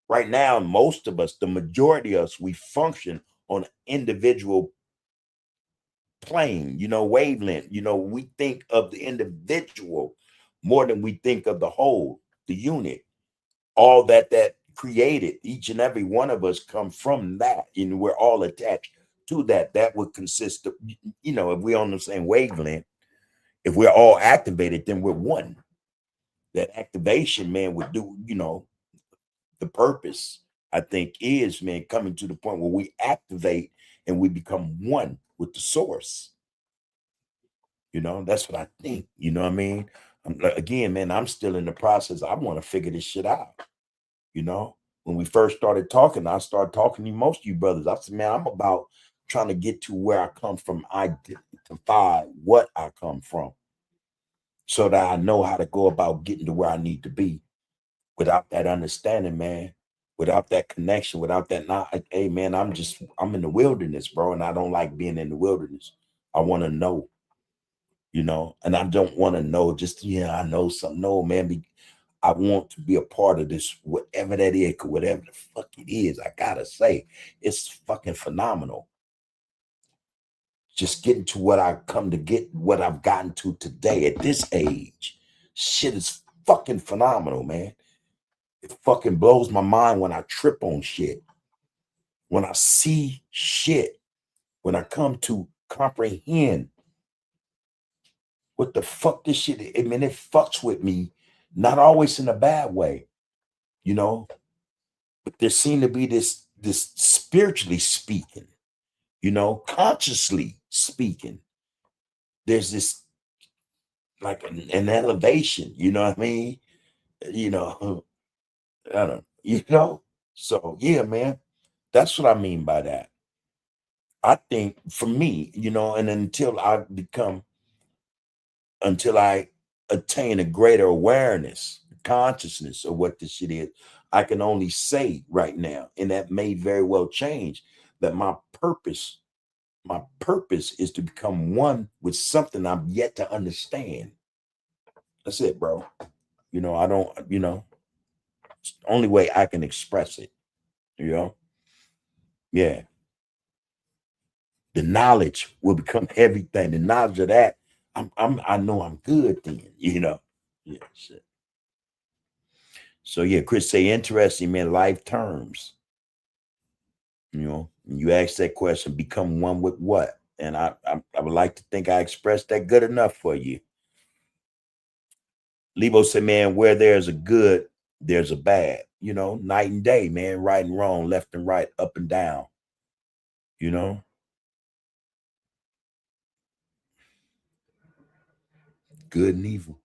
Speaker 2: Right now, most of us, the majority of us, we function on an individual plane, wavelength. We think of the individual more than we think of the whole, the unit. All that created, each and every one of us come from that, and we're all attached to that. That would consist of, if we're on the same wavelength, if we're all activated, then we're one. That activation, man, would do, the purpose, I think, is, man, coming to the point where we activate and we become one with the source. That's what I think. You know what I mean? Again, man, I'm still in the process. I want to figure this shit out. When we first started talking, I started talking to most of you brothers. I said, man, I'm about trying to get to where I come from, identify what I come from, so that I know how to go about getting to where I need to be. Without that understanding, man, without that connection, without that, hey, man, I'm in the wilderness, bro, and I don't like being in the wilderness. I want to know, and I don't want to know just, I know something. No, man, I want to be a part of this, whatever that is, whatever the fuck it is. I gotta say, it's fucking phenomenal. Just getting to what I come to get, what I've gotten to today at this age. Shit is fucking phenomenal, man. It fucking blows my mind when I trip on shit. When I see shit. When I come to comprehend what the fuck this shit is. I mean, it fucks with me. Not always in a bad way, but there seemed to be this spiritually speaking, consciously speaking. There's this like an elevation, you know what I mean? I don't, so yeah, man, that's what I mean by that. I think for me, and until I attain a greater awareness, consciousness of what this shit is, I can only say right now, and that may very well change, that my purpose is to become one with something I'm yet to understand. That's it, bro. I don't, it's the only way I can express it, yeah. The knowledge will become everything. The knowledge of that, I know I'm good then, Yeah, shit. So yeah, Chris say, interesting, man, life terms. You ask that question, become one with what? And I would like to think I expressed that good enough for you. Lebo said, man, where there's a good, there's a bad, night and day, man, right and wrong, left and right, up and down, good and evil,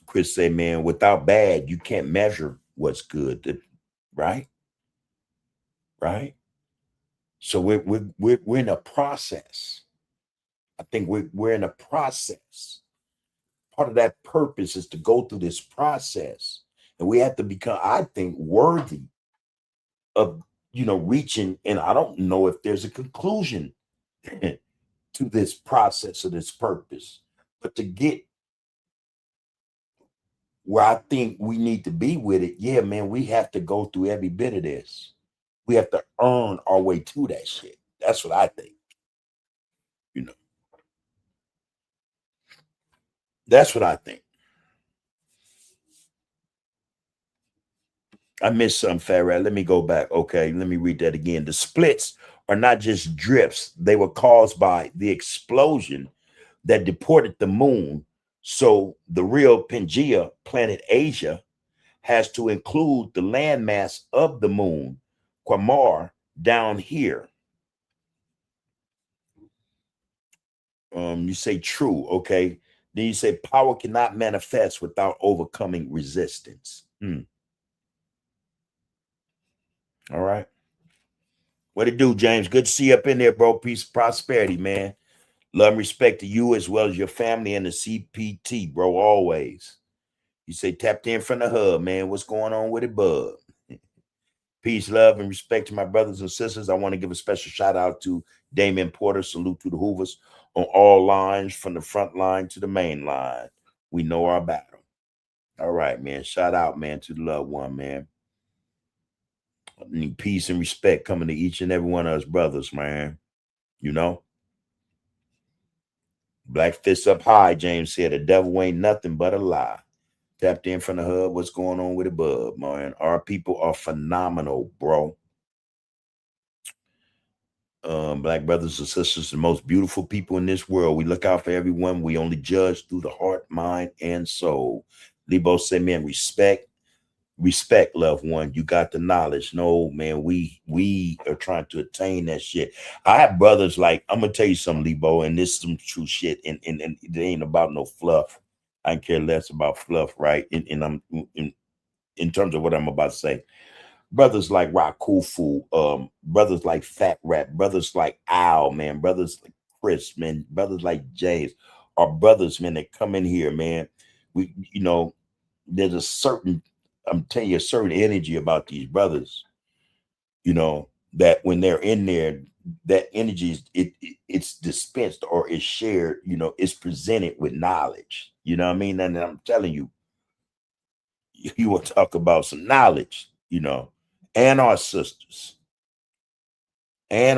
Speaker 2: Chris say, man, without bad, you can't measure what's good, right? Right? So we're in a process. I think we're in a process. Part of that purpose is to go through this process, and we have to become, I think, worthy of reaching. And I don't know if there's a conclusion to this process of this purpose, but to get where I think we need to be with it, yeah, man, we have to go through every bit of this. We have to earn our way to that shit. That's what I think. You know, that's what I think. I missed some, Farrah. Let me go back. Okay, let me read that again. The splits are not just drifts, they were caused by the explosion that deported the moon. So the real Pangea, planet Asia, has to include the landmass of the moon, Quamar, down here. You say true, okay. Then you say power cannot manifest without overcoming resistance. All right. What it do, James? Good to see you up in there, bro. Peace, prosperity, man. Love and respect to you as well as your family and the CPT, bro. Always. You say tapped in from the hub, man. What's going on with it, bud? Peace, love, and respect to my brothers and sisters. I want to give a special shout out to Damien Porter. Salute to the Hoovers on all lines, from the front line to the main line. We know our battle. All right, man. Shout out, man, to the loved one, man. I need peace and respect coming to each and every one of us brothers, man. You know? Black fists up high, James said. The devil ain't nothing but a lie. Tapped in from the hub. What's going on with it, bub, man? Our people are phenomenal, bro. Black brothers and sisters, the most beautiful people in this world. We look out for everyone. We only judge through the heart, mind, and soul. Lebo said, man, respect, loved one. You got the knowledge. No, man, we are trying to attain that shit. I have brothers like, I'm gonna tell you something, Lebo, and this is some true shit, and it ain't about no fluff. I care less about fluff, right? And I'm in terms of what I'm about to say. Brothers like Rakufu, brothers like Fat Rat, brothers like Al, man, brothers like Chris, man, brothers like James, are brothers, man, that come in here, man. We, there's a certain, I'm telling you, a certain energy about these brothers, that when they're in there, that energy is it's dispensed or is shared, it's presented with knowledge. You know what I mean? And I'm telling you, you want to talk about some knowledge, and our sisters, Queen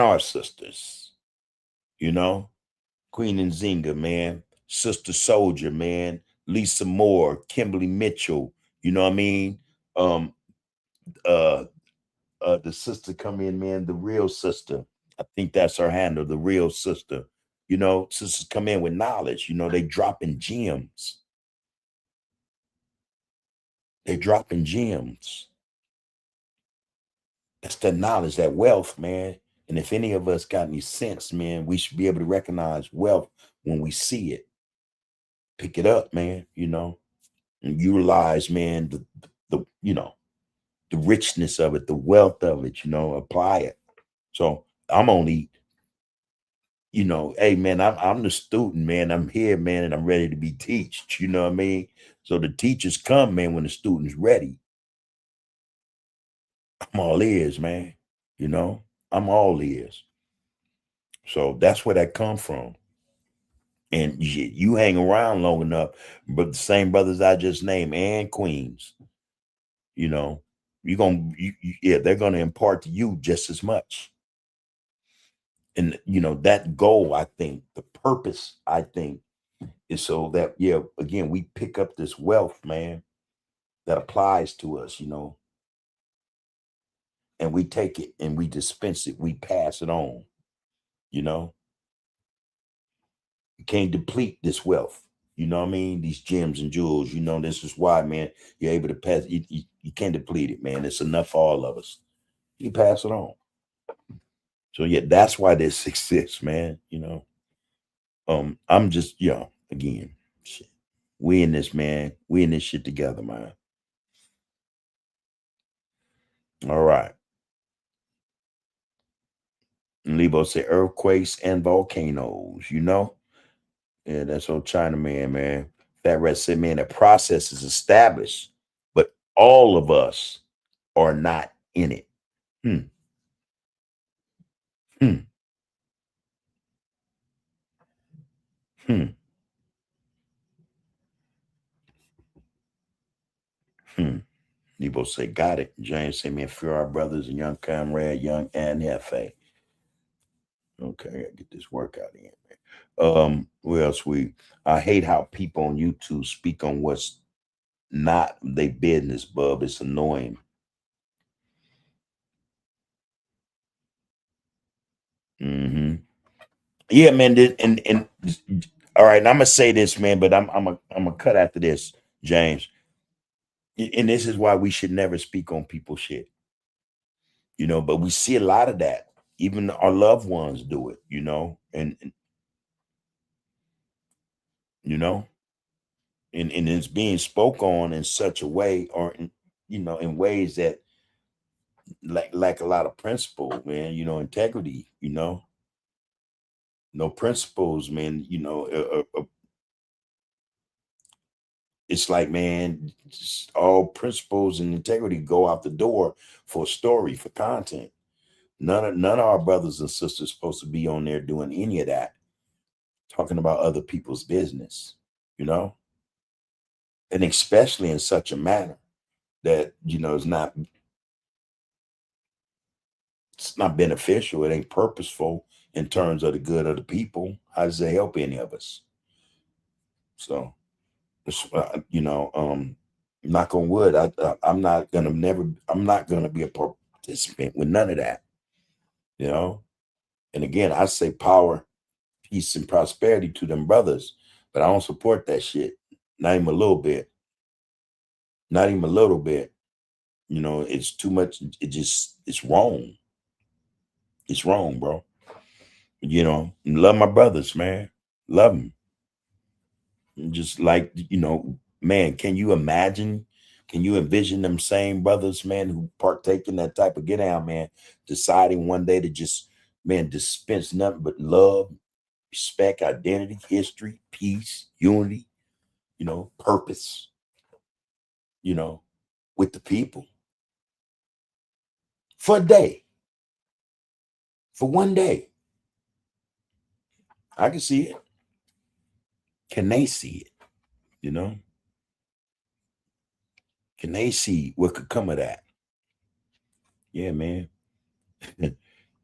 Speaker 2: Nzinga, man, Sister Soldier, man, Lisa Moore, Kimberly Mitchell, you know what I mean? The sister come in, man, the real sister. I think that's her handle, the real sister. Sisters come in with knowledge, they dropping gems. They dropping gems. That's that knowledge, that wealth, man. And if any of us got any sense, man, we should be able to recognize wealth when we see it. Pick it up, man, and utilize, man, the the richness of it, the wealth of it, apply it. So I'm only, hey, man, I'm the student, man. I'm here, man, and I'm ready to be taught. You know what I mean? So the teachers come, man, when the student's ready. I'm all ears, man. I'm all ears. So that's where that come from. And you hang around long enough, but the same brothers I just named and queens, they're gonna impart to you just as much. And that goal, I think, the purpose, I think, is so that again, we pick up this wealth, man, that applies to us, and we take it and we dispense it, we pass it on. You can't deplete this wealth. You know what I mean? These gems and jewels, this is why, man, you're able to pass. You can't deplete it, man. It's enough for all of us. You pass it on. So yeah, that's why this exists, man. I'm just, again, shit. We in this, man. We in this shit together, man. All right. And Lebo say earthquakes and volcanoes, Yeah, that's old Chinaman, man. Fat Rat said, man, the process is established, but all of us are not in it. Hmm. Hmm. Hmm. Lebo say, got it. James say, man, fear our brothers and young comrade, young and Hefe. Okay, I gotta get this workout in, man. What else I hate how people on YouTube speak on what's not their business, bub. It's annoying. Yeah, man. And all right, and I'm gonna say this, man, but I'm gonna cut after this, James. And this is why we should never speak on people's shit, you know. But we see a lot of that. Even our loved ones do it, you know, and you know, and it's being spoke on in such a way, or you know, in ways that like a lot of principle, man. You know, integrity, you know. No principles, man. You know, it's like, man, just all principles and integrity go out the door for a story, for content. None of our brothers and sisters supposed to be on there doing any of that, talking about other people's business, you know, and especially in such a manner that, you know, it's not beneficial. It ain't purposeful in terms of the good of the people. How does it help any of us? So, you know, knock on wood, I'm not gonna be a participant with none of that, you know. And again, I say power, peace, and prosperity to them brothers, but I don't support that shit. Not even a little bit. Not even a little bit. You know, it's too much. It's wrong. It's wrong, bro. You know, love my brothers, man. Love them. Just like, you know, man, can you imagine? Can you envision them same brothers, man, who partake in that type of get down, man, deciding one day to just, man, dispense nothing but love, respect, identity, history, peace, unity, you know, purpose, you know, with the people for a day, for one day. I can see it. Can they see it? You know? Can they see what could come of that? Yeah, man.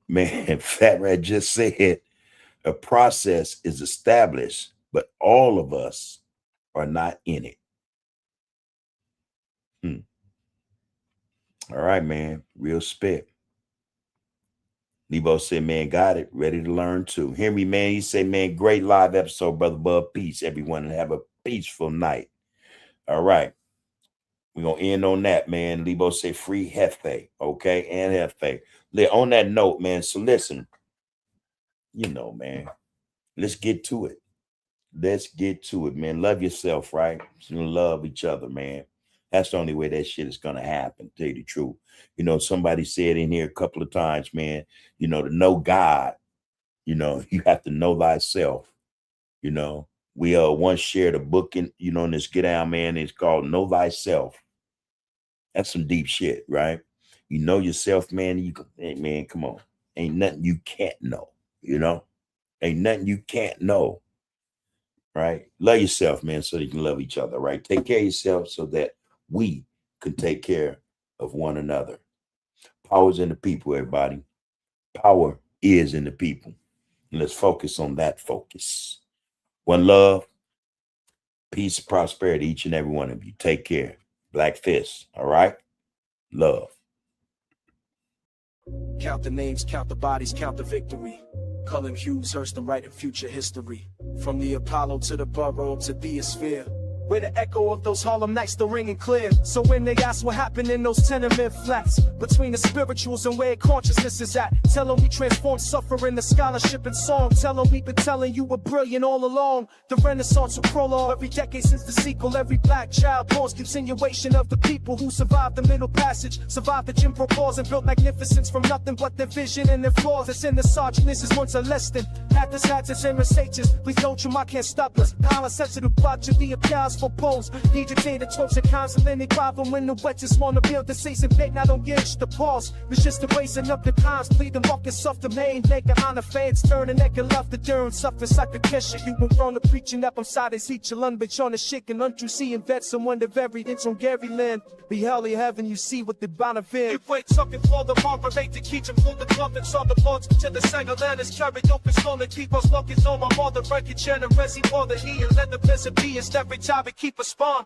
Speaker 2: Man, Fat Rat just said a process is established, but all of us are not in it. All right, man. Real spit. Lebo said, man, got it. Ready to learn too. Henry, man, he said, man, great live episode, Brother Bub. Peace, everyone, and have a peaceful night. All right. We're going to end on that, man. Lebo said, free Hefe. Okay, and Hefe. On that note, man, so listen, you know, man, let's get to it. Let's get to it, man. Love yourself, right? So love each other, man. That's the only way that shit is going to happen, to tell you the truth. You know, somebody said in here a couple of times, man, you know, to know God, you know, you have to know thyself. You know, we once shared a book in, you know, in this Get Down, man. It's called Know Thyself. That's some deep shit, right? You know yourself, man. You can, hey, man, come on. Ain't nothing you can't know, you know? Ain't nothing you can't know, right? Love yourself, man, so that you can love each other, right? Take care of yourself so that we can take care of one another. Power's in the people, everybody. Power is in the people. And let's focus on that focus. One love, peace, prosperity, each and every one of you. Take care. Black Fist, all right? Love.
Speaker 1: Count the names, count the bodies, count the victory. Cullen Hughes, Hearst, and writing future history. From the Apollo to the Borough to Theosphere. Where the echo of those Harlem nights still ringing clear. So when they ask what happened in those tenement flats, between the spirituals and where consciousness is at, tell them we transformed suffering to scholarship and song. Tell them we've been telling you we're brilliant all along. The Renaissance will prologue every decade since the sequel. Every black child born's continuation of the people who survived the Middle Passage, survived the Jim Crow laws, and built magnificence from nothing but their vision and their flaws. That's in the sergeant. This is once a less than. Had this and Mercedes. Please don't you, I can't stop us. Power sensitive, but to the applause. for pose. DJ data tropes and constantly problem when the wetches wanna build the season big. Now don't get the pause. It's just erasing up the times, pleading walking off the main leg on the fans, turning neck and love the durn suffers like a kesha. You were wrong to preaching up on side as each alone, but on the shit and untrue seeing that someone that varied it's on Gary Land. Be hell in heaven, you see what the banner vin. You wait something for the marker, make the key to pull the trumpets on the boards to the single land is carried open, slowly keep us looking on my mother, break it, and resi for the he and let the peasant be, it's every time we keep a spawn.